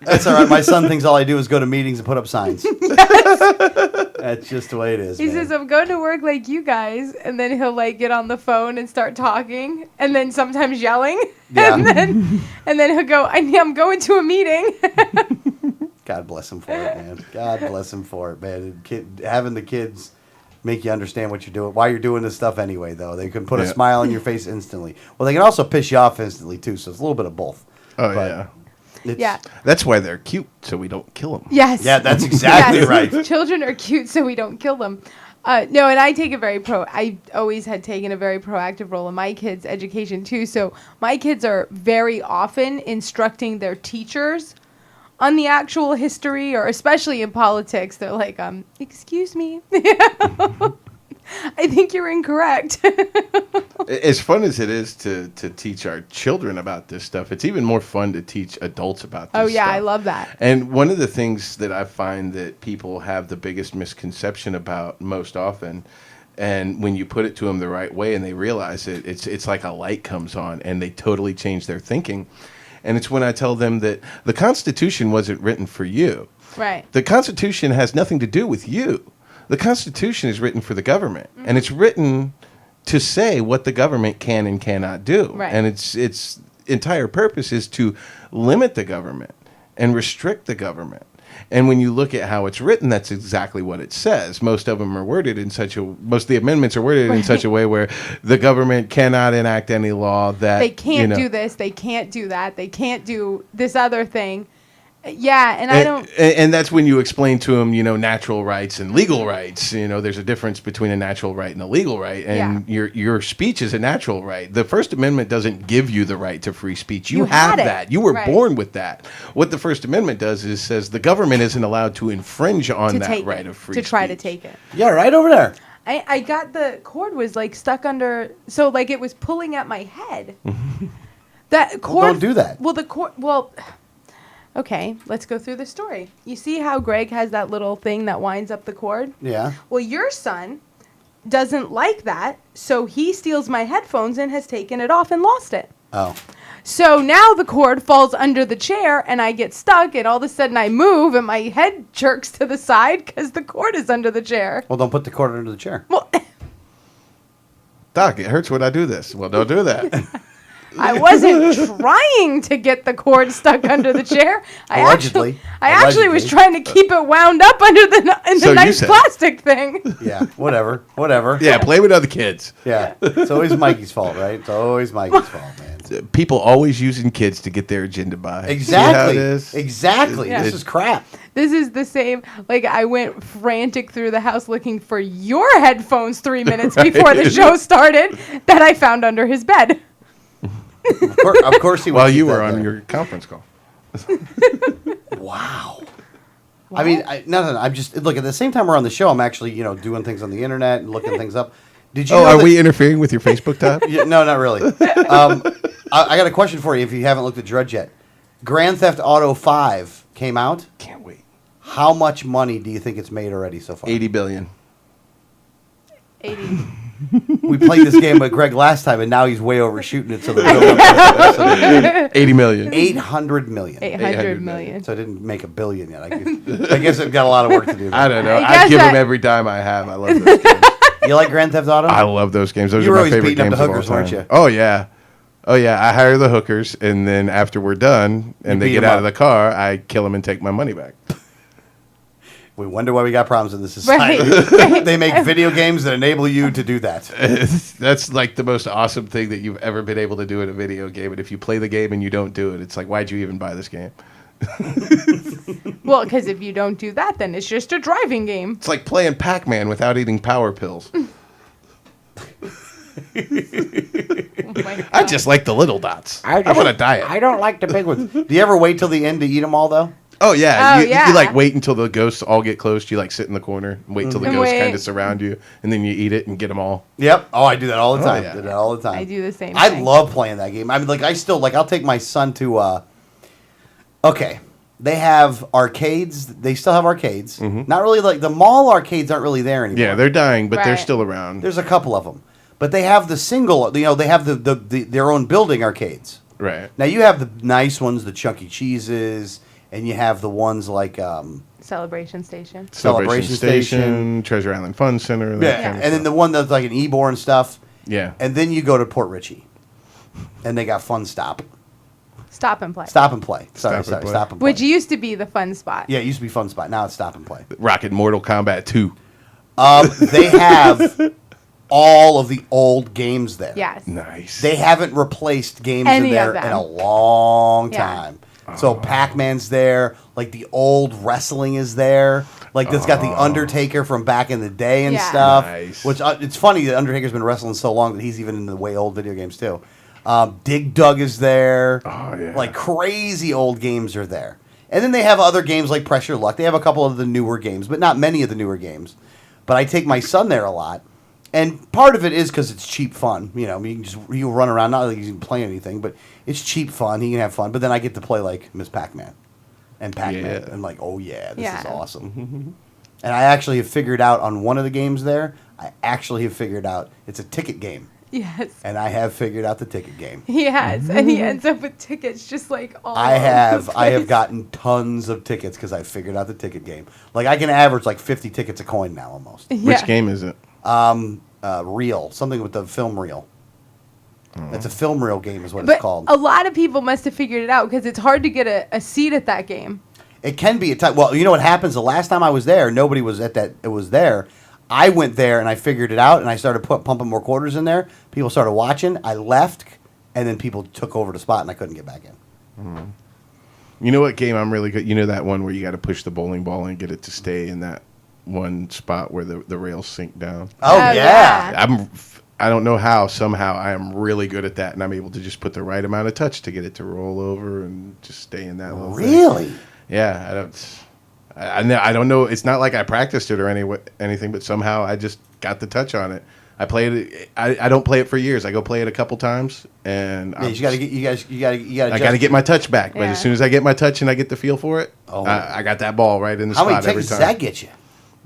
That's all right. My son thinks all I do is go to meetings and put up signs. That's just the way it is. He man. says, I'm going to work like you guys. And then he'll like get on the phone and start talking. And then sometimes yelling. Yeah. And then he'll go, I'm going to a meeting. God bless him for it, man. God bless him for it, man. Having the kids make you understand what you're doing, why you're doing this stuff anyway, though. They can put a smile on your face instantly. Well, they can also piss you off instantly, too. So it's a little bit of both. Oh, But yeah. That's why they're cute, so we don't kill them. Yes. Yeah, that's exactly right. Children are cute, so we don't kill them. No, and I take I always had taken a very proactive role in my kids' education, too. So my kids are very often instructing their teachers on the actual history, or especially in politics. They're like, excuse me. I think you're incorrect. As fun as it is to teach our children about this stuff, it's even more fun to teach adults about this stuff. I love that. And one of the things that I find that people have the biggest misconception about most often, and when you put it to them the right way and they realize it, it's like a light comes on and they totally change their thinking. And it's when I tell them that the Constitution wasn't written for you. Right. The Constitution has nothing to do with you. The Constitution is written for the government, and it's written to say what the government can and cannot do. Right. And its entire purpose is to limit the government and restrict the government. And when you look at how it's written, that's exactly what it says. Most of them are worded in most of the amendments are worded in such a way where the government cannot enact any law that they can't do this, they can't do that, they can't do this other thing. Yeah, and I don't... And that's when you explain to them, natural rights and legal rights. There's a difference between a natural right and a legal right. And your speech is a natural right. The First Amendment doesn't give you the right to free speech. You have that. You were born with that. What the First Amendment does is says the government isn't allowed to infringe on that right of free speech. To try to take it. Yeah, right over there. I got the cord was like stuck under... So like it was pulling at my head. That cord... Well, don't do that. Well, the cord... Well... Okay, let's go through the story. You see how Greg has that little thing that winds up the cord? Yeah. Well, your son doesn't like that, so he steals my headphones and has taken it off and lost it. Oh. So now the cord falls under the chair and I get stuck, and all of a sudden I move and my head jerks to the side because the cord is under the chair. Well, don't put the cord under the chair. Well, Doc, it hurts when I do this. Well, don't do that. I wasn't trying to get the cord stuck under the chair. I actually was trying to keep it wound up under the nice plastic thing. Yeah, whatever. Yeah, play with other kids. Yeah, it's always Mikey's fault, right? It's always Mikey's fault, man. People always using kids to get their agenda by. Exactly. See how it is? Exactly. Yeah. This is crap. This is the same. Like, I went frantic through the house looking for your headphones 3 minutes before the show started that I found under his bed. Of course he. While you were on your conference call. Wow. I mean, no. I'm just look. At the same time we're on the show, I'm actually doing things on the internet and looking things up. Did you? Are we interfering with your Facebook tab? Yeah, no, not really. I got a question for you. If you haven't looked at Drudge yet, Grand Theft Auto 5 came out. Can't wait. How much money do you think it's made already so far? 80 billion. 80. We played this game with Greg last time, and now he's way overshooting it. So the 80 million. 800 million. 800 million. So I didn't make a billion yet. I guess I've got a lot of work to do. I don't know. I give them every dime I have. I love those games. You like Grand Theft Auto? I love those games. Those You are were my always favorite beating up games the of all hookers, time. weren't you? Oh yeah. Oh yeah. I hire the hookers, and then after we're done and they beat get 'em out up. of the car, I kill them and take my money back. We wonder why we got problems in this society. Right. They make video games that enable you to do that. That's like the most awesome thing that you've ever been able to do in a video game. And if you play the game and you don't do it, it's like, why'd you even buy this game? Well, because if you don't do that, then it's just a driving game. It's like playing Pac-Man without eating power pills. Oh my God. I just like the little dots. I want a diet. I don't like the big ones. Do you ever wait till the end to eat them all, though? Oh yeah, Oh, you yeah. like wait until the ghosts all get close. You like sit in the corner and wait till the And ghosts wait. kind of surround you, and then you eat it and get them all. Yep. Oh, I do that all the Oh, time. yeah. Do that all the time. I do the same I thing. love playing that game. I mean, like, I still, like, I'll take my son to, okay. They have arcades. They still have arcades. Not really, like, the mall arcades aren't really there anymore. Yeah, they're dying, but they're Right. still around. There's a couple of them. But they have the single, you know, they have their own building arcades. Right. Now, you have the nice ones, the Chuck E. Cheese's, and you have the ones like, Celebration Station. Celebration Station. Treasure Island Fun Center. That yeah, kind of and then stuff. the one that's like an Ebor and stuff. Yeah. And then you go to Port Richey, and they got Fun Stop. Stop and Play. Stop and Play. Stop and Play. Stop and Play. Which used to be the fun spot. Yeah, it used to be Fun Spot. Now it's Stop and Play. Rocket Mortal Kombat 2. They have all of the old games there. Yes. Nice. They haven't replaced games Any in there of them. in a long Yeah. time. So Pac-Man's there. Like the old wrestling is there. Like that's got the Undertaker from back in the day and Yeah. stuff. Nice. Which it's funny that Undertaker's been wrestling so long that he's even in the way old video games too. Dig Dug is there. Oh, yeah. Like crazy old games are there. And then they have other games like Pressure Luck. They have a couple of the newer games, but not many of the newer games. But I take my son there a lot. And part of it is because it's cheap fun. You know, you run around, not like you can play anything, but it's cheap fun. He can have fun. But then I get to play like Miss Pac-Man and Pac-Man. Yeah. And like, oh yeah, this Yeah. is awesome. And I actually have figured out on one of the games there, it's a ticket game. Yes. And I have figured out the ticket game. He has. And he ends up with tickets just like all I over have the I have place. gotten tons of tickets because I figured out the ticket game. Like I can average like 50 tickets a coin now almost. Which Yeah. game is it? Reel, something with the film reel. It's a film reel game is what But it's called. a lot of people must have figured it out because it's hard to get a seat at that game. It can be a time. Well, you know what happens? The last time I was there, nobody was at that. It was there. I went there and I figured it out, and I started pumping more quarters in there. People started watching. I left, and then people took over the spot, and I couldn't get back in. You know what game I'm really good? You know that one where you got to push the bowling ball and get it to stay in that one spot where the rails sink down? Oh, yeah. I don't know how. Somehow I am really good at that, and I'm able to just put the right amount of touch to get it to roll over and just stay in that little thing. Really? Yeah, I don't know. It's not like I practiced it or anything, but somehow I just got the touch on it. I played it. I don't play it for years. I go play it a couple times, and Yeah, you got to get. I got to get my touch back. But Yeah. as soon as I get my touch and I get the feel for it, Oh. I got that ball right in the How many spot every tickets time. does that get you?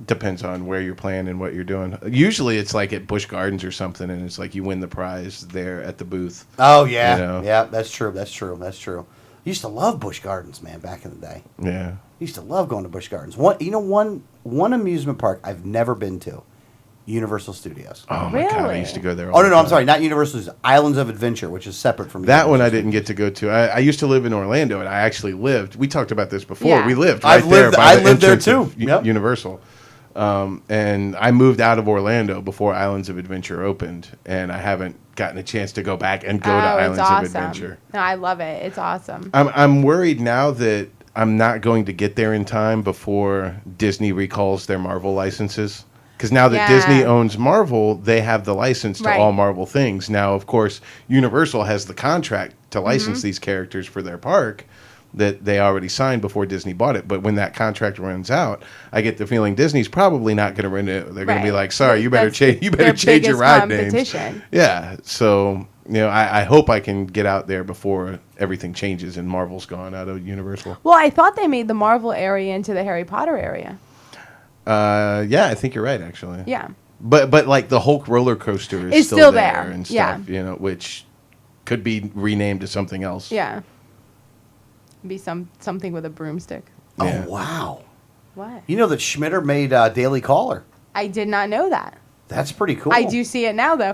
Depends on where you're playing and what you're doing. Usually it's like at Busch Gardens or something, and it's like you win the prize there at the booth. Oh yeah, You know? yeah. That's true. That's true. That's true. I used to love Busch Gardens, man. Back in the day, Yeah. I used to love going to Busch Gardens. One amusement park I've never been to, Universal Studios. Oh my god, I Really? used to go there. All Oh no, the no, I'm time. sorry, not Universal Studios. Islands of Adventure, which is separate from That one I Universal didn't get to go to. I used to live in Orlando, and I actually lived. We talked about this before. Yeah. We lived I've right there. lived- by I the lived there entrance of too. Yep. Universal. And I moved out of Orlando before Islands of Adventure opened, and I haven't gotten a chance to go back and go to it's Islands of awesome. Adventure. No, I love it. It's awesome. I'm worried now that I'm not going to get there in time before Disney recalls their Marvel licenses. Because now that Yeah. Disney owns Marvel, they have the license to Right. all Marvel things. Now, of course, Universal has the contract to Mm-hmm. license these characters for their park that they already signed before Disney bought it. But when that contract runs out, I get the feeling Disney's probably not going to renew. They're going to be Right. like, "Sorry, you better That's change. You better their change your biggest ride names." competition. Yeah. So I hope I can get out there before everything changes and Marvel's gone out of Universal. Well, I thought they made the Marvel area into the Harry Potter area. Yeah, I think you're right, actually. Yeah. But like the Hulk roller coaster is It's still still there there, and yeah. stuff, which could be renamed to something else. Yeah. Be something with a broomstick. Yeah. Oh wow! What? You know that Schmitter made Daily Caller. I did not know that. That's pretty cool. I do see it now, though.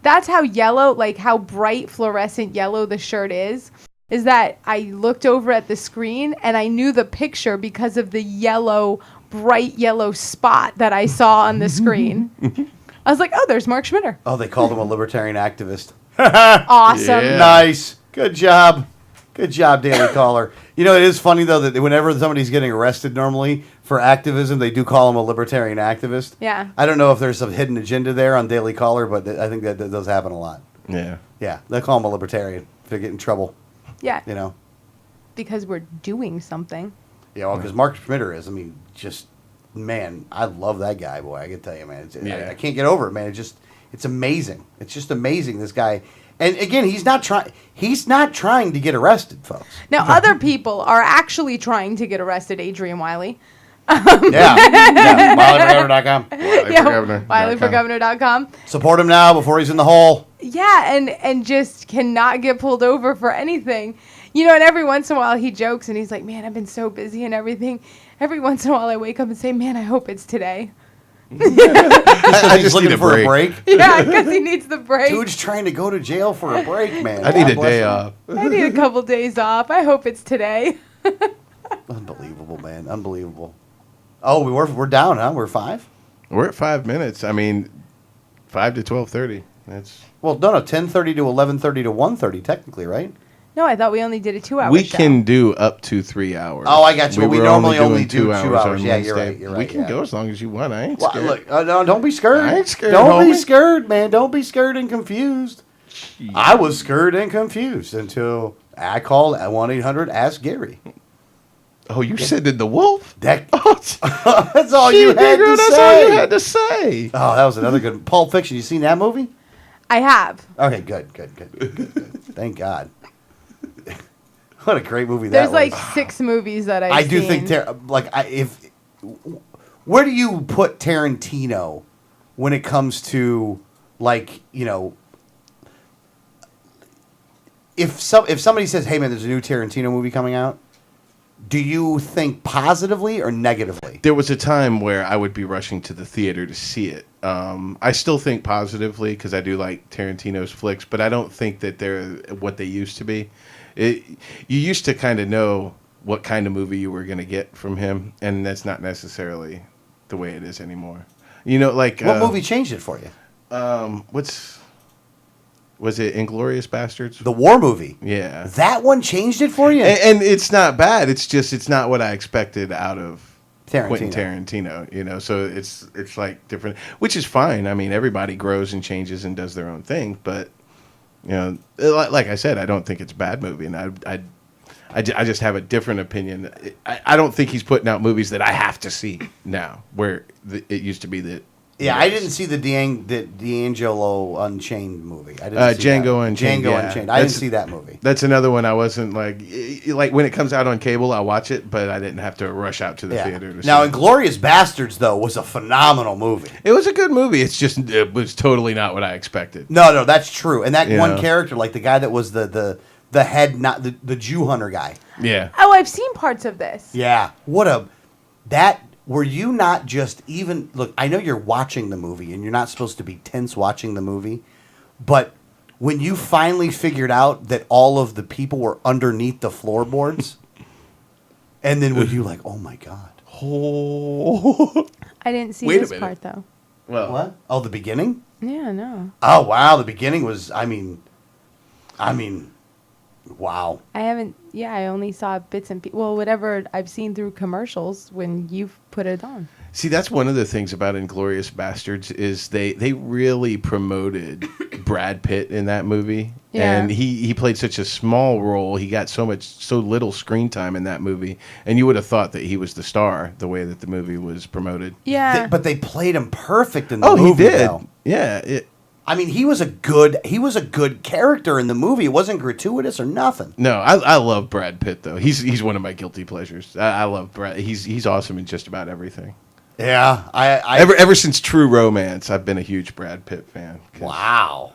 That's how yellow, like how bright fluorescent yellow the shirt is that I looked over at the screen and I knew the picture because of the bright yellow spot that I saw on the screen. I was like, oh, there's Mark Schmitter. Oh, they called him a libertarian activist. Awesome. Yeah. Nice. Good job. Good job, Daily Caller. It is funny, though, that whenever somebody's getting arrested normally for activism, they do call them a libertarian activist. Yeah. I don't know if there's some hidden agenda there on Daily Caller, but I think that does happen a lot. Yeah. Yeah, they call them a libertarian if they get in trouble, Yeah. you know. Because we're doing something. Yeah, well, because Marcus Schmitter is, I mean, just, man, I love that guy, boy. I can tell you, man. I can't get over it, man. It's amazing. It's just amazing, this guy. And again, he's not trying to get arrested, folks. Now, other people are actually trying to get arrested, Adrian Wiley. Yeah, WileyForGovernor.com. WileyForGovernor.com. Support him now before he's in the hole. Yeah, and just cannot get pulled over for anything. You know, and every once in a while he jokes and he's like, man, I've been so busy and everything. Every once in a while I wake up and say, man, I hope it's today. I just looking for a break. Yeah, because he needs the break. Dude's trying to go to jail for a break, man. I need a day off. I need a couple days off. I hope it's today. Unbelievable, man. Unbelievable. Oh, we're down, huh? We're 5? We're at 5 minutes. I mean, 5 to 12:30. That's well, no, 10:30 to 11:30 to 1:30, technically, right? No, I thought we only did a 2-hour we show. can do up to 3 hours. Oh, I got you. We were normally only doing do 2 hours. on Yeah, you're Wednesday. right. We can go as long as you want. I ain't Well, scared. look, no, don't be scared. I ain't scared, Don't be homie. scared, man. Don't be scared and confused. I was scared and confused until I called at 1-800-ASK-GARY. Oh, you said it the wolf? That, Oh, that's all gee, you had big girl, to that's say. all you had to say. Oh, that was another good Pulp Fiction. You seen that movie? I have. Okay, good. Thank God. What a great movie that There's was. like 6 movies that I've I do seen. think where do you put Tarantino when it comes to, like, you know, if somebody says, "Hey man, there's a new Tarantino movie coming out," do you think positively or negatively? There was a time where I would be rushing to the theater to see it. I still think positively because I do like Tarantino's flicks, but I don't think that they're what they used to be. You used to kind of know what kind of movie you were going to get from him, and that's not necessarily the way it is anymore. You know, like What movie changed it for you? Was it Inglourious Bastards? The war movie. Yeah, That one changed it for you? and it's not bad. It's just it's not what I expected out of Quentin Tarantino. Tarantino. You know, so it's like different, which is fine. I mean, everybody grows and changes and does their own thing, but you know, like I said, I don't think it's a bad movie, and I just have a different opinion. I don't think he's putting out movies that I have to see now, where it used to be that. Yeah, I didn't see the D'Angelo Unchained movie. I didn't see Django that. Unchained. Django Yeah. Unchained. I didn't see that movie. That's another one I wasn't like when it comes out on cable, I watch it, but I didn't have to rush out to the theater to Now, see it. Inglourious Bastards, though, was a phenomenal movie. It was a good movie. It's just it was totally not what I expected. No, that's true. And that You one know? character, like the guy that was the head, not the Jew hunter guy. Yeah. Oh, I've seen parts of this. Yeah. Were you not just even, look, I know you're watching the movie and you're not supposed to be tense watching the movie, but when you finally figured out that all of the people were underneath the floorboards, and then were you like, oh my God. Oh. I didn't see Wait a this minute. part, though. Well, What? Oh, the beginning? Yeah, no. Oh, wow. The beginning was, I mean, wow. I only saw bits and whatever I've seen through commercials when you've put it on. see, that's one of the things about Inglourious Bastards is they really promoted Brad Pitt in that movie. Yeah. And he played such a small role. He got so little screen time in that movie. And you would have thought that he was the star the way that the movie was promoted. Yeah. But they played him perfect in the movie. he did. Though. Yeah. I mean, he was a good character in the movie. It wasn't gratuitous or nothing. No, I love Brad Pitt though. He's one of my guilty pleasures. I love Brad. He's awesome in just about everything. Yeah, Ever since True Romance, I've been a huge Brad Pitt fan. Wow,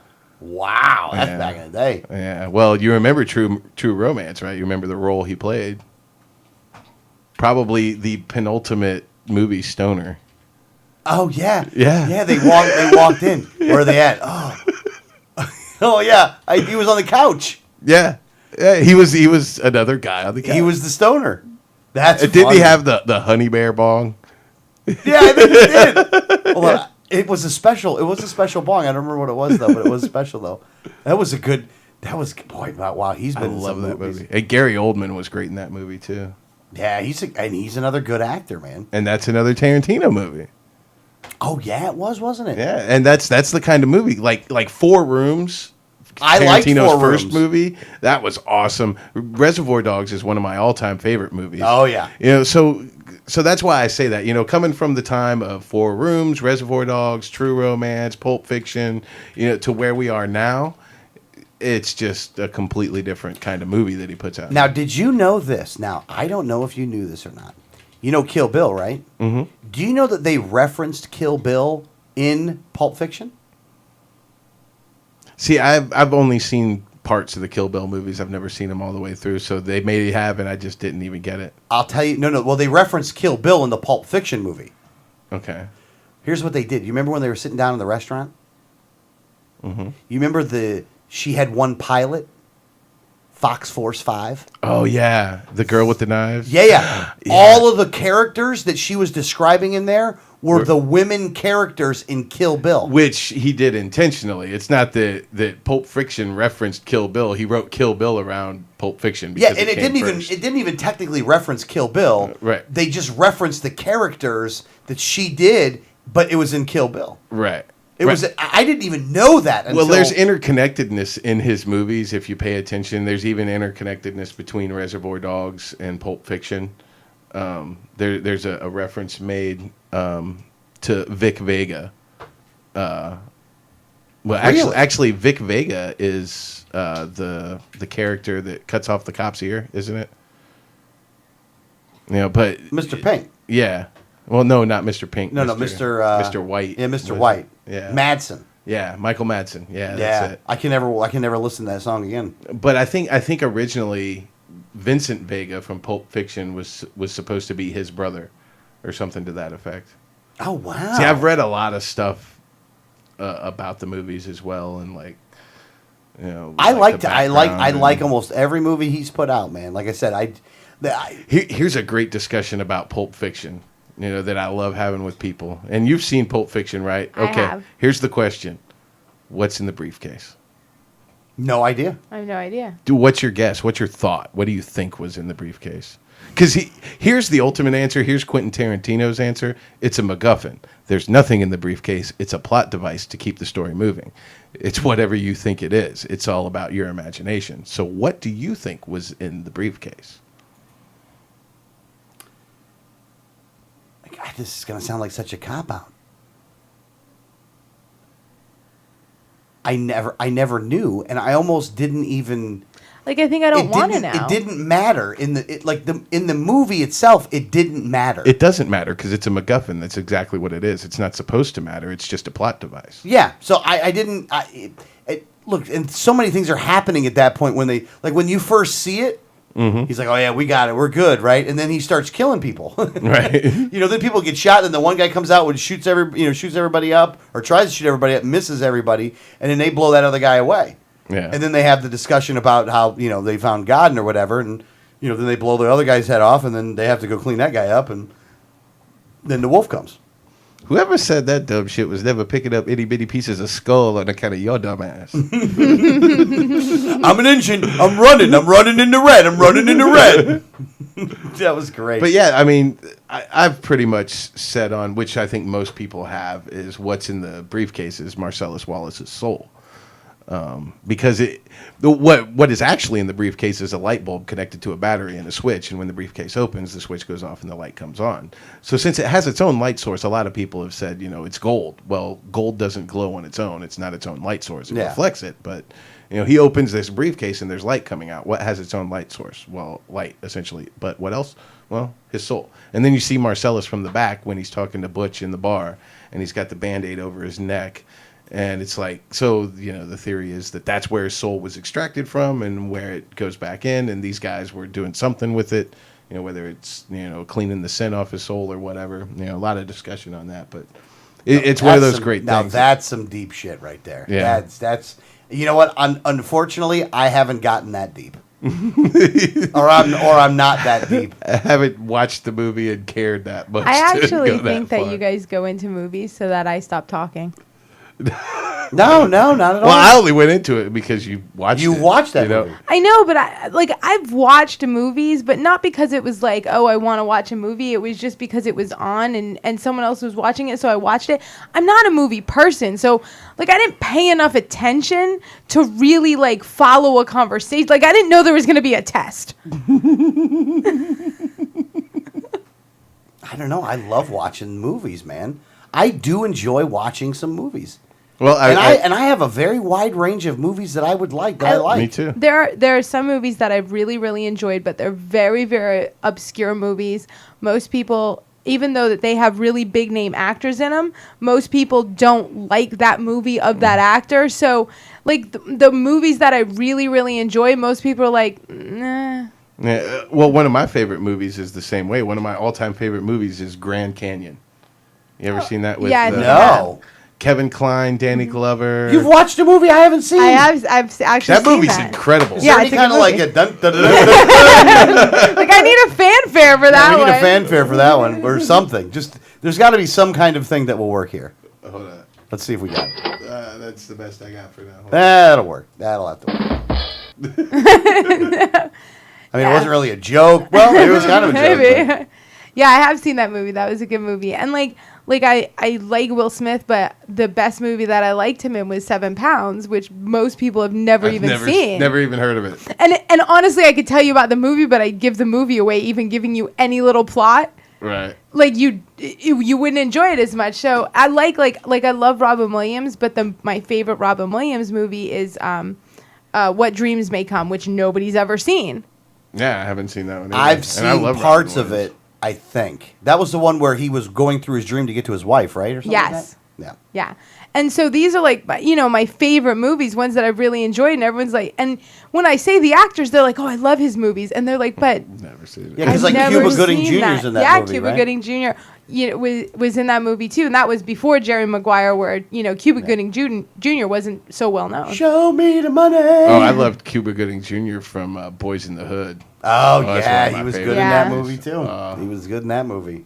that's Yeah. back in the day. Yeah. Well, you remember True Romance, right? You remember the role he played. Probably the penultimate movie stoner. Oh yeah, Yeah. They walked in. Where are they at? Oh, oh yeah. He was on the couch. Yeah. He was another guy on the couch. He was the stoner. That's Didn't funny. he have the honey bear bong? Yeah, I think he did. Hold on. It was a special bong. I don't remember what it was though, but it was special though. That was boy. Wow, he's been. I in love some that movies. movie. And Gary Oldman was great in that movie too. Yeah, he's another good actor, man. And that's another Tarantino movie. Oh yeah, it was, wasn't it? Yeah, and that's the kind of movie like 4 Rooms, I liked Tarantino's Four first Rooms. movie. That was awesome. Reservoir Dogs is one of my all-time favorite movies. Oh, yeah. So that's why I say that. Coming from the time of Four Rooms, Reservoir Dogs, True Romance, Pulp Fiction, to where we are now, it's just a completely different kind of movie that he puts out. Now, did you know this? Now, I don't know if you knew this or not. You know Kill Bill, right? Mm-hmm. Do you know that they referenced Kill Bill in Pulp Fiction? See, I've only seen parts of the Kill Bill movies. I've never seen them all the way through, so they maybe have, and I just didn't even get it. I'll tell you. No. Well, they referenced Kill Bill in the Pulp Fiction movie. Okay. Here's what they did. You remember when they were sitting down in the restaurant? Mm-hmm. You remember she had one pilot, Fox Force 5? Oh, yeah. The girl with the knives? Yeah. Yeah. All of the characters that she was describing in there were the women characters in Kill Bill. Which he did intentionally. It's not that Pulp Fiction referenced Kill Bill. He wrote Kill Bill around Pulp Fiction. Yeah, Because and it didn't even technically reference Kill Bill. Right. They just referenced the characters that she did, but it was in Kill Bill. Right. It was. I didn't even know that until. Well, there's interconnectedness in his movies if you pay attention. There's even interconnectedness between Reservoir Dogs and Pulp Fiction. There's a reference made to Vic Vega. Well, Really? actually, Vic Vega is the character that cuts off the cop's ear, isn't it? But Mr. Pink. Yeah. Well, no, not Mr. Pink. No, Mr. White. Yeah, Mr. White. Yeah. Madsen. Yeah, Michael Madsen. Yeah, Yeah, that's it. I can never listen to that song again. But I think originally Vincent Vega from Pulp Fiction was supposed to be his brother, or something to that effect. Oh wow! See, I've read a lot of stuff about the movies as well, and I like like almost every movie he's put out, man. Like I said, here's a great discussion about Pulp Fiction. That I love having with people. And you've seen Pulp Fiction, right? I have. Here's the question. What's in the briefcase? No idea. I have no idea. What's your guess? What's your thought? What do you think was in the briefcase? Because here's the ultimate answer. Here's Quentin Tarantino's answer. It's a MacGuffin. There's nothing in the briefcase. It's a plot device to keep the story moving. It's whatever you think it is. It's all about your imagination. So what do you think was in the briefcase? God, this is going to sound like such a cop-out. I never knew, and I almost didn't even... Like, I think I don't want to know. It didn't matter. In the movie itself, it didn't matter. It doesn't matter because it's a MacGuffin. That's exactly what it is. It's not supposed to matter. It's just a plot device. Yeah, so I didn't... look, and so many things are happening at that point when when you first see it, he's like, oh yeah, we got it, we're good, right? And then he starts killing people. Right. Then people get shot, and the one guy comes out and shoots everybody up, or tries to shoot everybody up, misses everybody, and then they blow that other guy away. Yeah. And then they have the discussion about how, they found God or whatever, and, then they blow the other guy's head off, and then they have to go clean that guy up, and then the wolf comes. Whoever said that dumb shit was never picking up itty bitty pieces of skull on account of your dumb ass. I'm an engine. I'm running in the red. I'm running in the red. That was great. But yeah, I mean, I've pretty much said on, which I think most people have, is what's in the briefcase is Marcellus Wallace's soul. Because what is actually in the briefcase is a light bulb connected to a battery and a switch, and when the briefcase opens, the switch goes off and the light comes on. So since it has its own light source, a lot of people have said, it's gold. Well, gold doesn't glow on its own. It's not its own light source. It reflects it, but he opens this briefcase and there's light coming out. What has its own light source? Well, light, essentially. But what else? Well, his soul. And then you see Marcellus from the back when he's talking to Butch in the bar, and he's got the Band-Aid over his neck. And it's like, so, the theory is that that's where his soul was extracted from and where it goes back in. And these guys were doing something with it, whether it's, cleaning the sin off his soul or whatever. A lot of discussion on that. But it's one of those great things. Now, that's some deep shit right there. Yeah. That's you know what? Unfortunately, I haven't gotten that deep. or I'm not that deep. I haven't watched the movie and cared that much. I actually think that you guys go into movies so that I stop talking. No, not at all. Well, I only went into it because you watched You it. watched that movie. I know, but I've watched movies, but not because it was like, oh, I want to watch a movie. It was just because it was on and someone else was watching it, so I watched it. I'm not a movie person, so like I didn't pay enough attention to really like follow a conversation. Like I didn't know there was going to be a test. I don't know. I love watching movies, man. I do enjoy watching some movies. Well, and I have a very wide range of movies that I would like. I like. Me too. There are some movies that I've really, really enjoyed, but they're very, very obscure movies. Most people, even though that they have really big name actors in them, most people don't like that movie of that actor. So, like the movies that I really, really enjoy, most people are like, nah. Yeah, well, one of my favorite movies is the same way. One of my all-time favorite movies is Grand Canyon. You ever seen that with No. Kevin Kline, Danny Glover? You've watched a movie I haven't seen. I've actually That seen movie's that. incredible. Is Yeah, there it's any a kind good of like movie. a dun, dun, dun, dun, dun, Like I need a fanfare for that we need one. a fanfare for that one or something. Just there's got to be some kind of thing that will work here. Hold on. Let's see if we got it. That's the best I got for now. That'll work. That'll have to work. I mean, it wasn't really a joke. Well, it was kind of a joke. Maybe. but- Yeah, I have seen that movie. That was a good movie. And like I like Will Smith, but the best movie that I liked him in was 7 Pounds, which most people have never even seen. Never even heard of it. And honestly, I could tell you about the movie, but I'd give the movie away, even giving you any little plot. Right. Like you wouldn't enjoy it as much. So I like I love Robin Williams, but my favorite Robin Williams movie is What Dreams May Come, which nobody's ever seen. Yeah, I haven't seen that one either. I've And seen I love parts Robin of Williams. it. I think that was the one where he was going through his dream to get to his wife, right? Or something Yes. Like that? Yeah. And so these are like, my favorite movies, ones that I've really enjoyed. And everyone's like, and when I say the actors, they're like, oh, I love his movies. And they're like, but Never seen it. Yeah, because I've like never Cuba Gooding seen Jr.'s in that yeah, movie, Cuba right? Gooding Jr. Was in that movie too. And that was before Jerry Maguire, where, Cuba Gooding Jr. wasn't so well known. Show me the money. Oh, I loved Cuba Gooding Jr. from Boys in the Hood. Oh, that's yeah, one of my he was good favorites. in that Yeah. movie too. He was good in that movie.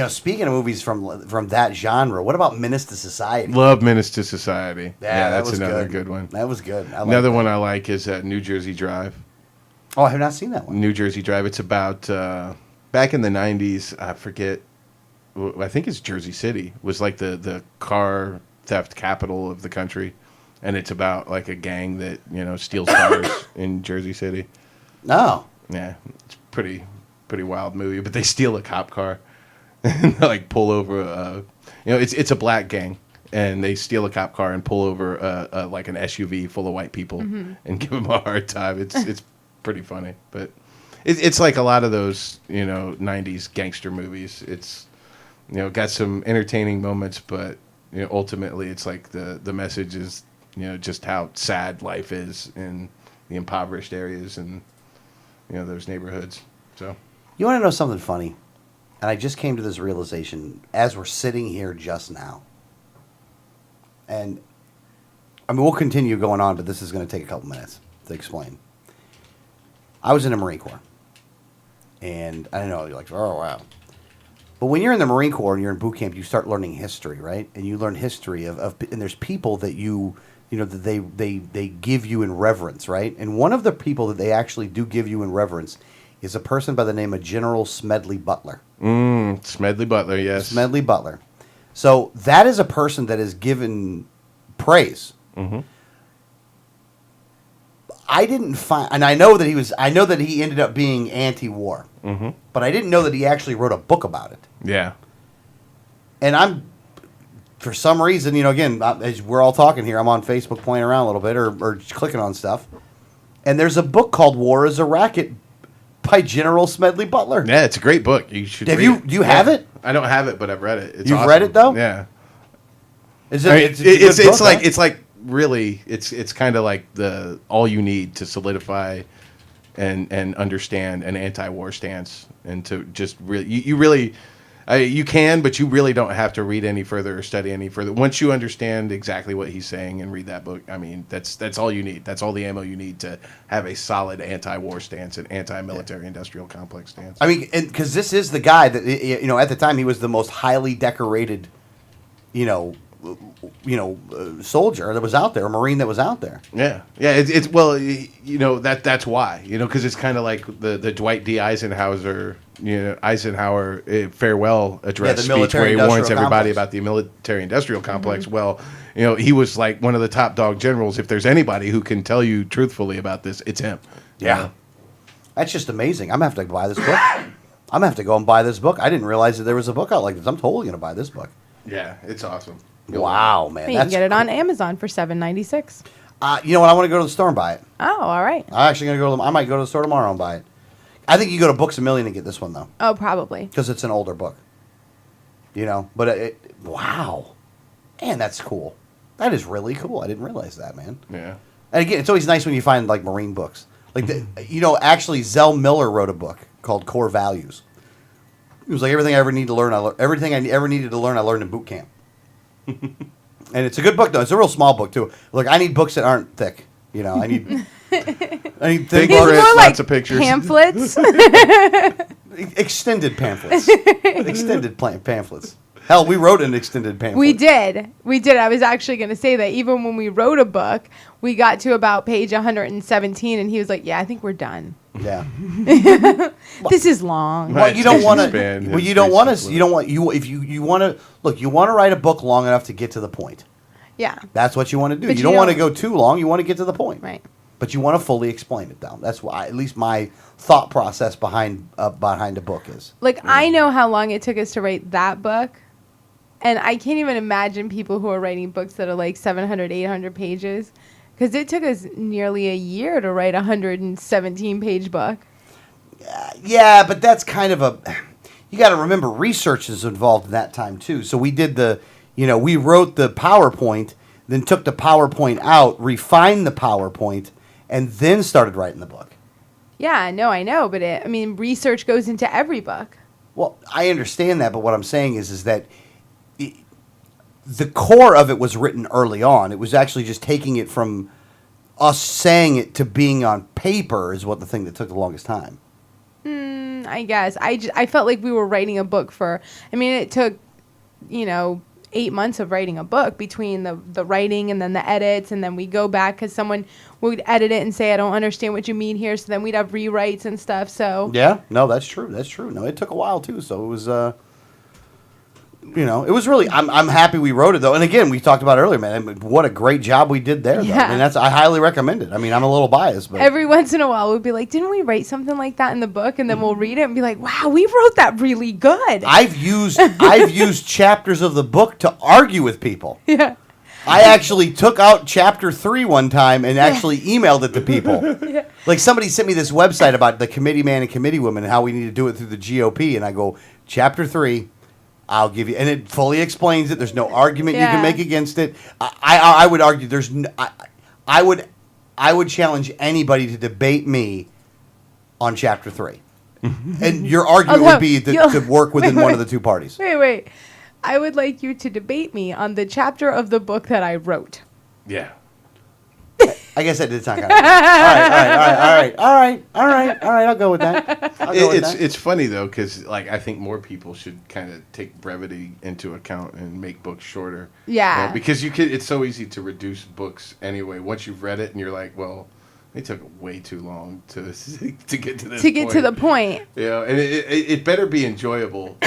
Speaking of movies from that genre, what about Menace to Society? Love Menace to Society. Yeah, that that's was another good. good one. That was good. I like Another that. one I like is New Jersey Drive. Oh, I have not seen that one. New Jersey Drive. It's about back in the 90s. I forget. I think it's Jersey City. Was like the car theft capital of the country, and it's about like a gang that steals cars in Jersey City. No. Yeah, it's pretty wild movie. But they steal a cop car and they, like pull over. It's a black gang. And they steal a cop car and pull over like an SUV full of white people and give them a hard time. It's pretty funny, but it's like a lot of those 90s gangster movies. It's got some entertaining moments, but ultimately it's like the message is just how sad life is in the impoverished areas and those neighborhoods. So You want to know something funny? And I just came to this realization as we're sitting here just now. And I mean, we'll continue going on, but this is going to take a couple minutes to explain. I was in the Marine Corps. And I know, you're like, oh, wow. But when you're in the Marine Corps and you're in boot camp, you start learning history, right? And you learn history of and there's people that that they give you in reverence, right? And one of the people that they actually do give you in reverence is a person by the name of General Smedley Butler. Smedley Butler, yes. Smedley Butler. So that is a person that is given praise. Mm-hmm. I didn't find, and I know that he ended up being anti-war, but I didn't know that he actually wrote a book about it. Yeah. And I'm, for some reason, again, as we're all talking here, I'm on Facebook playing around a little bit or clicking on stuff, and there's a book called War is a Racket by General Smedley Butler. Yeah, it's a great book. You should. Have read you? it. Do you have it? I don't have it, but I've read it. It's You've awesome. read it, though? Yeah. Is I mean, it's a good book, huh? it's like really it's kind of like the all you need to solidify and understand an anti-war stance and to just really you really you can, but you really don't have to read any further or study any further. Once you understand exactly what he's saying and read that book, I mean, that's all you need. That's all the ammo you need to have a solid anti-war stance and anti-military industrial complex stance. I mean, because this is the guy that at the time he was the most highly decorated, soldier that was out there, a Marine that was out there. Yeah, yeah. It's well, that's why, because it's kind of like the Dwight D. Eisenhower farewell address speech where he warns everybody about the military-industrial complex. Mm-hmm. Well, he was like one of the top dog generals. If there's anybody who can tell you truthfully about this, it's him. Yeah, that's just amazing. I'm gonna have to buy this book. I'm gonna have to go and buy this book. I didn't realize that there was a book out like this. I'm totally gonna buy this book. Yeah, it's awesome. Wow, man. You can get it on Amazon for $7.96. You know what? I want to go to the store and buy it. Oh, all right. I'm actually gonna go. I might go to the store tomorrow and buy it. I think you go to Books A Million and get this one though, Oh, probably. because it's an older book. But wow, man, that's cool. That is really cool. I didn't realize that, man. Yeah. And again, it's always nice when you find like Marine books. Like actually, Zell Miller wrote a book called Core Values. It was like everything I ever need to learn. Everything I ever needed to learn, I learned in boot camp. And it's a good book though. It's a real small book too. Like I need books that aren't thick. I need Big thick These books. more lots of pictures. pamphlets. Extended pamphlets. Extended pamphlets. Hell, we wrote an extended pamphlet. We did. I was actually going to say that even when we wrote a book, we got to about page 117, and he was like, "Yeah, I think we're done. Yeah. This is long." Well, you don't want to. Span Well, is you don't want basically- to. You don't want you if you want to look. You want to write a book long enough to get to the point. Yeah. That's what you want to do. But You you don't want to don't- go too long. You want to get to the point. Right. But you want to fully explain it down. That's why, at least my thought process behind a book is. Like, I know how long it took us to write that book, and I can't even imagine people who are writing books that are like 700, 800 pages, because it took us nearly a year to write a 117-page book. Yeah, but that's kind of a. You got to remember, research is involved in that time too. So we did we wrote the PowerPoint, then took the PowerPoint out, refined the PowerPoint, and then started writing the book. Yeah, no, I know, but research goes into every book. Well, I understand that, but what I'm saying is that the core of it was written early on. It was actually just taking it from us saying it to being on paper is what the thing that took the longest time. I guess. I felt like we were writing a book it took, 8 months of writing a book between the writing and then the edits, and then we go back because someone would edit it and say, "I don't understand what you mean here," so then we'd have rewrites and stuff, so. Yeah, no, that's true. That's true. No, it took a while too, so it was, it was really, I'm happy we wrote it though. And again, we talked about earlier, man, what a great job we did there though. Yeah. I highly recommend it. I'm a little biased, but. Every once in a while, we'd be like, "Didn't we write something like that in the book?" And then we'll read it and be like, "Wow, we wrote that really good." I've used chapters of the book to argue with people. Yeah. I actually took out chapter 3 one time and actually emailed it to people. Yeah. Like somebody sent me this website about the committee man and committee woman and how we need to do it through the GOP, and I go, chapter 3, I'll give you, and it fully explains it. There's no argument you can make against it. I would argue there's no, I would challenge anybody to debate me on chapter 3. And your argument would be to work within one of the two parties. Wait. I would like you to debate me on the chapter of the book that I wrote. Yeah. I guess that did sound kind of all right. I'll go with that. It's funny though, because I think more people should kind of take brevity into account and make books shorter. Yeah. Because it's so easy to reduce books anyway. Once you've read it and you're like, well, it took way too long to get to this. To get to the point. Yeah, and it better be enjoyable.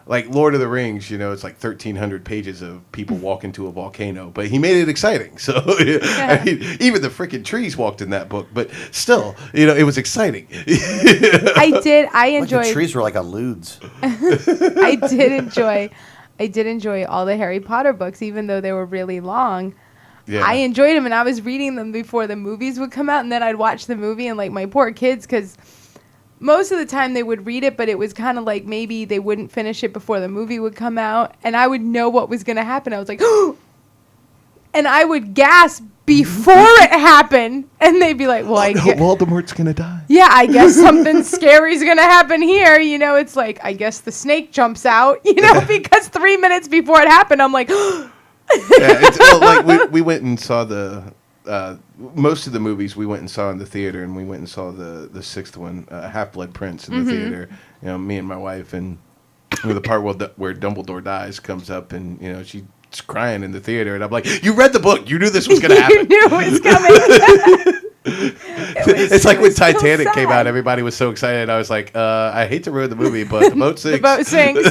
Like Lord of the Rings, it's like 1,300 pages of people walk into a volcano, but he made it exciting. So even the freaking trees walked in that book, but still, it was exciting. I enjoyed. Like the trees were like alludes. I did enjoy all the Harry Potter books, even though they were really long. Yeah. I enjoyed them, and I was reading them before the movies would come out, and then I'd watch the movie, and my poor kids, because most of the time they would read it, but it was kind of like maybe they wouldn't finish it before the movie would come out, and I would know what was going to happen. I was like, oh! And I would gasp before it happened, and they'd be like, well, I guess Voldemort's going to die. Yeah, I guess something scary is going to happen here. It's like, I guess the snake jumps out, because 3 minutes before it happened, I'm like, we went and saw the most of the movies we went and saw in the theater, and we went and saw the sixth one, Half-Blood Prince, in the theater. Me and my wife, and the part where Dumbledore dies comes up, and she crying in the theater, and I'm like, "You read the book. You knew this was going to You happen." knew it was coming. It's like when so Titanic came sad. out, everybody was so excited. I was like, I hate to ruin the movie, but the boat sinks. The boat sinks.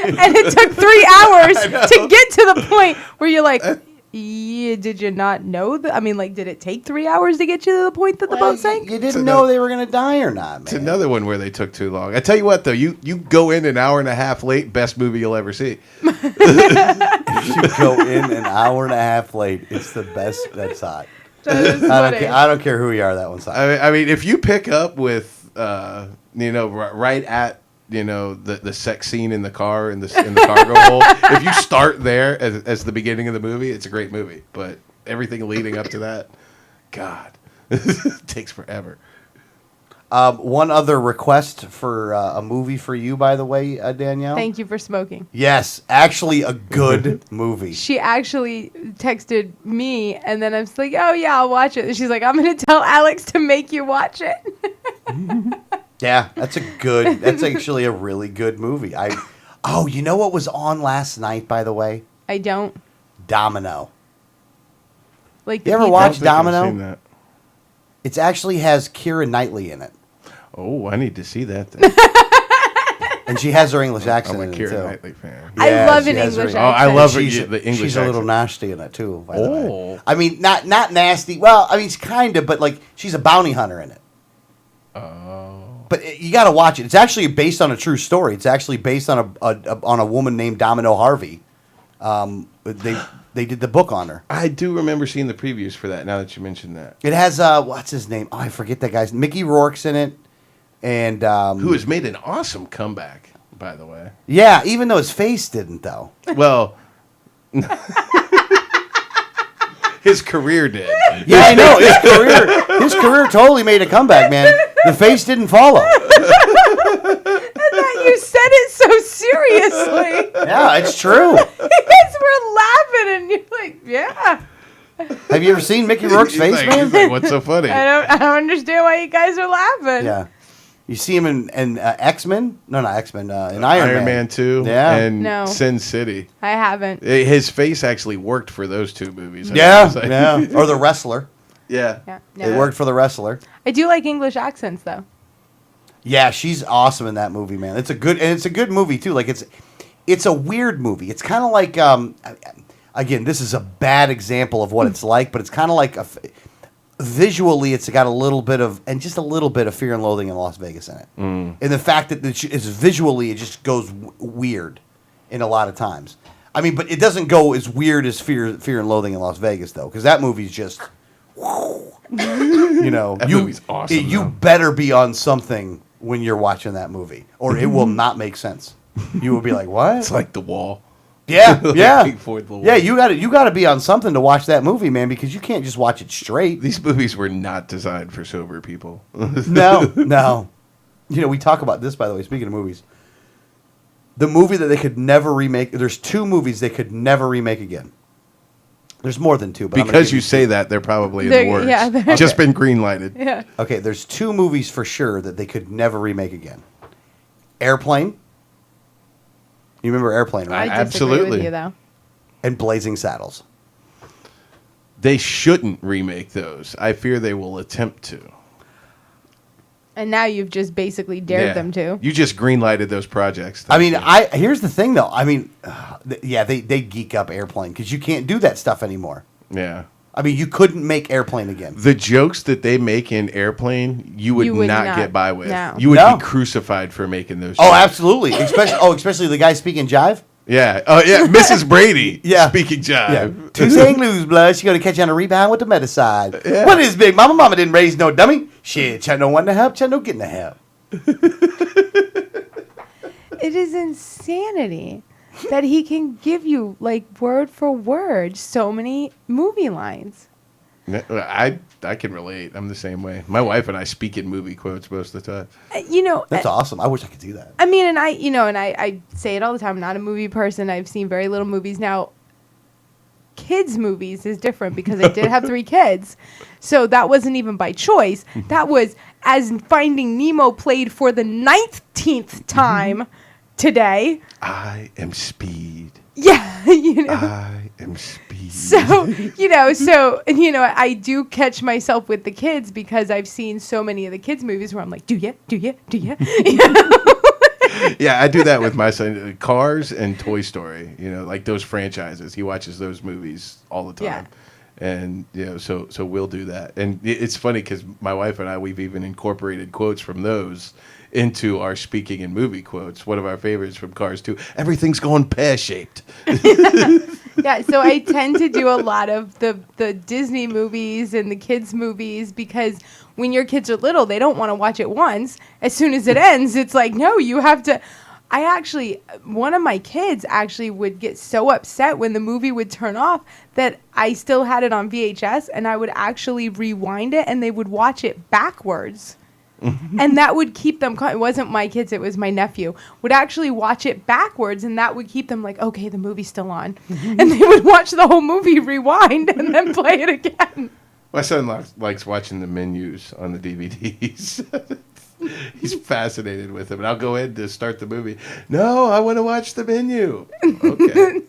And it took 3 hours to get to the point where you're like, yeah, did you not know that? I mean, like, did it take 3 hours to get you to the point that the boat sank? You didn't know they were going to die or not, It's man. another one where they took too long. I tell you what, though, you go in an hour and a half late, best movie you'll ever see. You go in an hour and a half late. It's the best. That's hot. That is I funny. don't care who you are. That one's hot. I mean, if you pick up with, right at, the sex scene in the car in the cargo hold, if you start there as the beginning of the movie, it's a great movie. But everything leading up to that, God, it takes forever. One other request for a movie for you, by the way, Danielle. Thank you for smoking. Yes, actually a good movie. She actually texted me, and then I was like, oh, yeah, I'll watch it. And she's like, I'm going to tell Alex to make you watch it. Yeah, that's actually a really good movie. You know what was on last night, by the way? I don't. Domino. Like You ever pizza? watch I don't think I've Domino? seen that. It actually has Keira Knightley in it. Oh, I need to see that then. And she has her English accent I'm a in it, Keira too. Knightley fan. I Yeah, love she an has her- English Oh, I accent. love her. She's, the English she's a little accent. nasty in it, too, by the way. Oh. I mean, not nasty. Well, I mean, she's kind of, but, like, she's a bounty hunter in it. Oh. But you got to watch it. It's actually based on a true story. It's actually based on a woman named Domino Harvey. They did the book on her. I do remember seeing the previews for that. Now that you mentioned that, It has what's his name? Oh, I forget that guy's. Mickey Rourke's in it, and who has made an awesome comeback, by the way. yeah, even though his face didn't though. Well, his career did. Yeah, I know his career totally made a comeback, man. The face didn't follow. You said it so seriously. Yeah, it's true. You guys were laughing, and you're like, yeah. Have you ever seen Mickey Rourke's He's face, like, man? he's like, what's so funny? I don't understand why you guys are laughing. Yeah. You see him in X-Men? No, not X-Men. In Iron Man 2 Yeah. and No. Sin City. I haven't. His face actually worked for those two movies. Yeah, yeah. Or The Wrestler. Yeah. Yeah, It no. worked for The Wrestler. I do like English accents, though. Yeah, she's awesome in that movie, man. It's a good movie too. Like it's a weird movie. It's kind of like again, this is a bad example of what it's like, but it's kind of like visually, it's got a little bit of Fear and Loathing in Las Vegas in it, and the fact that it's visually, it just goes weird in a lot of times. I mean, but it doesn't go as weird as Fear and Loathing in Las Vegas though, because that movie's just, That movie's awesome, you though. better be on something when you're watching that movie, or it will not make sense. You will be like, "What?" It's like The Wall. Yeah, Like yeah, Pink Floyd, The Wall. yeah. You got to be on something to watch that movie, man, because you can't just watch it straight. These movies were not designed for sober people. No. We talk about this, by the way. Speaking of movies, the movie that they could never remake. There's two movies they could never remake again. There's more than two, but I'm gonna Because give you say that, they're probably in They're- the works. yeah, they're- Just been green-lighted. Yeah. Okay, there's two movies for sure that they could never remake again. Airplane. You remember Airplane, I right? disagree Absolutely. with you, though. And Blazing Saddles. They shouldn't remake those. I fear they will attempt to. And now you've just basically dared Yeah. them to. You just green-lighted those projects. I mean, here's the thing, though. I mean, they geek up Airplane because you can't do that stuff anymore. Yeah. I mean, you couldn't make Airplane again. The jokes that they make in Airplane, you would not get by with. No. You would No. be crucified for making those Oh, jokes. absolutely. Especially the guy speaking jive. Yeah. Oh, yeah. Mrs. Brady. Yeah. Speaking jive. Yeah. Tuesday ain't lose, blood. She gonna catch you on a rebound with the medicide. What is big? Mama didn't raise no dummy. Shit, Chad no one to help. Chad no getting the help. It is insanity that he can give you, like, word for word, so many movie lines. I can relate. I'm the same way. My wife and I speak in movie quotes most of the time. That's awesome. I wish I could do that. I mean, and I say it all the time. I'm not a movie person. I've seen very little movies. Now, kids' movies is different because I did have 3 kids. So that wasn't even by choice. That was as Finding Nemo played for the 19th time today. I am Speed. Yeah, you know. I am speed. So, I do catch myself with the kids because I've seen so many of the kids' movies where I'm like, do ya? Yeah, I do that with my son. Cars and Toy Story, like those franchises. He watches those movies all the time. Yeah. And, so we'll do that. And it's funny because my wife and I, we've even incorporated quotes from those into our speaking and movie quotes. One of our favorites from Cars 2, everything's going pear-shaped. Yeah, so I tend to do a lot of the Disney movies and the kids' movies because when your kids are little, they don't want to watch it once. As soon as it ends, it's like, no, you have to. One of my kids actually would get so upset when the movie would turn off that I still had it on VHS and I would actually rewind it and they would watch it backwards. And that would keep them, it wasn't my kids, it was my nephew, would actually watch it backwards and that would keep them like, okay, the movie's still on. And they would watch the whole movie, rewind, and then play it again. My son likes watching the menus on the DVDs. He's fascinated with them. And I'll go ahead to start the movie. No, I want to watch the menu. Okay.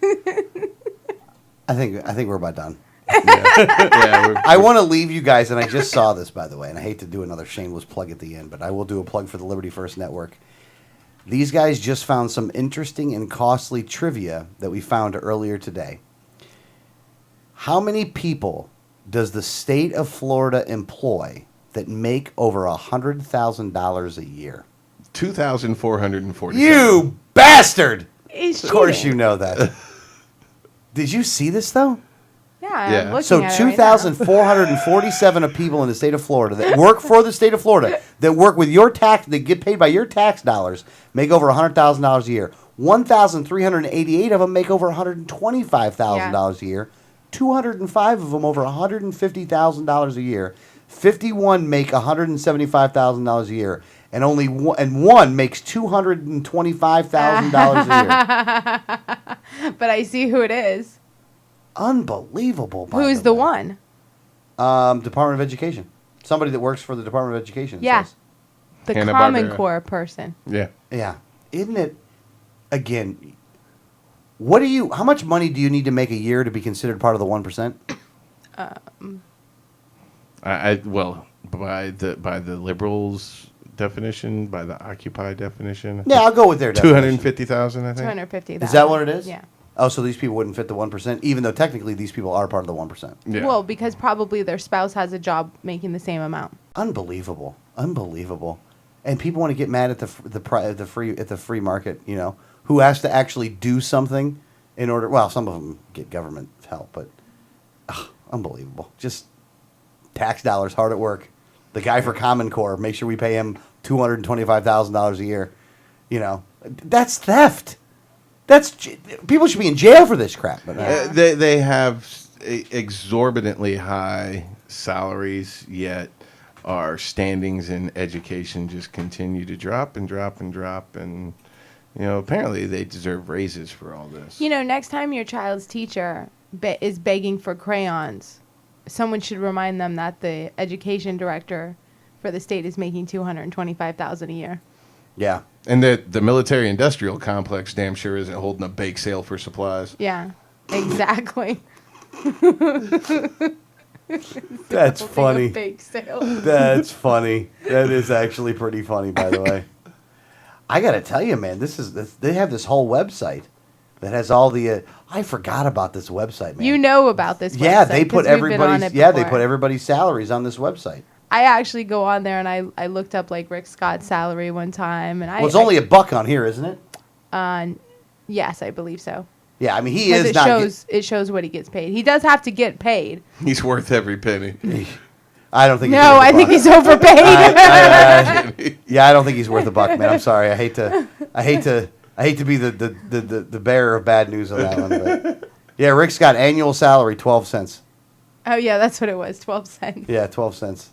I think we're about done. Yeah, I want to leave you guys, and I just saw this, by the way, and I hate to do another shameless plug at the end, but I will do a plug for the Liberty First Network. These guys just found some interesting and costly trivia that we found earlier today. How many people does the state of Florida employ that make over $100,000 a year? 2,440. You bastard! It's Of course cheating. you know that. Did you see this, though? Yeah, Yeah. I'm looking So at it right now. 2,447 of people in the state of Florida that work for the state of Florida, that work with your tax, that get paid by your tax dollars, make over $100,000 a year. 1,388 of them make over $125,000 a year. 205 of them over $150,000 a year. 51 make $175,000 a year, and one makes $225,000 a year. But I see who it is. Unbelievable. by Who's the the way. one? Department of Education. Somebody that works for the Department of Education. it Yeah. says. The Hanna-Barbera. Common Core person. Yeah. Yeah. Isn't it? Again, how much money do you need to make a year to be considered part of the 1%? Well, by the liberals' definition, by the Occupy definition. Yeah, I'll go with their definition. 250,000, I think. 250,000. Is that what it is? Yeah. Oh, so these people wouldn't fit the 1%, even though technically these people are part of the 1%. Yeah. Well, because probably their spouse has a job making the same amount. Unbelievable. And people want to get mad at the free market, who has to actually do something in order. Well, some of them get government help, but unbelievable. Just tax dollars hard at work. The guy for Common Core, make sure we pay him $225,000 a year. That's theft. People should be in jail for this crap. But They have exorbitantly high salaries, yet our standings in education just continue to drop and drop and drop. And, apparently they deserve raises for all this. Next time your child's teacher is begging for crayons, someone should remind them that the education director for the state is making $225,000 a year. yeah. And the military-industrial complex damn sure isn't holding a bake sale for supplies. Yeah, exactly. That's Holding a funny. bake sale. That's funny. That is actually pretty funny, by the way. I got to tell you, man, they have this whole website that has all the. I forgot about this website, man. You know about this website. Yeah, they put 'cause we've been on everybody's. it Yeah, they before. put everybody's salaries on this website. I actually go on there and I looked up like Rick Scott's salary one time, and Well, it's only $1 on here, isn't it? yes, I believe so. Yeah, I mean he Because is it not. it shows what he gets paid. He does have to get paid. He's worth every penny. I don't think. No, I think he's overpaid. Yeah, I don't think he's worth $1, man. I'm sorry. I hate to be the bearer of bad news on that one. But yeah, Rick Scott annual salary 12 cents. Oh yeah, that's what it was. 12 cents. Yeah, 12 cents.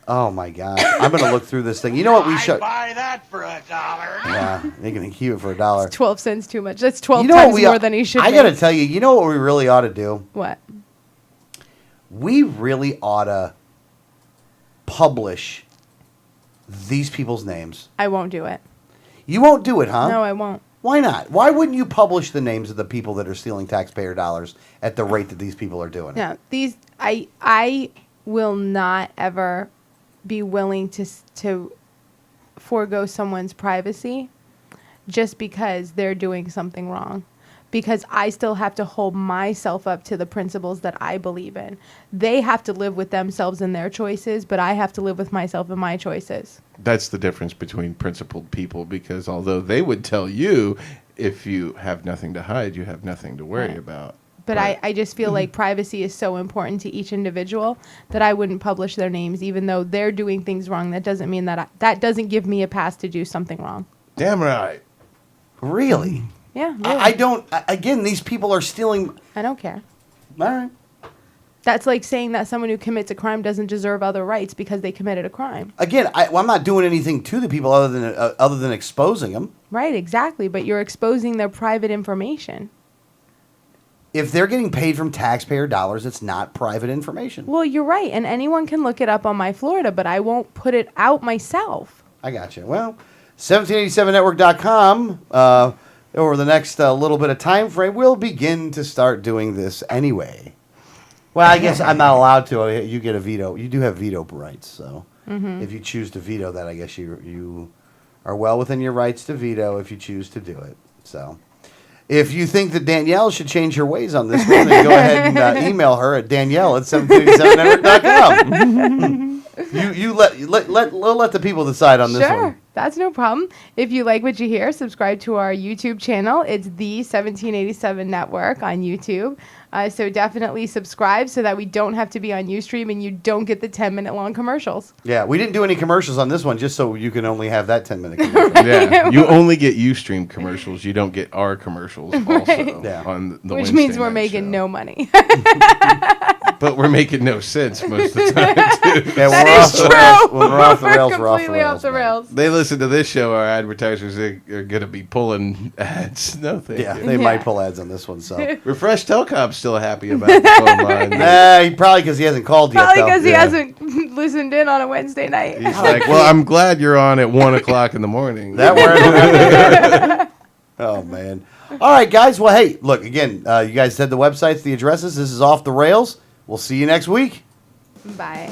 Oh my God! I'm gonna look through this thing. You know what we should? Buy that for $1. Yeah, they can keep it for $1. 12 cents too much. That's 12 You know what times we? more than he should. I gotta tell you, you know what we really ought to do? What? We really ought to publish these people's names. I won't do it. You won't do it, huh? No, I won't. Why not? Why wouldn't you publish the names of the people that are stealing taxpayer dollars at the rate that these people are doing it? No, I will not ever be willing to forego someone's privacy just because they're doing something wrong. Because I still have to hold myself up to the principles that I believe in. They have to live with themselves and their choices, but I have to live with myself and my choices. That's the difference between principled people, because although they would tell you if you have nothing to hide, you have nothing to worry about. But I just feel like privacy is so important to each individual that I wouldn't publish their names, even though they're doing things wrong. That doesn't mean that that doesn't give me a pass to do something wrong. Damn right. Really? Yeah, really. I don't. Again, these people are stealing. I don't care. All right. That's like saying that someone who commits a crime doesn't deserve other rights because they committed a crime. Again, I'm not doing anything to the people other than exposing them. Right, exactly. But you're exposing their private information. If they're getting paid from taxpayer dollars, it's not private information. Well, you're right. And anyone can look it up on My Florida, but I won't put it out myself. I got you. Well, 1787network.com, over the next little bit of time frame, we'll begin to start doing this anyway. Well, I guess I'm not allowed to. You get a veto. You do have veto rights, so if you choose to veto that, I guess you are well within your rights to veto if you choose to do it. So, if you think that Danielle should change her ways on this one, then go ahead and email her at Danielle@1787network.com. You let the people decide on this one. Sure, that's no problem. If you like what you hear, subscribe to our YouTube channel. It's the 1787 Network on YouTube. So definitely subscribe so that we don't have to be on Ustream and you don't get the 10-minute long commercials. Yeah, we didn't do any commercials on this one just so you can only have that 10-minute commercial. Yeah, you only get Ustream commercials. You don't get our commercials also Yeah. on the Which Wednesday means we're night making show. no money. But we're making no sense most of the time, too. Yeah, That we're is off the true. rails. When we're off the We're rails, we're off the completely rails. off the man. rails. They listen to this show, our advertisers are going to be pulling ads. No thank Yeah, you. they might pull ads on this one. So, Refresh Telcom's still happy about the phone line. nah, probably because he hasn't called yet. Probably though. because he Yeah. hasn't listened in on a Wednesday night. He's like, well, I'm glad you're on at 1 o'clock in the morning. That word. Oh man. All right, guys. Well, hey, look again. You guys said the websites, the addresses. This is Off the Rails. We'll see you next week. Bye.